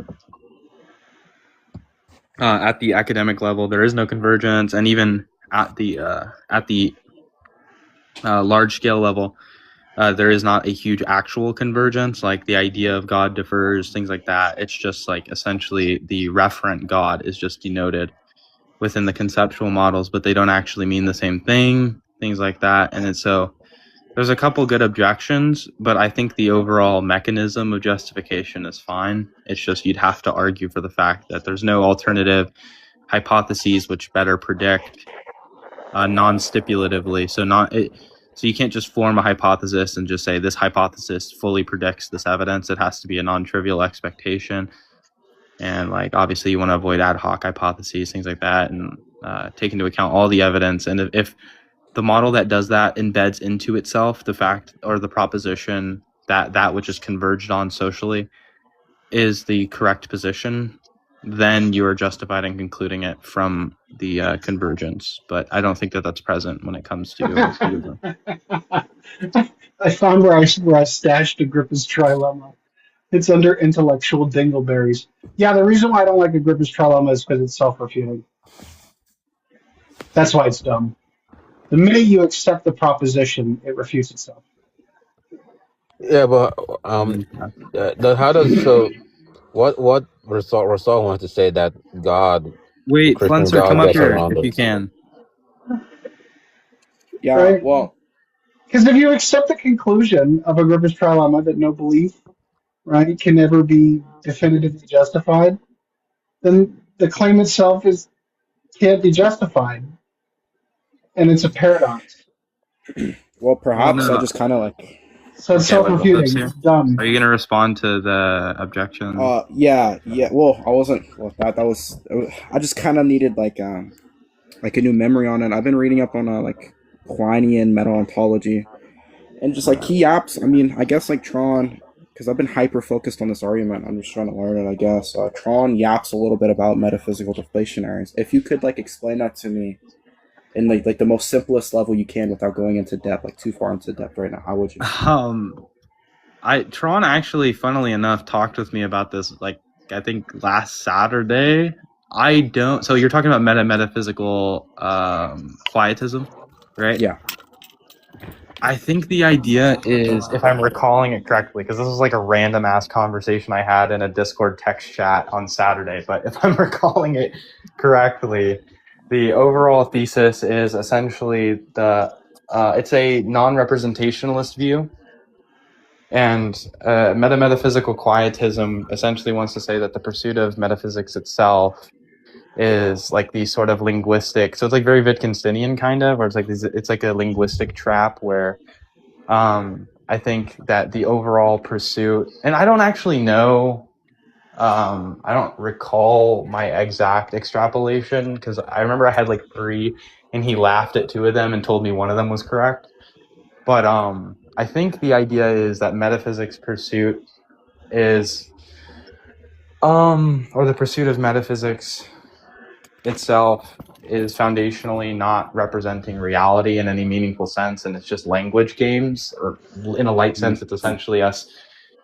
at the academic level there is no convergence, and even at the large scale level there is not a huge actual convergence, like the idea of God differs, things like that. It's just like essentially the referent God is just denoted within the conceptual models, but they don't actually mean the same thing, things like that. And so there's a couple good objections, but I think the overall mechanism of justification is fine. It's just you'd have to argue for the fact that there's no alternative hypotheses which better predict non-stipulatively. So you can't just form a hypothesis and just say this hypothesis fully predicts this evidence. It has to be a non-trivial expectation. And, like, obviously you want to avoid ad hoc hypotheses, things like that, and take into account all the evidence. And if the model that does that embeds into itself the fact or the proposition that which is converged on socially is the correct position, then you are justified in concluding it from the convergence. But I don't think that that's present when it comes to I found where I stashed Agrippa's trilemma. It's under intellectual dingleberries. Yeah, the reason why I don't like Agrippa's trilemma is because it's self-refuting. That's why it's dumb. The minute you accept the proposition, it refutes itself. Yeah, but what Rasol wants to say that God, wait, Christian Flencer, God, come up gets here around if you it. can. Yeah, right? well, because if you accept the conclusion of Agrippa's trilemma that no belief, right, can ever be definitively justified, then the claim itself can't be justified, and it's a paradox. Well, perhaps Well, no. I just kind of like. So it's self-refuting. It's dumb. Are you going to respond to the objection? Yeah. Well, I wasn't. Well, that was. I just kind of needed like a new memory on it. I've been reading up on like Quinean meta-ontology, and just like key apps. I mean, I guess like Tron, because I've been hyper focused on this argument. I'm just trying to learn it. I guess Tron yaps a little bit about metaphysical deflationaries. If you could like explain that to me in like the most simplest level you can without going into depth, like too far into depth right now, how would you? Tron actually, funnily enough, talked with me about this, like, I think last Saturday. So you're talking about metaphysical quietism, right? Yeah. I think the idea is, if I'm recalling it correctly, because this is like a random ass conversation I had in a Discord text chat on Saturday, but if I'm recalling it correctly, the overall thesis is essentially it's a non-representationalist view, and metaphysical quietism essentially wants to say that the pursuit of metaphysics itself is like these sort of linguistic, so it's like very Wittgensteinian kind of, or it's like a linguistic trap where I think that the overall pursuit, and I don't actually know, I don't recall my exact extrapolation, because I remember I had like 3 and he laughed at 2 of them and told me one of them was correct. But I think the idea is that metaphysics pursuit is, or the pursuit of metaphysics itself is foundationally not representing reality in any meaningful sense, and it's just language games, or in a light sense, it's essentially us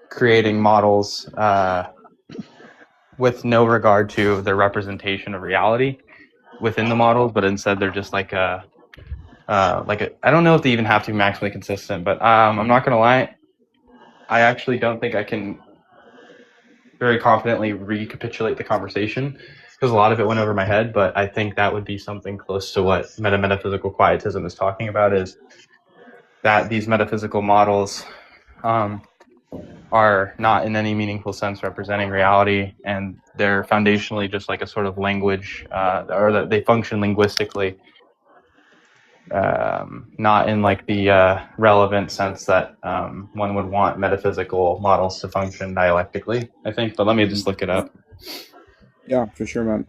creating models with no regard to their representation of reality within the models, but instead they're just like I don't know if they even have to be maximally consistent, but I'm not gonna lie, I actually don't think I can very confidently recapitulate the conversation, because a lot of it went over my head, but I think that would be something close to what metaphysical quietism is talking about, is that these metaphysical models are not in any meaningful sense representing reality, and they're foundationally just like a sort of language, or that they function linguistically, not in like the relevant sense that one would want metaphysical models to function dialectically, I think. But let me just look it up. Yeah, for sure, man.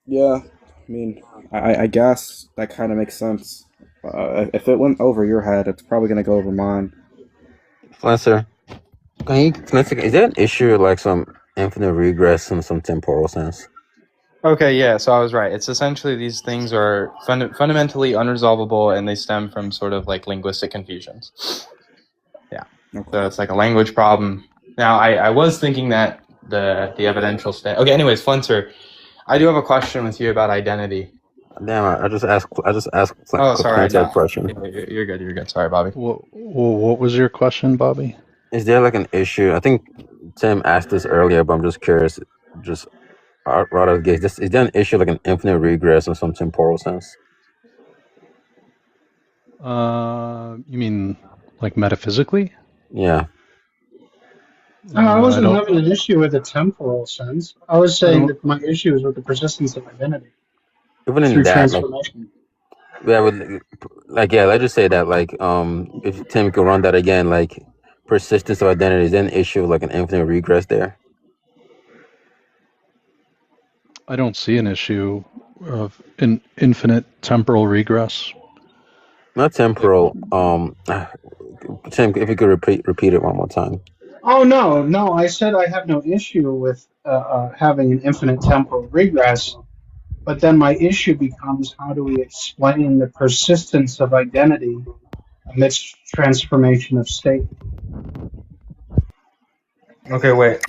Yeah. I mean, I guess that kind of makes sense. If it went over your head, it's probably gonna go over mine. Flencer, is there an issue like some infinite regress in some temporal sense? Okay, yeah, so I was right. It's essentially these things are fundamentally unresolvable, and they stem from sort of like linguistic confusions. Yeah, okay. So it's like a language problem. Now, I was thinking that the evidential state. Okay, anyways, Flencer, I do have a question with you about identity. Damn, I just asked. Oh, sorry. No. Question. You're good. You're good. Sorry, Bobby. What was your question, Bobby? Is there like an issue? I think Tim asked this earlier, but I'm just curious. Just right out of the gate, is there an issue like an infinite regress in some temporal sense? You mean like metaphysically? Yeah. I wasn't having an issue with the temporal sense. I was saying that my issue is with the persistence of identity. Even in through that, transformation. let's just say that, like, if Tim could run that again, like, persistence of identity, is there an issue like an infinite regress there? I don't see an issue of an infinite temporal regress. Not temporal. Tim, if you could repeat it one more time. Oh, no. I said I have no issue with having an infinite temporal regress, but then my issue becomes, how do we explain the persistence of identity amidst transformation of state? Okay, wait.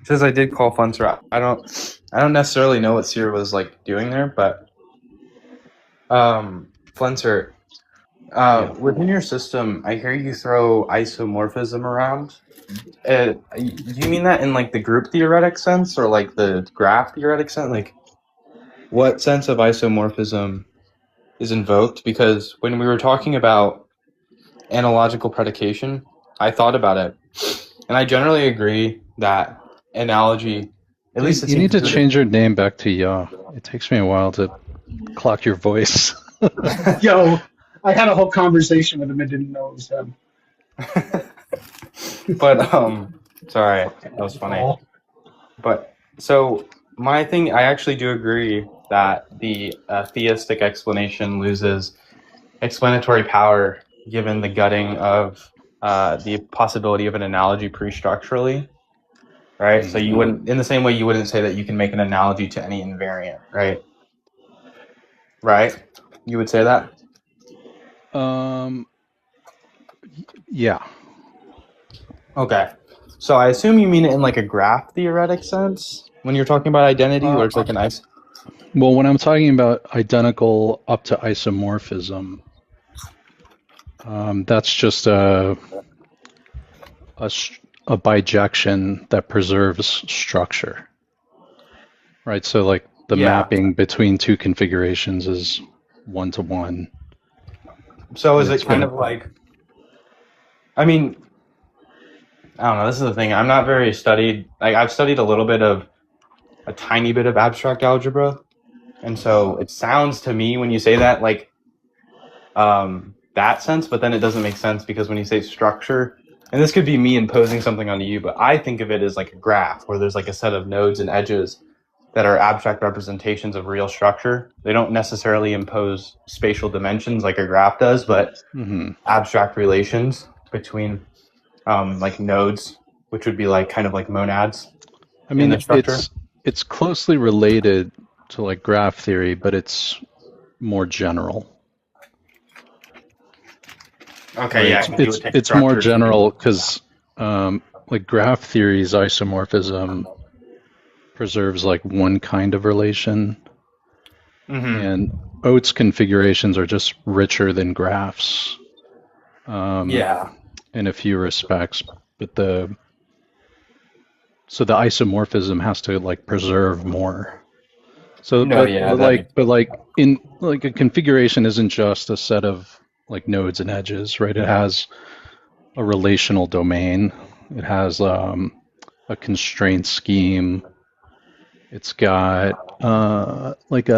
Since I did call Flencer out, I don't necessarily know what Seer was like doing there, but Flencer, within your system, I hear you throw isomorphism around. Do you mean that in like the group theoretic sense, or like the graph theoretic sense? Like, what sense of isomorphism is invoked? Because when we were talking about analogical predication, I thought about it, and I generally agree that analogy, at least you need to change your name back to Ya. It takes me a while to clock your voice. Yo, I had a whole conversation with him and didn't know it was him. But sorry, that was funny. But so my thing, I actually do agree that the theistic explanation loses explanatory power given the gutting of the possibility of an analogy pre-structurally, right? So you wouldn't, in the same way, you wouldn't say that you can make an analogy to any invariant, right? Right? You would say that? Yeah. Okay. So I assume you mean it in like a graph theoretic sense when you're talking about identity, where it's like an ice. Well, when I'm talking about identical up to isomorphism, that's just a bijection that preserves structure, right? So like the mapping between two configurations is 1-to-1. So is it kind of like, I mean, I don't know, this is the thing. I'm not very studied. Like, I've studied a tiny bit of abstract algebra. And so it sounds to me when you say that, like, that sense, but then it doesn't make sense because when you say structure, and this could be me imposing something onto you, but I think of it as like a graph where there's like a set of nodes and edges that are abstract representations of real structure. They don't necessarily impose spatial dimensions like a graph does, but abstract relations between like nodes, which would be like kind of like monads. I mean, it's closely related to like graph theory, but it's more general. Okay, right? yeah. It's more general because like graph theory's isomorphism preserves like one kind of relation, and Oates configurations are just richer than graphs. In a few respects, but the isomorphism has to like preserve more. So, but in like a configuration isn't just a set of like nodes and edges, right? It has a relational domain. It has a constraint scheme. It's got like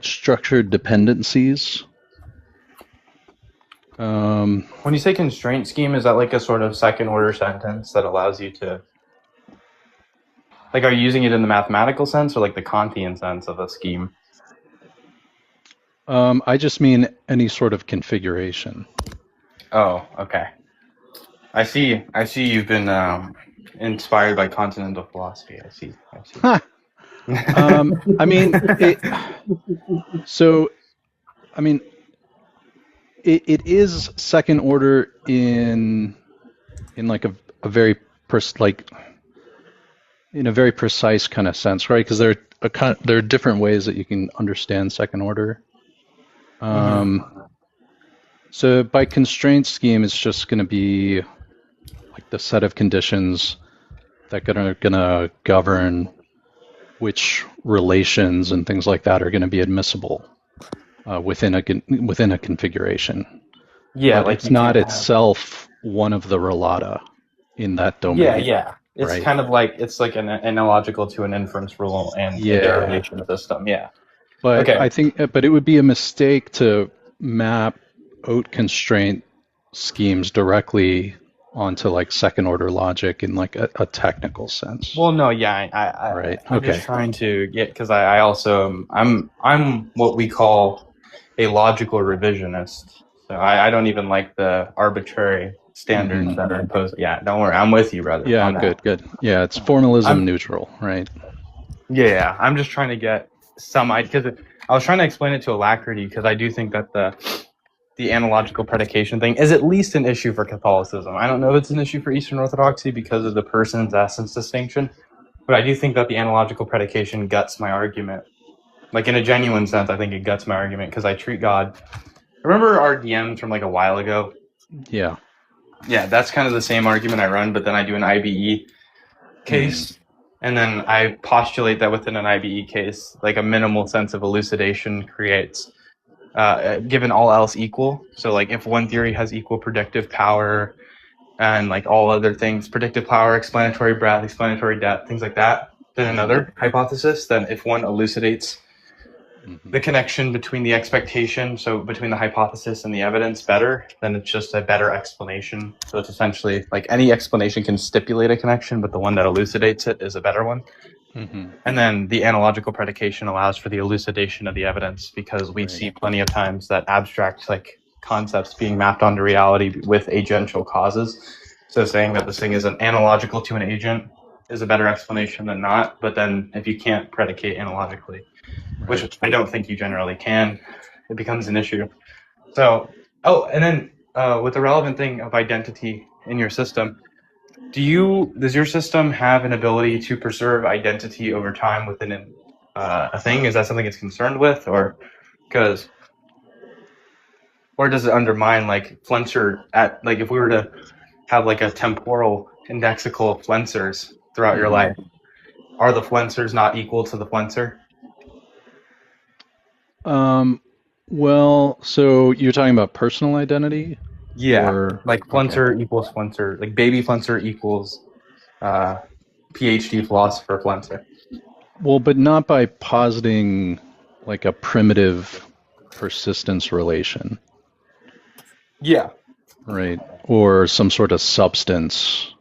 structured dependencies. When you say constraint scheme, is that like a sort of second order sentence that allows you to, like, are you using it in the mathematical sense or like the Kantian sense of a scheme? I just mean any sort of configuration. Oh, okay. I see you've been inspired by continental philosophy. I see. I mean, it is second order in like a very in a very precise kind of sense, right? Because there are different ways that you can understand second order. So by constraint scheme, it's just going to be like the set of conditions that are going to govern which relations and things like that are going to be admissible within a configuration. Yeah, but like it's not itself one of the relata in that domain. Yeah. It's right? Kind of like it's like an analogical to an inference rule and a derivation system. Yeah. But I think, but it would be a mistake to map Oat constraint schemes directly onto like second order logic in like a technical sense. Well, no, yeah, right. I'm just trying to get, because I also I'm what we call a logical revisionist. So I don't even like the arbitrary standards that are imposed. Yeah, don't worry, I'm with you, brother. Yeah, good. Yeah, it's formalism neutral, right? Yeah, I'm just trying to get some idea, because I was trying to explain it to Alacrity, because I do think that the analogical predication thing is at least an issue for Catholicism. I don't know if it's an issue for Eastern Orthodoxy because of the person's essence distinction, but I do think that the analogical predication guts my argument. Like, in a genuine sense, I think it guts my argument because I treat God. Remember our DMs from like a while ago? Yeah. Yeah, that's kind of the same argument I run, but then I do an IBE case, and then I postulate that within an IBE case, like a minimal sense of elucidation creates, given all else equal. So like if one theory has equal predictive power and like all other things, predictive power, explanatory breadth, explanatory depth, things like that, then another hypothesis, then if one elucidates the connection between the expectation, so between the hypothesis and the evidence better, then it's just a better explanation. So it's essentially like any explanation can stipulate a connection, but the one that elucidates it is a better one. And then the analogical predication allows for the elucidation of the evidence, because we see plenty of times that abstract like concepts being mapped onto reality with agential causes. So saying that this thing is an analogical to an agent is a better explanation than not. But then if you can't predicate analogically, which I don't think you generally can, it becomes an issue. So, and then with the relevant thing of identity in your system, does your system have an ability to preserve identity over time within a thing? Is that something it's concerned with, or does it undermine like Flencer at like if we were to have like a temporal indexical of Flencers throughout your life, are the Flencers not equal to the Flencer? Well, so you're talking about personal identity? Yeah, or, like Flencer equals Flencer, like baby Flencer equals PhD philosopher Flencer. Well, but not by positing like a primitive persistence relation. Yeah. Right. Or some sort of substance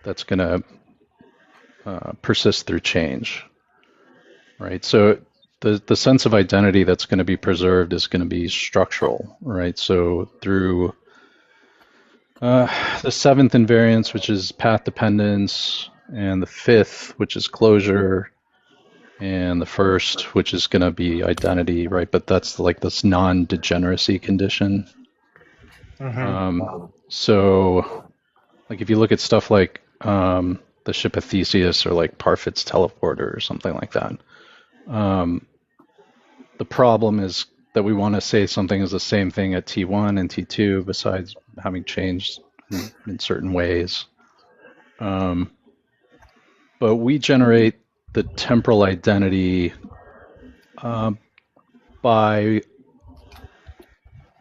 that's going to persist through change. Right. So the sense of identity that's going to be preserved is going to be structural. Right. So through the seventh invariance, which is path dependence, and the fifth, which is closure, and the first, which is going to be identity, right? But that's like this non-degeneracy condition. So, like if you look at stuff like the ship of Theseus or like Parfit's teleporter or something like that, the problem is that we want to say something is the same thing at T1 and T2 besides having changed in certain ways. But we generate the temporal identity by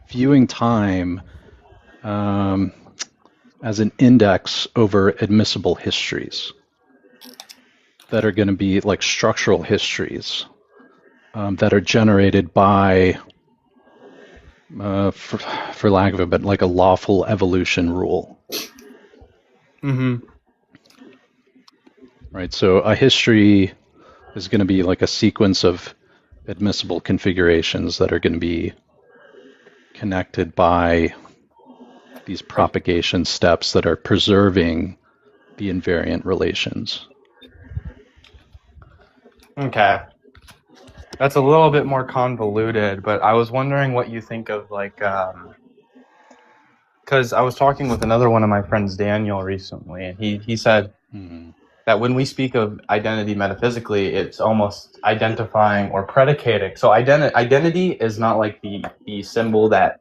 viewing time as an index over admissible histories that are going to be like structural histories that are generated by, for lack of it, but like a lawful evolution rule. Right, so a history is going to be like a sequence of admissible configurations that are going to be connected by these propagation steps that are preserving the invariant relations. Okay. That's a little bit more convoluted, but I was wondering what you think of like, because I was talking with another one of my friends, Daniel, recently, and he said that when we speak of identity metaphysically, it's almost identifying or predicating. So identity is not like the symbol that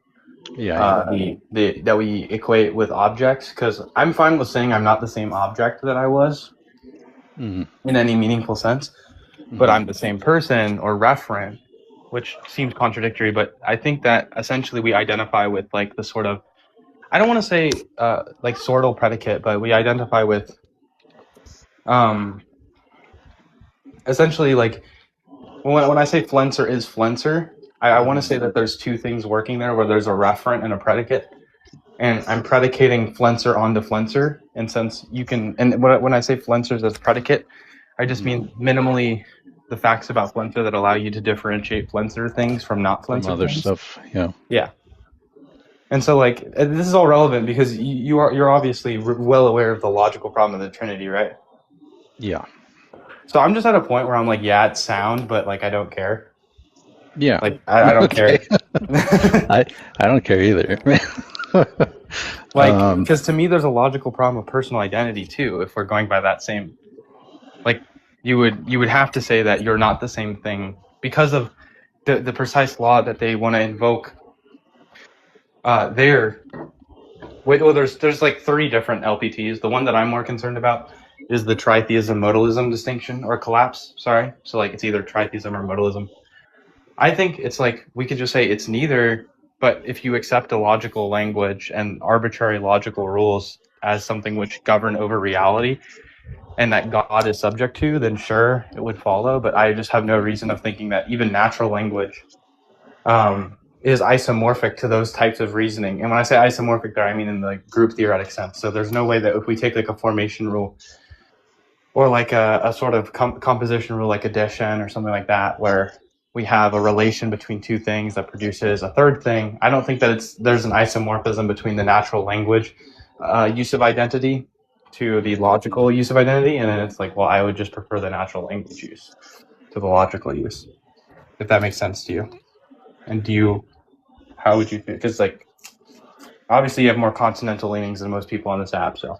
that we equate with objects, because I'm fine with saying I'm not the same object that I was in any meaningful sense, but I'm the same person or referent, which seems contradictory, but I think that essentially we identify with like the sort of, I don't want to say like sortal predicate, but we identify with essentially like when I say Flencer is Flencer, I want to say that there's two things working there where there's a referent and a predicate, and I'm predicating Flencer onto Flencer, and since you can, and when I say Flencers as predicate, I just mean minimally the facts about Flencer that allow you to differentiate Flencer things from not Flencer other things. Stuff, yeah. Yeah. And so, like, this is all relevant because you're obviously well aware of the logical problem of the Trinity, right? Yeah. So I'm just at a point where I'm like, yeah, it's sound, but like, I don't care. Yeah. Like, I don't care. I don't care either. Like, because to me, there's a logical problem of personal identity too. If we're going by that same, like, you would have to say that you're not the same thing because of the precise law that they want to invoke. There's like 3 different LPTs. The one that I'm more concerned about is the tritheism modalism distinction or collapse. Sorry. So like it's either tritheism or modalism. I think it's like we could just say it's neither, but if you accept a logical language and arbitrary logical rules as something which govern over reality and that God is subject to, then sure, it would follow. But I just have no reason of thinking that even natural language is isomorphic to those types of reasoning. And when I say isomorphic there, I mean in the group theoretic sense. So there's no way that if we take like a formation rule or like a sort of composition rule like addition or something like that, where we have a relation between two things that produces a third thing, I don't think that there's an isomorphism between the natural language use of identity to the logical use of identity. And then it's like, well, I would just prefer the natural language use to the logical use, if that makes sense to you. And how would you think? Because like, obviously you have more continental leanings than most people on this app, so.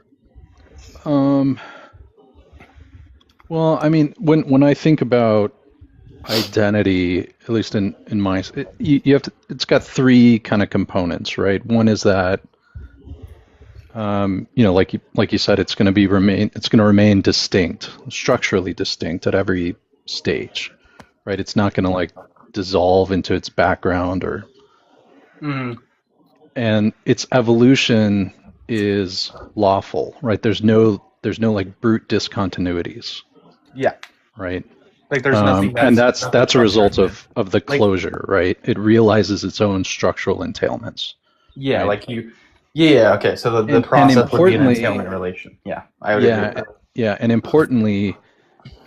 Well, I mean, when I think about identity, at least in my, you have to, it's got three kind of components, right? One is that, like you said, it's going to remain distinct, structurally distinct at every stage, right? It's not going to like dissolve into its background or, and its evolution is lawful, right? There's no like brute discontinuities. Yeah. Right. Like there's nothing and that's a result of the closure, right? It realizes its own structural entailments. Yeah, right? Okay. So the process would be an entailment relation. Yeah, I would agree with that. Yeah, and importantly,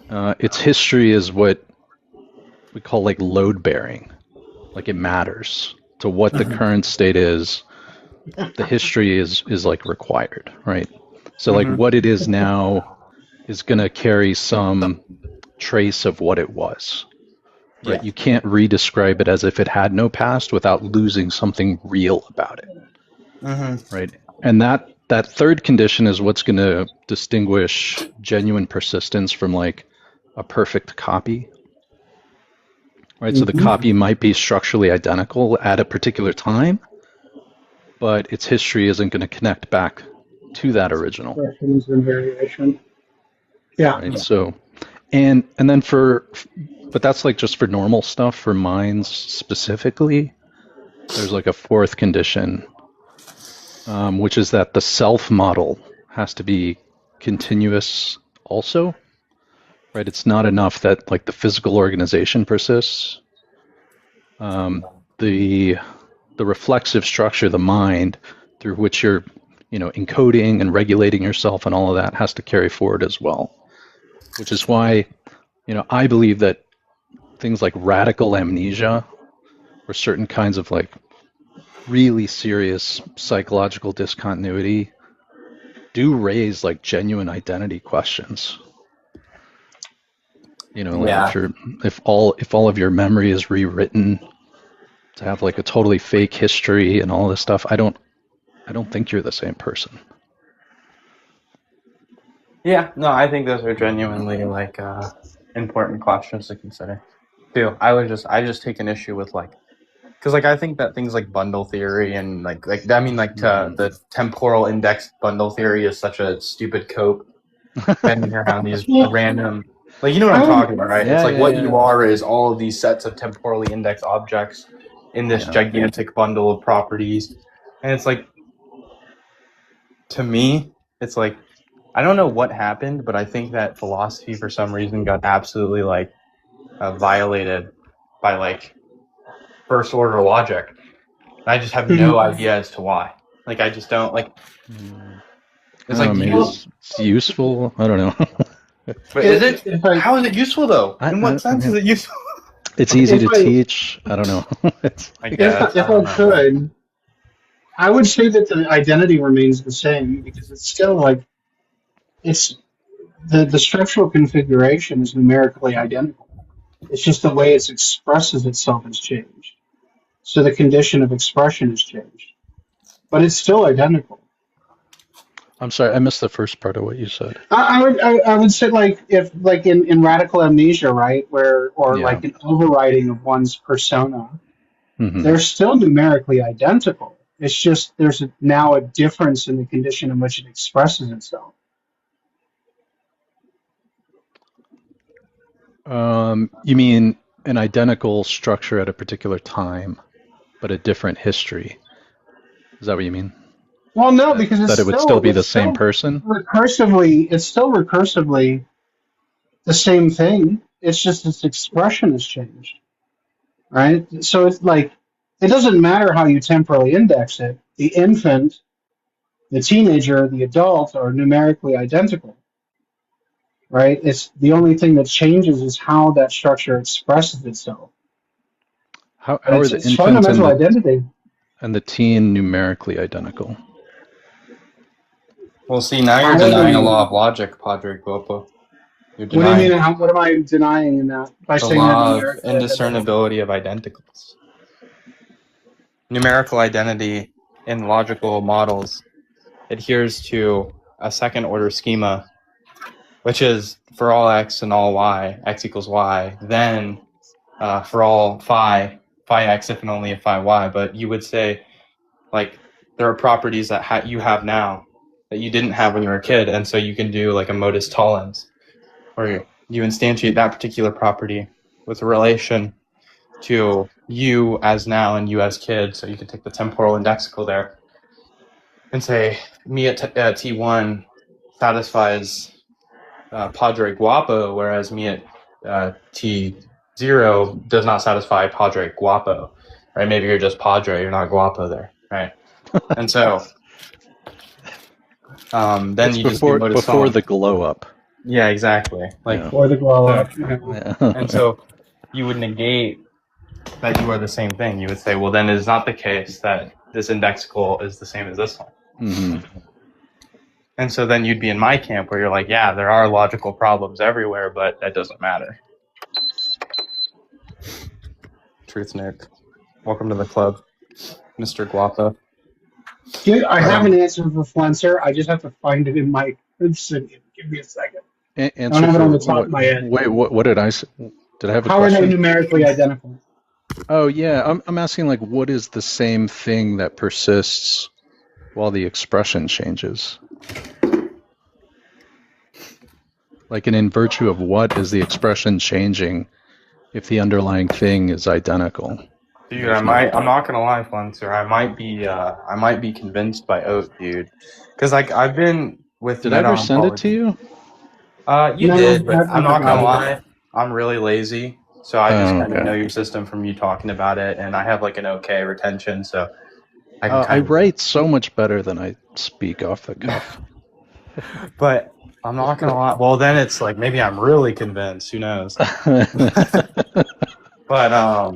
its history is what we call like load bearing. Like it matters to what the current state is. The history is like required, right? So like what it is now is going to carry some trace of what it was, right? Yeah. You can't redescribe it as if it had no past without losing something real about it, right? And that third condition is what's going to distinguish genuine persistence from like a perfect copy, right? So the copy might be structurally identical at a particular time, but its history isn't going to connect back to that original. And variation. Yeah. Right? So, and then but that's like just for normal stuff. For minds specifically, there's like a fourth condition, which is that the self model has to be continuous also, right? It's not enough that like the physical organization persists. The reflexive structure, the mind, through which you're, encoding and regulating yourself and all of that has to carry forward as well. Which is why, I believe that things like radical amnesia or certain kinds of like really serious psychological discontinuity do raise like genuine identity questions. If all of your memory is rewritten to have like a totally fake history and all this stuff, I don't think you're the same person. Yeah, no, I think those are genuinely like important questions to consider. Too, I just take an issue with like, because like I think that things like bundle theory and the temporal index bundle theory is such a stupid cope, bending around these random, like, you know what I'm talking about, right? It's like what you are is all of these sets of temporally indexed objects in this gigantic bundle of properties, and it's like, to me, it's like, I don't know what happened, but I think that philosophy for some reason got absolutely like violated by like first order logic. And I just have no idea as to why. Like I just don't like. It's like maybe it's useful. I don't know. But is it? How is it useful though? In what sense is it useful? It's easy to teach. I don't know. If I could, I would say that the identity remains the same because it's still like it's the structural configuration is numerically identical. It's just the way it expresses itself has changed. So the condition of expression has changed, but it's still identical. I'm sorry, I missed the first part of what you said. I would say like if like in radical amnesia, right, like an overriding of one's persona, they're still numerically identical. It's just there's now a difference in the condition in which it expresses itself. You mean an identical structure at a particular time, but a different history? Is that what you mean? Well, no, because it would still be the same person. It's still recursively the same thing. It's just its expression has changed, right? So it's like it doesn't matter how you temporally index it. The infant, the teenager, the adult are numerically identical. Right? It's the only thing that changes is how that structure expresses itself. How are the infant fundamental identity and the teen numerically identical? Well, see, now you're denying a law of logic, Padre Guapo. What do you mean? What am I denying in that? By the saying law of indiscernibility of identicals. Numerical identity in logical models adheres to a second order schema, which is for all x and all y, x equals y, then for all phi x if and only if phi y, but you would say, like, there are properties that you have now that you didn't have when you were a kid, and so you can do like a modus tollens, where you instantiate that particular property with a relation to you as now and you as kid, so you can take the temporal indexical there and say me at T1 satisfies Padre Guapo, whereas me at T0 does not satisfy Padre Guapo, right? Maybe you're just Padre, you're not Guapo there, right? And so then it's you before just before the glow up. Yeah, exactly. Like Before the glow up. And so you would negate that you are the same thing. You would say, well, then it is not the case that this indexical is the same as this one. Mm-hmm. And so then you'd be in my camp where you're like, yeah, there are logical problems everywhere, but that doesn't matter. Truth Nick. Welcome to the club, Mr. Guapo. Dude, I have an answer for Flencer. I just have to find it in my obsidian. Give me a second. I don't have it on the top of my head. Wait, what did I say? Did I have a How question? are they numerically identical? Oh yeah, I'm asking like what is the same thing that persists while the expression changes? Like, and in virtue of what is the expression changing if the underlying thing is identical? Dude, I'm not gonna lie, Flencer. I might be convinced by Oat, dude. Because like I've been with. Did I ever send it to you? You did, but I'm not gonna lie. I'm really lazy, so I just kind of know your system from you talking about it, and I have like an okay retention, so I write so much better than I speak off the cuff. But I'm not gonna lie. Well, then it's like maybe I'm really convinced. Who knows? But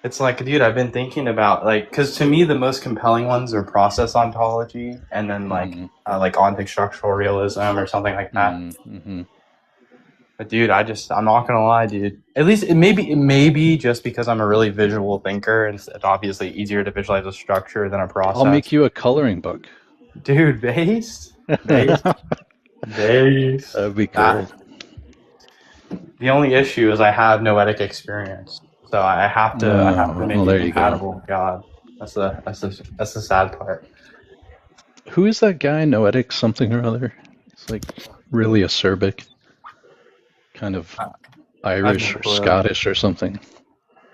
it's like, dude, I've been thinking about like, because to me the most compelling ones are process ontology, and then like ontic structural realism or something like that. Mm-hmm. But dude, I'm not gonna lie, dude. At least it may be just because I'm a really visual thinker, and it's obviously easier to visualize a structure than a process. I'll make you a coloring book. Dude, based. That'd be cool. The only issue is I have noetic experience, so I have to make it compatible. God, that's the sad part. Who is that guy? Noetic something or other. It's like really acerbic, kind of Irish or Scottish or something.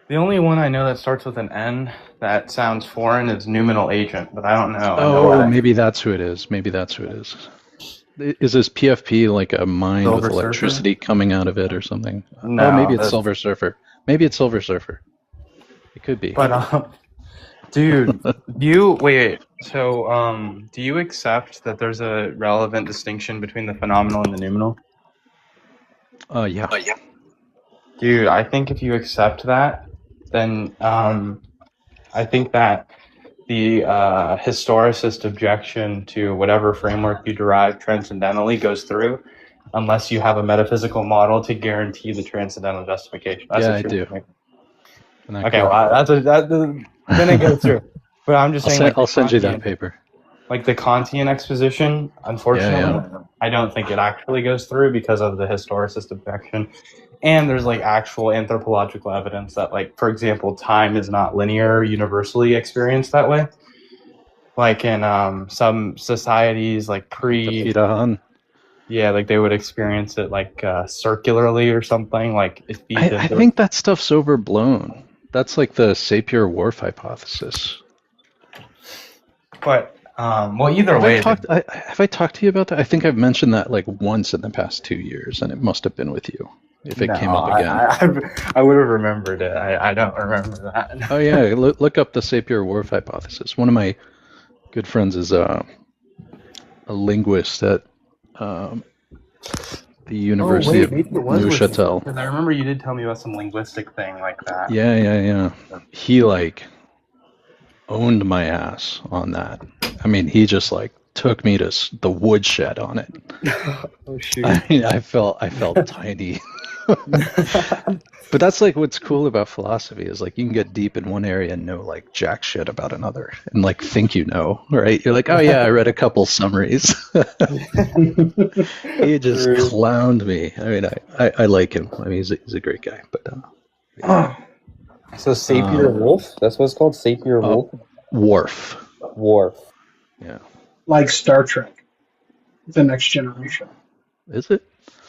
The only one I know that starts with an N that sounds foreign is Numinal Agent, but I don't know. Oh, maybe that's who it is. Is this PFP like a mine Silver with electricity Surfer? coming out of it or something? No, maybe it's Silver Surfer. It could be. But dude, wait. So, do you accept that there's a relevant distinction between the phenomenal and the numinal? Yeah. Dude, I think if you accept that, then I think that the historicist objection to whatever framework you derive transcendentally goes through, unless you have a metaphysical model to guarantee the transcendental justification. That's I do. Okay, well, that didn't go through. But I'm just saying, I'll send you that paper. Like the Kantian exposition, unfortunately, I don't think it actually goes through because of the historicist objection. And there's like actual anthropological evidence that, like, for example, time is not linear, universally experienced that way. Like in some societies, like like they would experience it like circularly or something. Like I think that stuff's overblown. That's like the Sapir-Whorf hypothesis. But well, either way, have I talked to you about that? I think I've mentioned that like once in the past 2 years, and it must have been with you. If it came up again, I would have remembered it. I don't remember that. Oh yeah, look up the Sapir-Whorf hypothesis. One of my good friends is a linguist at the University of Neuchâtel. Because I remember you did tell me about some linguistic thing like that. Yeah. He like owned my ass on that. I mean, he just like took me to the woodshed on it. Oh shoot! I mean, I felt tiny. But that's like what's cool about philosophy is like you can get deep in one area and know like jack shit about another and like think you know, right? You're like, oh yeah, I read a couple summaries. He just clowned me. I mean, I like him. I mean, he's a great guy, but So Sapir Wolf? That's what it's called? Sapir Wolf? Worf. Worf. Yeah. Like Star Trek, The Next Generation. Is it?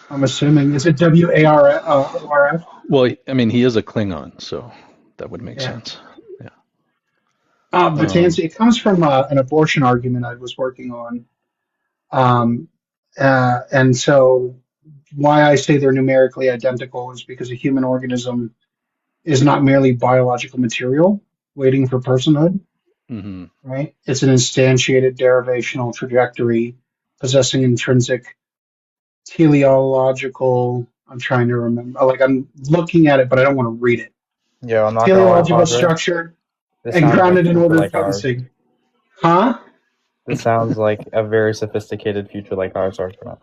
I'm assuming. Is it WARF? Well, I mean, he is a Klingon, so that would make sense. Yeah. But to answer, it comes from an abortion argument I was working on. And so why I say they're numerically identical is because a human organism is not merely biological material waiting for personhood, right? It's an instantiated derivational trajectory possessing intrinsic teleological. I'm trying to remember. Like I'm looking at it, but I don't want to read it. Yeah, I'm not teleological structure and grounded in order potency. Huh? This sounds like a very sophisticated future like ours argument.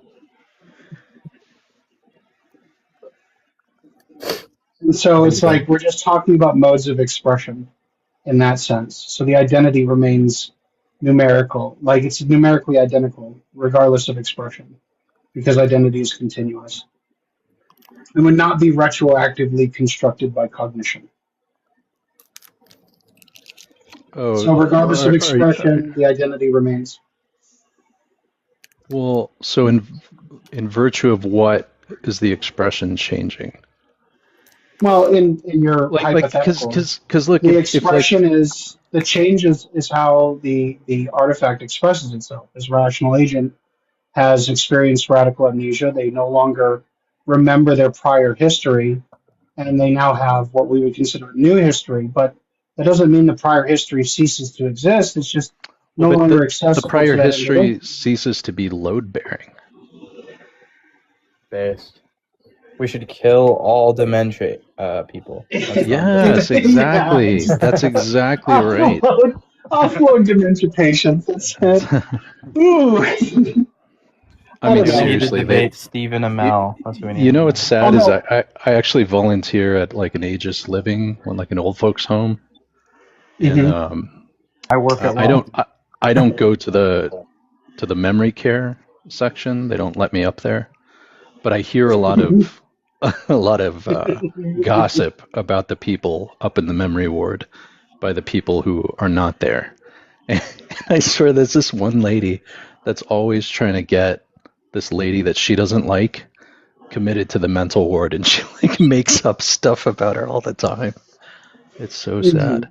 And so it's like we're just talking about modes of expression in that sense. So the identity remains numerical, like it's numerically identical regardless of expression, because identity is continuous. It would not be retroactively constructed by cognition. So regardless of expression, the identity remains. Well, so in virtue of what is the expression changing? Well, in your hypothetical, because look, the expression is the change is how the artifact expresses itself. This rational agent has experienced radical amnesia. They no longer remember their prior history, and they now have what we would consider new history. But that doesn't mean the prior history ceases to exist. It's just no longer accessible. The prior history ceases to be load bearing. Based. We should kill all dementia people. Yes, exactly. Yeah. That's exactly right. Offload dementia patients. That's it. Ooh. I mean, seriously, Stephen Amell. That's what we need. You know what's sad is I actually volunteer at like an ageist living, like an old folks home, and I work at. I don't go to the memory care section. They don't let me up there, but I hear a lot of gossip about the people up in the memory ward by the people who are not there. And I swear there's this one lady that's always trying to get this lady that she doesn't like committed to the mental ward, and she like makes up stuff about her all the time. It's so sad.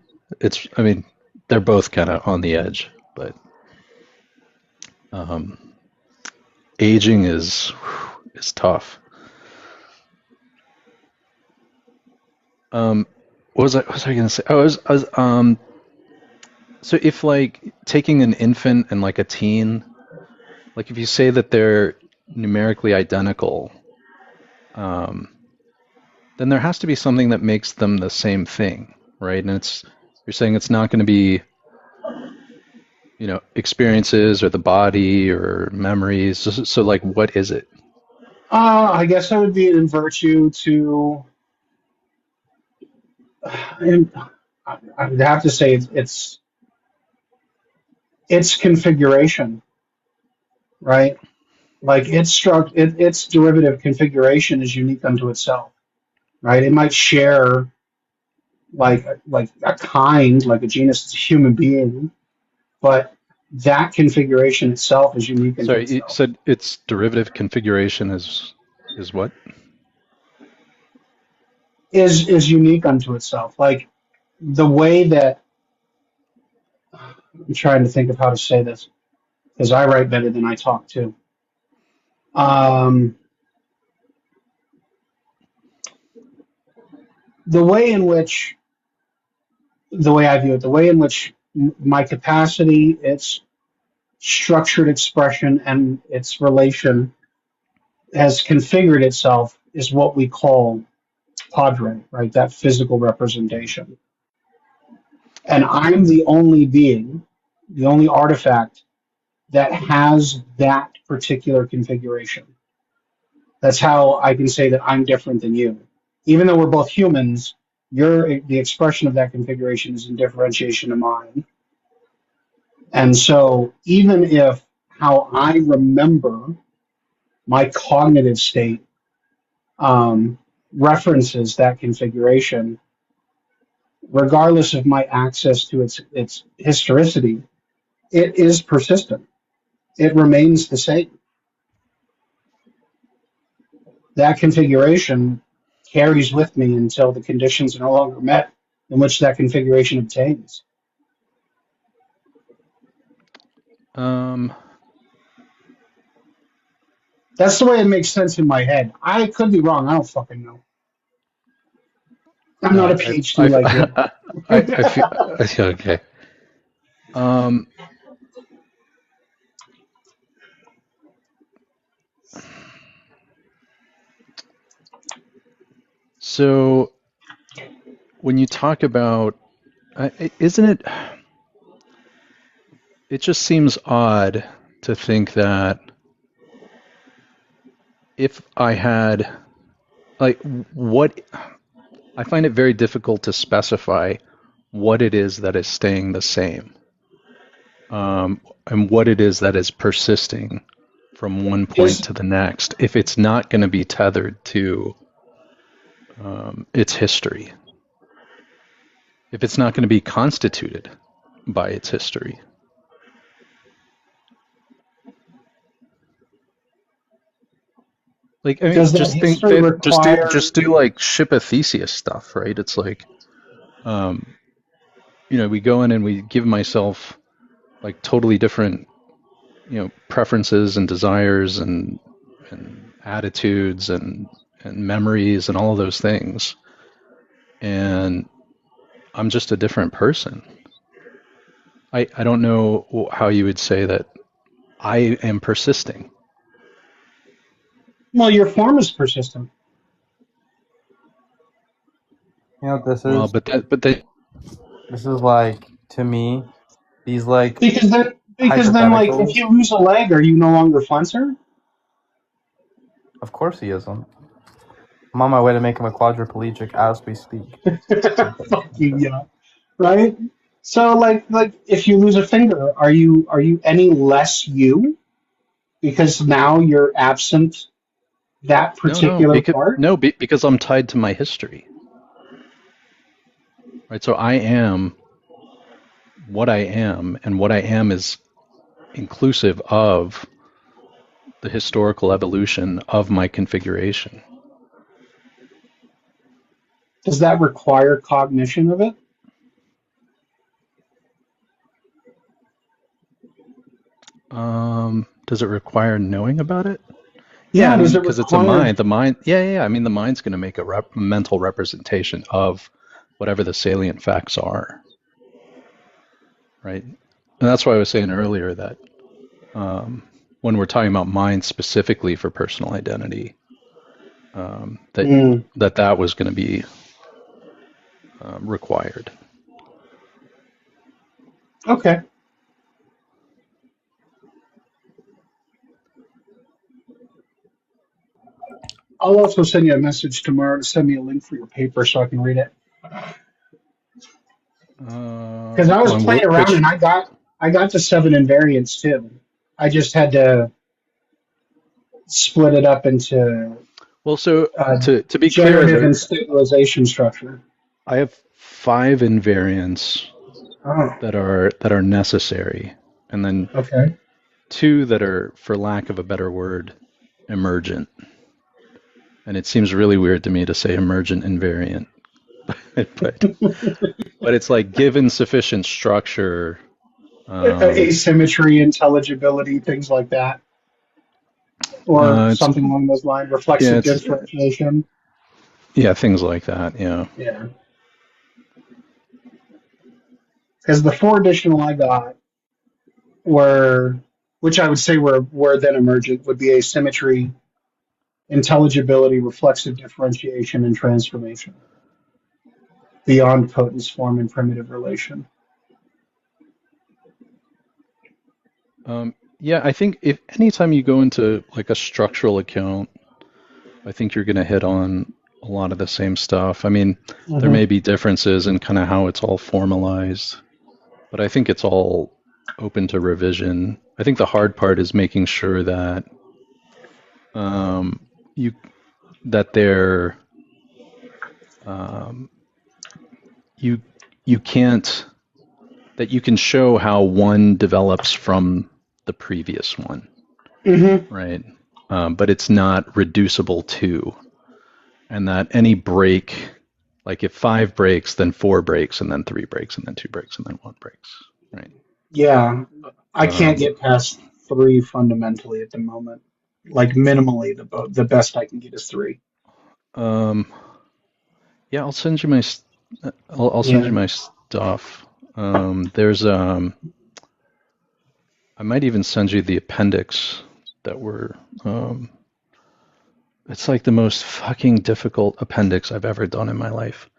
I mean, they're both kind of on the edge, but aging is tough. What was I going to say? I was so if like taking an infant and like a teen, like if you say that they're numerically identical, then there has to be something that makes them the same thing, right? And you're saying it's not going to be, experiences or the body or memories. So like, what is it? I guess that would be in virtue to. I would have to say it's configuration, right? Like its derivative configuration is unique unto itself, right? It might share like a kind, like a genus, it's a human being, but that configuration itself is unique unto itself. You said its derivative configuration is what? Is unique unto itself. Like the way that I'm trying to think of how to say this, because I write better than I talk too. The way I view it, the way in which my capacity, its structured expression, and its relation has configured itself is what we call Padre, right? That physical representation. And I'm the only being, the only artifact that has that particular configuration. That's how I can say that I'm different than you. Even though we're both humans, the expression of that configuration is in differentiation to mine. And so even if how I remember my cognitive state references that configuration, regardless of my access to its historicity, it is persistent. It remains the same. That configuration carries with me until the conditions are no longer met in which that configuration obtains. That's the way it makes sense in my head. I could be wrong. I don't fucking know. I'm not a PhD like you. I feel okay. So when you talk about, isn't it? It just seems odd to think that if I had, like, what, I find it very difficult to specify what it is that is staying the same, and what it is that is persisting from one point to the next, if it's not going to be tethered to its history, if it's not going to be constituted by its history. Like, I mean, just think that just do like ship of Theseus stuff, right? It's like, we go in and we give myself like totally different, preferences and desires and attitudes and memories and all of those things, and I'm just a different person. I don't know how you would say that I am persisting. Well, your form is persistent. You know what this is? Well, but this is like, to me, these like because then like if you lose a leg, are you no longer Flencer? Of course he isn't. I'm on my way to make him a quadriplegic as we speak. Fuck you, yeah. Right? So like if you lose a finger, are you any less you? Because now you're absent that particular part? No, because I'm tied to my history. Right, so I am what I am, and what I am is inclusive of the historical evolution of my configuration. Does that require cognition of it? Does it require knowing about it? Yeah, because it's a mind. The mind, I mean, the mind's going to make a mental representation of whatever the salient facts are, right? And that's why I was saying earlier that when we're talking about mind specifically for personal identity, that was going to be required. Okay. I'll also send you a message tomorrow to send me a link for your paper so I can read it. Because I was playing around and I got to 7 invariants too. I just had to split it up into to be clear, generative and stabilization structure. I have 5 invariants that are necessary, and then 2 that are, for lack of a better word, emergent. And it seems really weird to me to say emergent invariant, but it's like given sufficient structure, asymmetry, intelligibility, things like that, or something along those lines. Reflexive differentiation. Yeah, things like that. Yeah. Yeah. Because the 4 additional I got were, which I would say were then emergent, would be asymmetry, intelligibility, reflexive differentiation, and transformation beyond potence, form, and primitive relation. I think if anytime you go into like a structural account, I think you're going to hit on a lot of the same stuff. I mean, there may be differences in kind of how it's all formalized, but I think it's all open to revision. I think the hard part is making sure that that they're you can't, that you can show how one develops from the previous one, right? But it's not reducible to, and that any break, like if 5 breaks, then 4 breaks, and then 3 breaks, and then 2 breaks, and then 1 breaks, right? Yeah, I can't get past 3 fundamentally at the moment. Like minimally, the best I can get is 3. Yeah, I'll send you my I'll send you my stuff. There's I might even send you the appendix that were it's like the most fucking difficult appendix I've ever done in my life.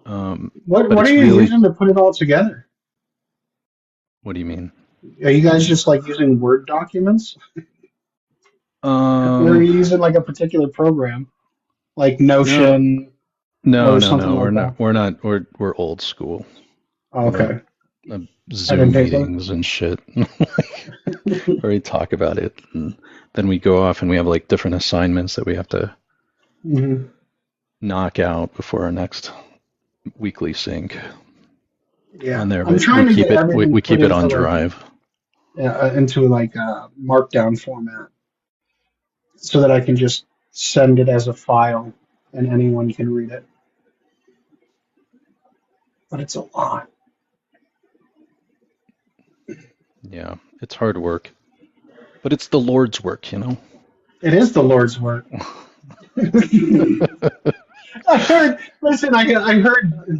What are you using to put it all together? What do you mean? Are you guys just like using Word documents? Or are you using like a particular program, like Notion? No, we're old school. Oh, okay. Zoom meetings and shit. Where we talk about it, and then we go off and we have like different assignments that we have to knock out before our next weekly sync. Yeah, on there, I'm but trying we to keep get it. everything We keep put it on into, like, Drive. into like a markdown format, so that I can just send it as a file and anyone can read it. But it's a lot. Yeah, it's hard work, but it's the Lord's work, you know. It is the Lord's work. I heard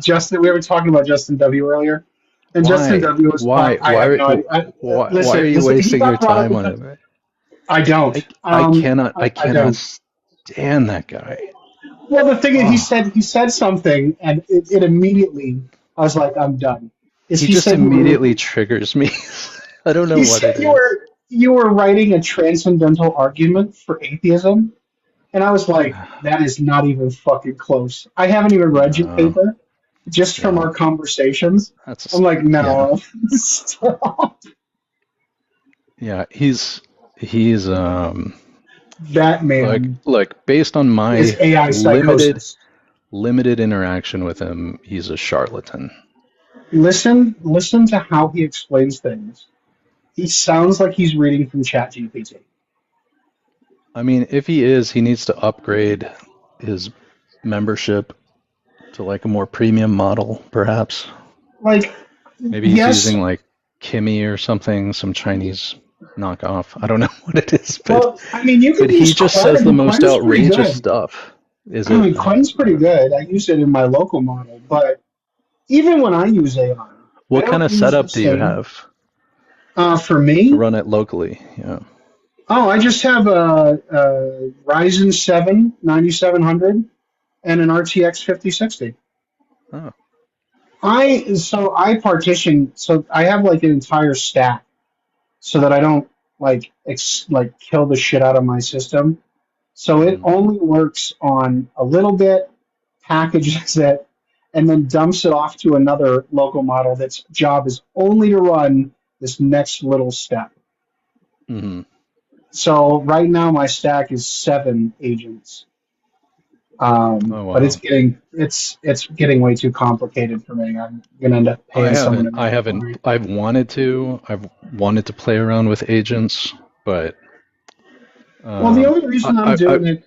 Justin. We were talking about Justin W. earlier, and Justin W. was why are you wasting your time on it? I don't. I cannot stand that guy. Well, the thing is, he said something, and it immediately, I was like, I'm done. He just immediately triggers me. I don't know what it is. You were writing a transcendental argument for atheism, and I was like, that is not even fucking close. I haven't even read your paper, just from our conversations. I'm like, no, stop. Yeah, he's that man. Like based on my AI limited interaction with him, he's a charlatan. Listen to how he explains things. He sounds like he's reading from ChatGPT. I mean, if he is, he needs to upgrade his membership to like a more premium model, perhaps. Like, maybe he's using like Kimi or something, some Chinese knockoff. I don't know what it is, but, well, I mean, you could but he just says the most outrageous stuff. Quinn's pretty good. I use it in my local model, but even when I use AI, what kind of setup do you have? For me, to run it locally, yeah. Oh, I just have a Ryzen 7 9700 and an RTX 5060. Oh. I partition, so I have like an entire stack, so that I don't like kill the shit out of my system. So it only works on a little bit, packages it, and then dumps it off to another local model that's job is only to run this next little step. Mm-hmm. So right now my stack is 7 agents, but it's getting way too complicated for me. I'm gonna end up paying someone. I've wanted to play around with agents, but well, the only reason I'm doing it.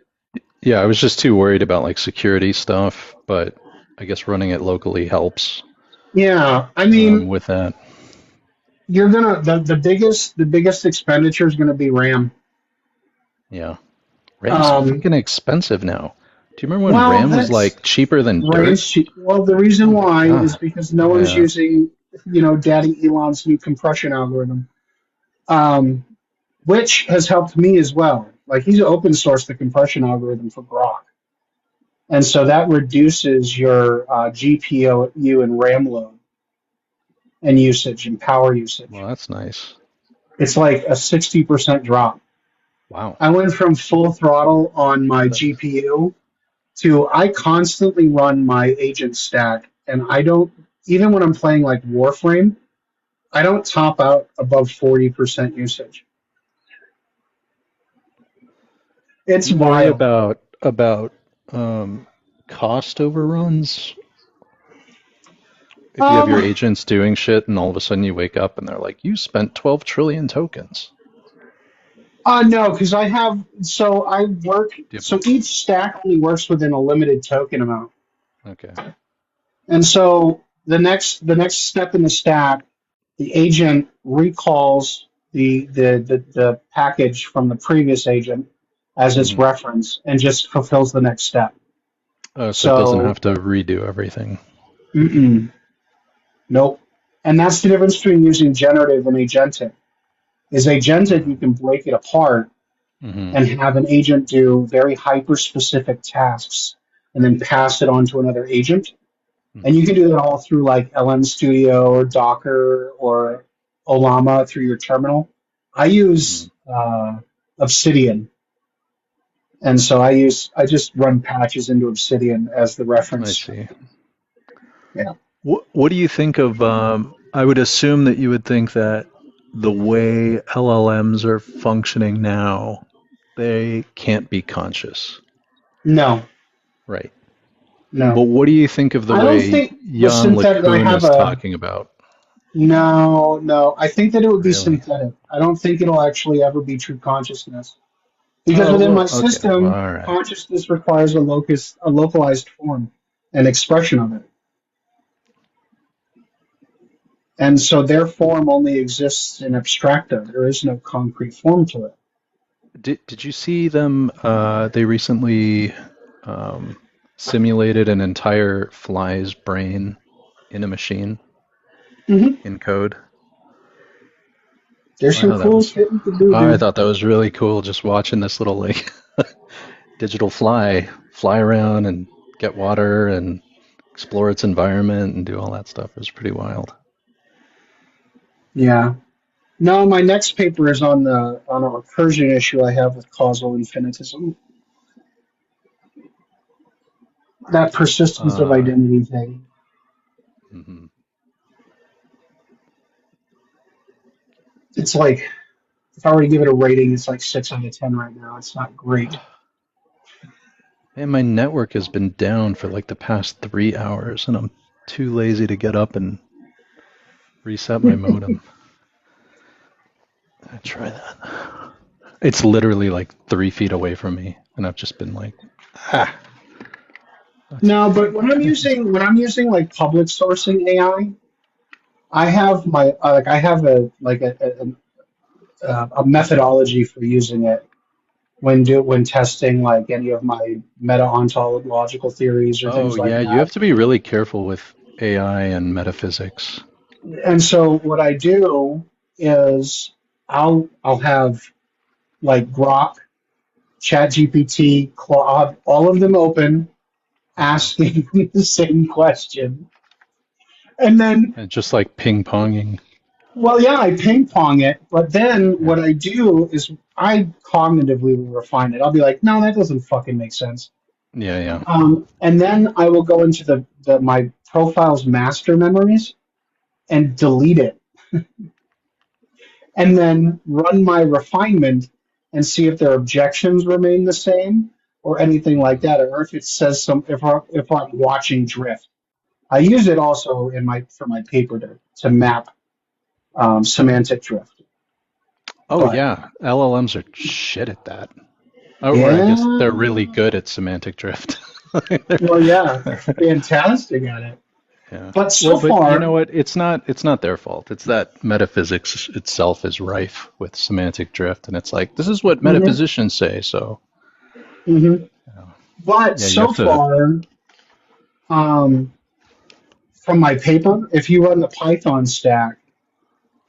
Yeah, I was just too worried about like security stuff, but I guess running it locally helps. Yeah, I mean, with that, you're gonna the biggest expenditure is gonna be RAM. Yeah, RAM's freaking expensive now. Do you remember when RAM was like cheaper than dirt? Well, the reason why is because no one's using, Daddy Elon's new compression algorithm, which has helped me as well. Like, he's open sourced the compression algorithm for Grok, and so that reduces your GPU and RAM load and usage and power usage. Well, that's nice. It's like a 60% drop. Wow. I went from full throttle on my GPU to I constantly run my agent stack, and I don't, even when I'm playing like Warframe, I don't top out above 40% usage. It's wild. about cost overruns? If you have your agents doing shit and all of a sudden you wake up and they're like, you spent 12 trillion tokens. No, because I work, so each stack only works within a limited token amount. Okay. And so the next step in the stack, the agent recalls the package from the previous agent as its reference and just fulfills the next step. Oh, so it doesn't have to redo everything. Nope. And that's the difference between using generative and agentic. Is agentic, you can break it apart and have an agent do very hyper-specific tasks and then pass it on to another agent. And you can do that all through like LM Studio or Docker or Olama through your terminal. I use Obsidian. And so I just run patches into Obsidian as the reference. I see. Yeah. What do you think of, I would assume that you would think that the way LLMs are functioning now, they can't be conscious. No. Right. No. But what do you think of the way Jan LeCun is talking about? No. I think that it would be synthetic. I don't think it'll actually ever be true consciousness. Because within my system, consciousness requires a localized form and expression of it. And so their form only exists in abstracto. There is no concrete form to it. Did you see them? They recently simulated an entire fly's brain in a machine in code. There's some cool shit you can do. I thought that was really cool. Just watching this little like digital fly around and get water and explore its environment and do all that stuff. It was pretty wild. Yeah. No, my next paper is on a recursion issue I have with causal infinitism. That persistence of identity thing. It's like, if I were to give it a rating, it's like 6 out of 10 right now. It's not great. And my network has been down for like the past 3 hours, and I'm too lazy to get up and reset my modem. I try that. It's literally like 3 feet away from me, and I've just been like, No, but when I'm using like public sourcing AI, I have my I have a methodology for using it when testing like any of my meta-ontological theories or things like that. You have to be really careful with AI and metaphysics. And so what I do is I'll have like Grok, ChatGPT, Claude, all of them open, asking the same question. And then just like ping-ponging. Well, yeah, I ping-pong it, but then what I do is I cognitively will refine it. I'll be like, no, that doesn't fucking make sense. Yeah. And then I will go into my profile's master memories and delete it. And then run my refinement and see if their objections remain the same or anything like that, or if it says if I'm watching drift. I use it also for my paper to map semantic drift. Yeah, LLMs are shit at that. Or I guess they're really good at semantic drift. Well, yeah, they're fantastic at it. Yeah. But so far, you know what? It's not their fault. It's that metaphysics itself is rife with semantic drift, and it's like this is what metaphysicians say. So, but so far, from my paper, if you run the Python stack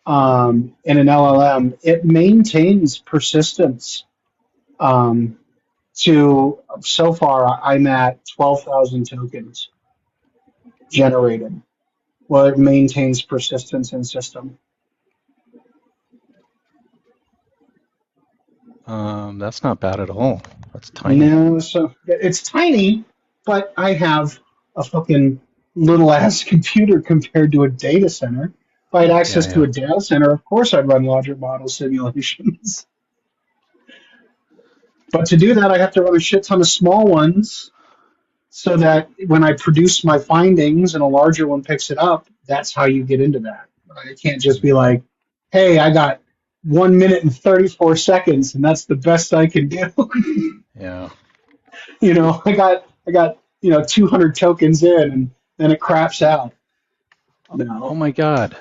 in an LLM, it maintains persistence. So far, I'm at 12,000 tokens generated. Well, it maintains persistence in system. That's not bad at all. That's tiny. No, so it's tiny, but I have a fucking little ass computer compared to a data center. If I had access to a data center, of course I'd run logic model simulations. But to do that, I have to run a shit ton of small ones, so that when I produce my findings and a larger one picks it up, that's how you get into that. It can't just be like, hey, I got 1 minute and 34 seconds, and that's the best I can do. Yeah. I got 200 tokens in, and then it craps out. No. Oh my God,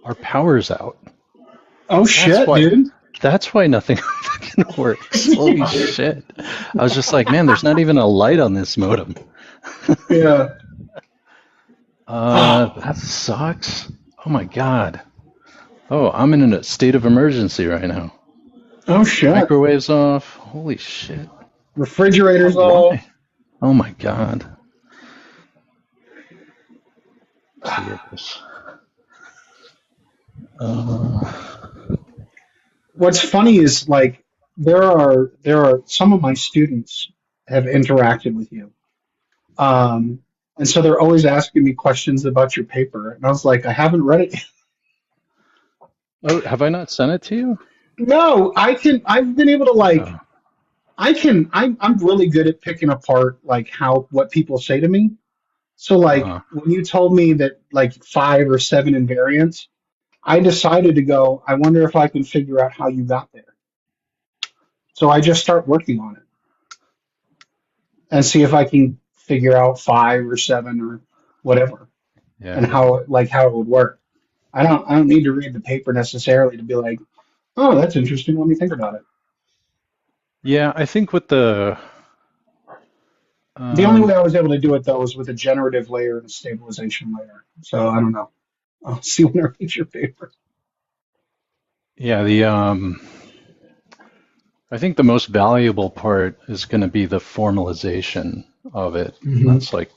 our power's out. Oh shit, dude. That's why nothing fucking works. Holy shit. I was just like, man, there's not even a light on this modem. Yeah. That sucks. Oh my God. Oh, I'm in a state of emergency right now. Oh shit. Microwave's off. Holy shit. Refrigerator's off. Oh my God. What's funny is like there are some of my students have interacted with you, and so they're always asking me questions about your paper, and I was like, I haven't read it yet. Oh, have I not sent it to you? No, I've been able to I'm really good at picking apart like what people say to me. So like when you told me that like 5 or 7 invariants, I decided to go, I wonder if I can figure out how you got there. So I just start working on it and see if I can figure out 5 or 7 or whatever, and how it would work. I don't need to read the paper necessarily to be like, oh, that's interesting. Let me think about it. Yeah, I think with the only way I was able to do it though was with a generative layer and a stabilization layer. So I don't know. I'll see when I read your paper. Yeah, I think the most valuable part is going to be the formalization of it. Mm-hmm. That's like,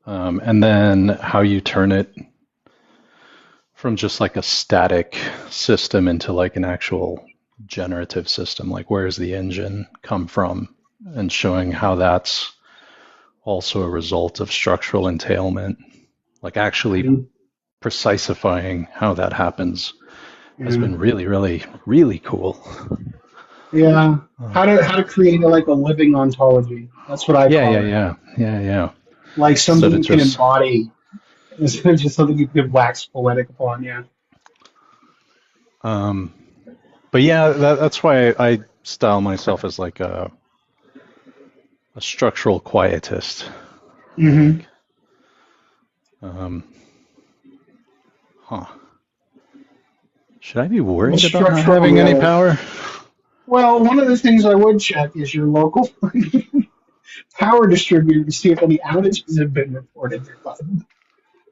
and then how you turn it from just like a static system into like an actual generative system. Like, where's the engine come from? And showing how that's also a result of structural entailment, like actually precisifying how that happens has been really, really, really cool. Yeah, how to create a living ontology. That's what I call it. Yeah. Like something you can embody instead of just something you can wax poetic upon. Yeah. But yeah, that's why I style myself as like a structural quietist. Mm-hmm. Should I be worried about not having any power? Well, one of the things I would check is your local power distributor to see if any outages have been reported.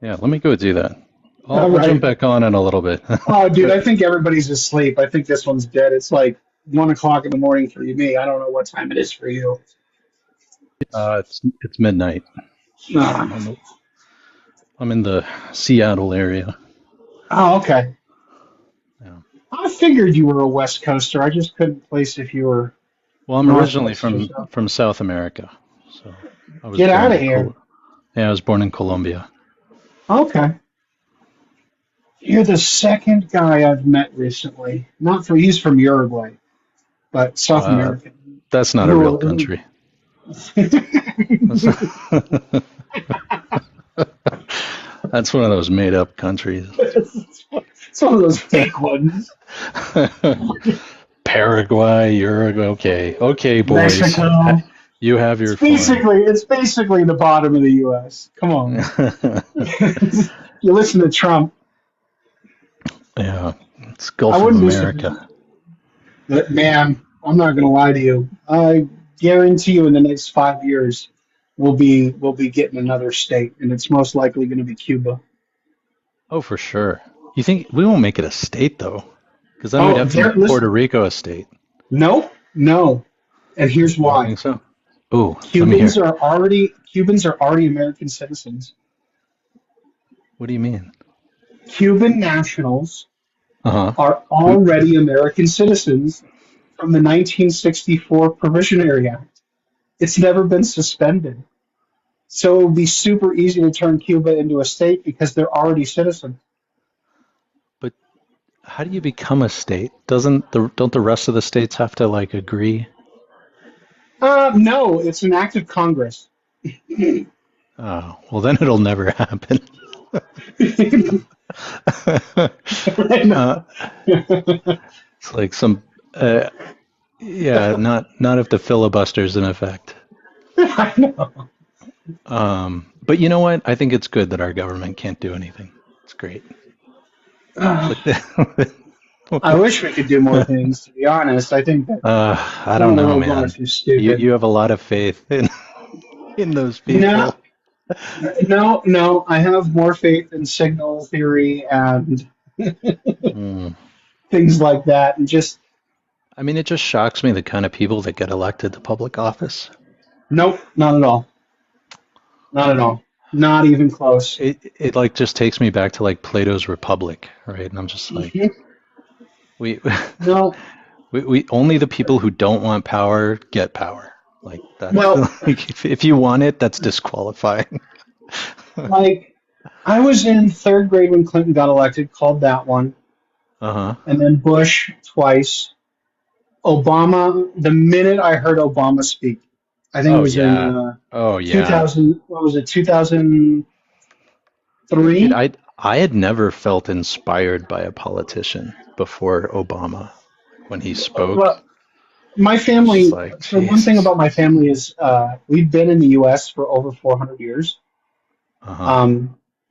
Yeah, let me go do that. I'll jump back on in a little bit. Oh, dude, I think everybody's asleep. I think this one's dead. It's like 1 o'clock in the morning for me. I don't know what time it is for you. It's midnight. I'm in the Seattle area. Oh, okay. Yeah. I figured you were a West Coaster. I just couldn't place if you were. Well, I'm originally from South America. So I was Get out of here. Yeah, I was born in Colombia. Okay. You're the second guy I've met recently. He's from Uruguay, but South American. That's not a real country. That's one of those made-up countries. It's one of those fake ones. Paraguay, Uruguay. Okay, boys. Mexico. You have your It's basically the bottom of the U.S. Come on. You listen to Trump. Yeah, it's Gulf of America. But man, I'm not going to lie to you. I guarantee you in the next 5 years, we'll be getting another state, and it's most likely going to be Cuba. Oh, for sure. You think we won't make it a state though? Because then we'd have to make Puerto Rico a state. No. And here's why. I think so. Oh, Cubans are already American citizens. What do you mean? Cuban nationals are already American citizens from the 1964 Provisionary Act. It's never been suspended. So it would be super easy to turn Cuba into a state because they're already citizens. But how do you become a state? Don't the rest of the states have to agree? No, it's an act of Congress. Oh, well, then it'll never happen. It's like some, yeah, not if the filibuster's in effect. I know. But you know what? I think it's good that our government can't do anything. It's great. I wish we could do more things. To be honest, I think that I don't know, man. You have a lot of faith in those people. No. I have more faith in signal theory and things like that, and just. I mean, it just shocks me the kind of people that get elected to public office. Nope, not at all. Not at all. Not even close. It like just takes me back to like Plato's Republic, right? And I'm just like, we only the people who don't want power get power. Like that. Well, like, if you want it, that's disqualifying. Like, I was in third grade when Clinton got elected, called that one. And then Bush twice. Obama, the minute I heard Obama speak, I think it was in 2000, what was it, 2003? I had never felt inspired by a politician before Obama when he spoke. Well, my family, so one thing about my family is we've been in the U.S. for over 400 years.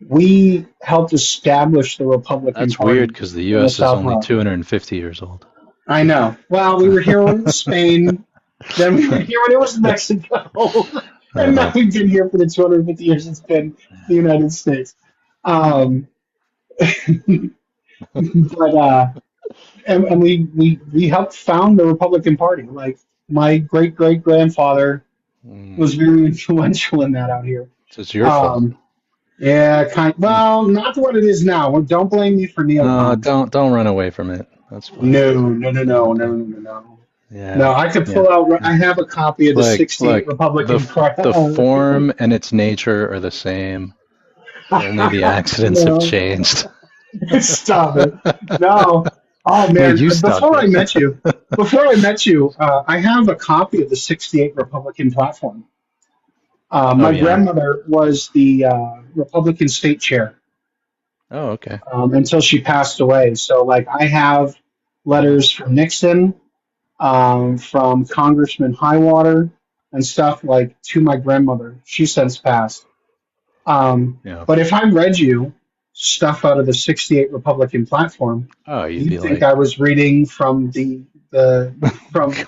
We helped establish the Republican Party. That's weird because the U.S. is only 250 years old. I know. Well, we were here when it was Spain, then we were here when it was Mexico, and now we've been here for the 250 years it's been the United States. And we helped found the Republican Party. Like, my great-great-grandfather was very influential in that out here. So it's your fault. Yeah, well, not what it is now. Don't blame me for neocons. Don't run away from it. That's fine. No. Yeah. No, I could pull out. I have a copy of the 68 Republican Party. The form and its nature are the same. Only the accidents have changed. Stop it! No. Oh man! Before I met you, I have a copy of the 68 Republican platform. My grandmother was the Republican state chair. Oh, okay. Until she passed away. So, like, I have letters from Nixon, from Congressman Highwater, and stuff, like, to my grandmother. She's since passed. But if I read you stuff out of the 68 Republican platform, you'd think I was reading from the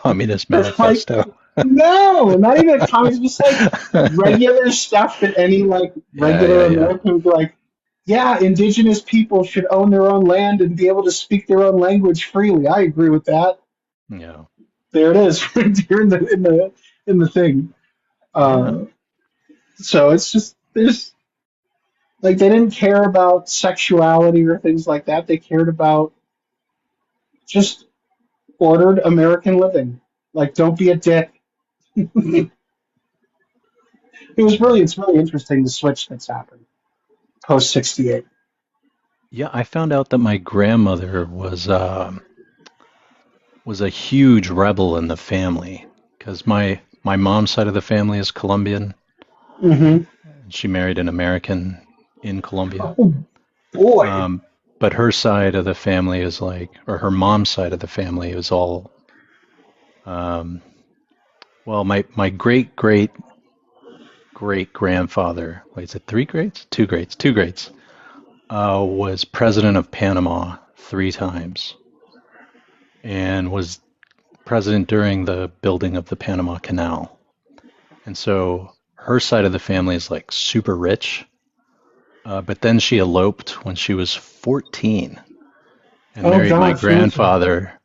Communist Manifesto. No, not even a communist, just like regular stuff that any regular American would be like, yeah, indigenous people should own their own land and be able to speak their own language freely. I agree with that. Yeah. There it is, right here in the thing. So it's just there's they didn't care about sexuality or things like that. They cared about just ordered American living. Like, don't be a dick. It's really interesting, the switch that's happened post 68. Yeah, I found out that my grandmother was a huge rebel in the family because my mom's side of the family is Colombian. Mm-hmm. She married an American in Colombia. Oh, boy. But her side of the family is or her mom's side of the family is all, my great grandfather, is it 3 greats? 2 greats, was president of Panama 3 times and was president during the building of the Panama Canal. And so her side of the family is super rich. But then she eloped when she was 14 and married my grandfather,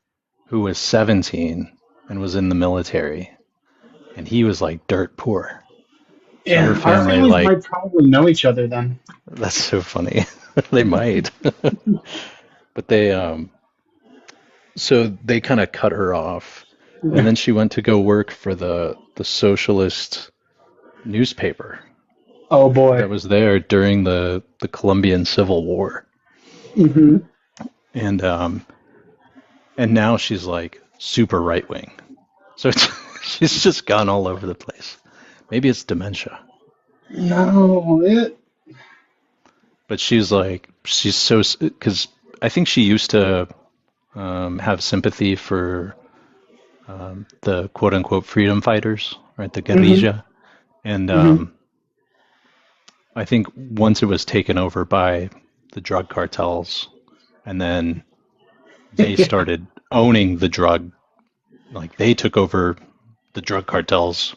who was 17 and was in the military. And he was dirt poor. Yeah, so our families might probably know each other then. That's so funny. They might. But they, so they kind of cut her off. And then she went to go work for the socialist newspaper. Oh boy! That was there during the Colombian Civil War. Mm-hmm. And now she's super right wing. So she's just gone all over the place. Maybe it's dementia. No, But she's so, because I think she used to have sympathy for the quote unquote freedom fighters, right? The guerrilla. And I think once it was taken over by the drug cartels, and then they started owning the drug, like they took over the drug cartels.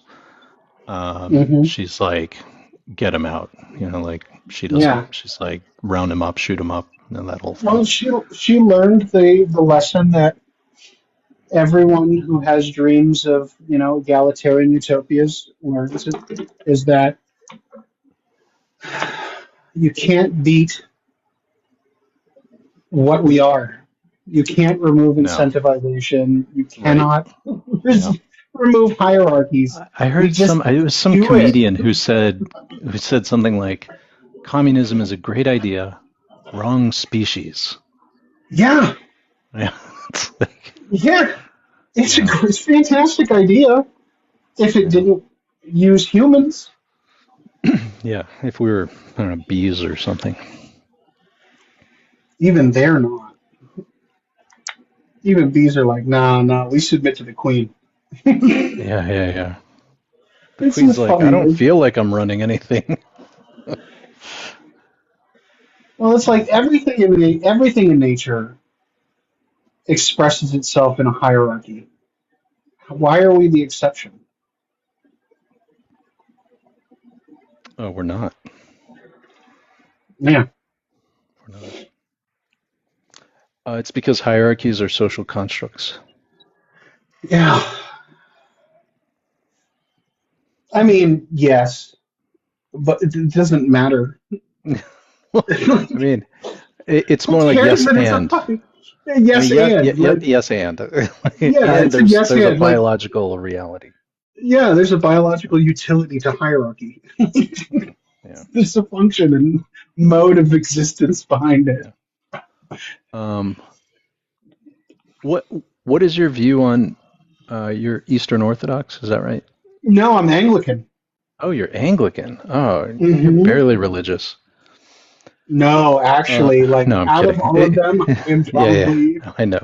She's like, get him out, like she doesn't. Yeah. She's like, round him up, shoot him up, and that whole thing. Well, she learned the lesson that everyone who has dreams of egalitarian utopias learns is that you can't beat what we are. You can't remove incentivization. You cannot remove hierarchies. I heard it was some comedian who said something like, communism is a great idea, wrong species. Yeah. Yeah. It's a fantastic idea if it didn't use humans. Yeah, if we were, I don't know, bees or something. Even they're not. Even bees are like, nah, we submit to the queen. Yeah. The queen's like, I don't feel like I'm running anything. Well, it's like everything in nature expresses itself in a hierarchy. Why are we the exception? Oh, we're not. Yeah. We're not. It's because hierarchies are social constructs. Yeah. I mean, yes, but it doesn't matter. I mean, it's more like yes and. Yes and. Yes and. And there's a biological reality. Yeah, there's a biological utility to hierarchy. Yeah. There's a function and mode of existence behind it. What is your view on you're Eastern Orthodox? Is that right? No, I'm Anglican. Oh, you're Anglican. Oh, you're barely religious. No, actually, no, I'm out kidding. of all of them, I'm probably I know.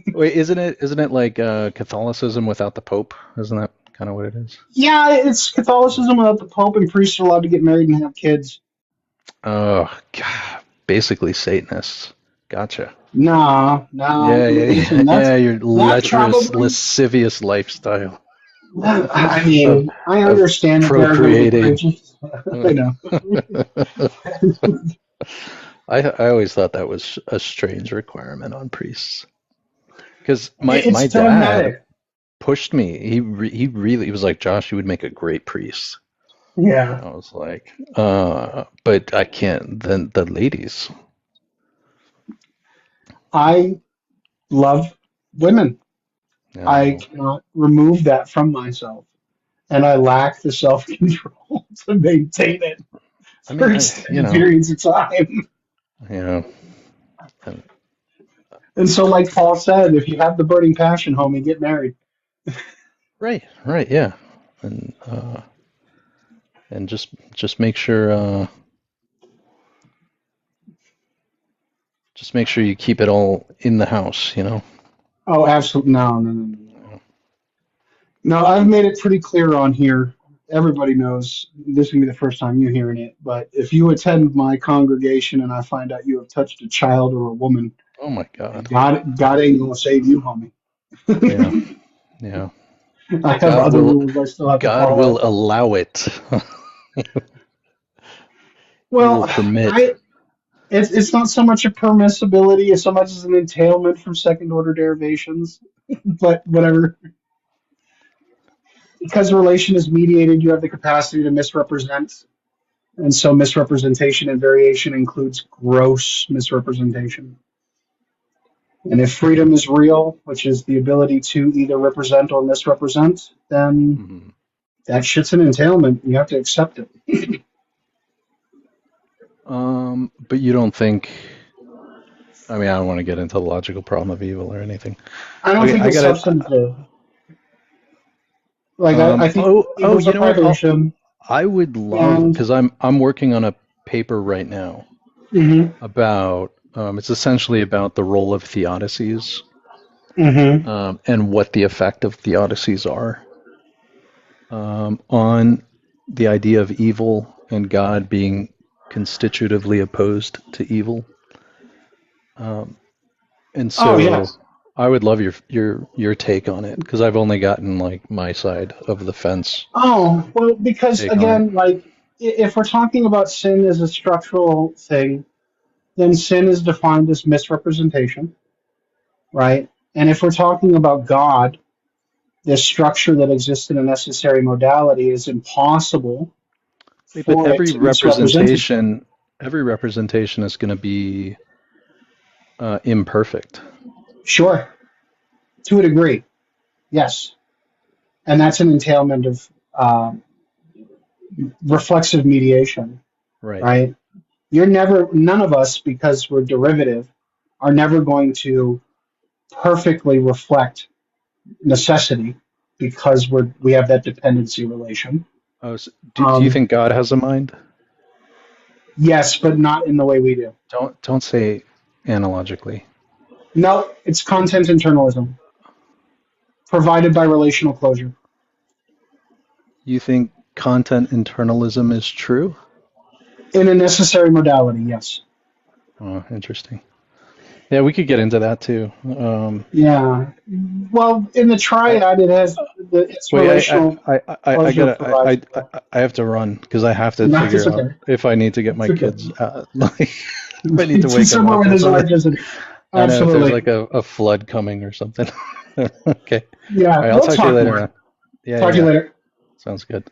Wait, isn't it like Catholicism without the Pope? Isn't that kind of what it is? Yeah, it's Catholicism without the Pope, and priests are allowed to get married and have kids. Oh, God. Basically Satanists. Gotcha. No. Yeah, your lecherous, lascivious lifestyle. I mean, I understand procreating. I know. I always thought that was a strange requirement on priests, because my dad dogmatic. Pushed me. He was like, Josh, you would make a great priest. Yeah. I was like, but I can't. Then the ladies. I love women. No. I cannot remove that from myself, and I lack the self-control to maintain it for extended periods of time. Yeah. And so, like Paul said, if you have the burning passion, homie, get married. Right, yeah, and just make sure you keep it all in the house, Oh, absolutely. No. No, I've made it pretty clear on here. Everybody knows this will be the first time you're hearing it, but if you attend my congregation and I find out you have touched a child or a woman, oh my God, God ain't gonna save you, homie. Yeah. I have other rules I still have to follow. God will allow it. Well, permit. It's not so much a permissibility as so much as an entailment from second order derivations, but whatever. Because relation is mediated, you have the capacity to misrepresent, and so misrepresentation and variation includes gross misrepresentation. And if freedom is real, which is the ability to either represent or misrepresent, then that shit's an entailment. You have to accept it. But you don't think? I mean, I don't want to get into the logical problem of evil or anything. I don't think it's substantive. Like I think evil's you a know what? vibration. I would love, because I'm working on a paper right now about it's essentially about the role of theodicies and what the effect of theodicies are on the idea of evil and God being constitutively opposed to evil. And so yes. I would love your take on it, because I've only gotten like my side of the fence. Oh, well, because again, like if we're talking about sin as a structural thing, then sin is defined as misrepresentation, right? And if we're talking about God, this structure that exists in a necessary modality is impossible But for it to misrepresent it. every representation is going to be imperfect. Sure, to a degree, yes, and that's an entailment of reflexive mediation, right? None of us, because we're derivative, are never going to perfectly reflect necessity because we have that dependency relation. Oh, so do you think God has a mind? Yes, but not in the way we do. Don't say analogically. No, it's content internalism provided by relational closure. You think content internalism is true? In a necessary modality, yes. Oh, interesting. Yeah, we could get into that too. Yeah. Well, in the triad, it has it's relational. I have to run because I have to figure out if I need to get my kids out. If I need to wake them somewhere up. where there's electricity. Absolutely. I know if there's like a flood coming or something. Okay. Yeah. All right, I'll talk to you later. Man. Yeah. Talk to you later. Sounds good.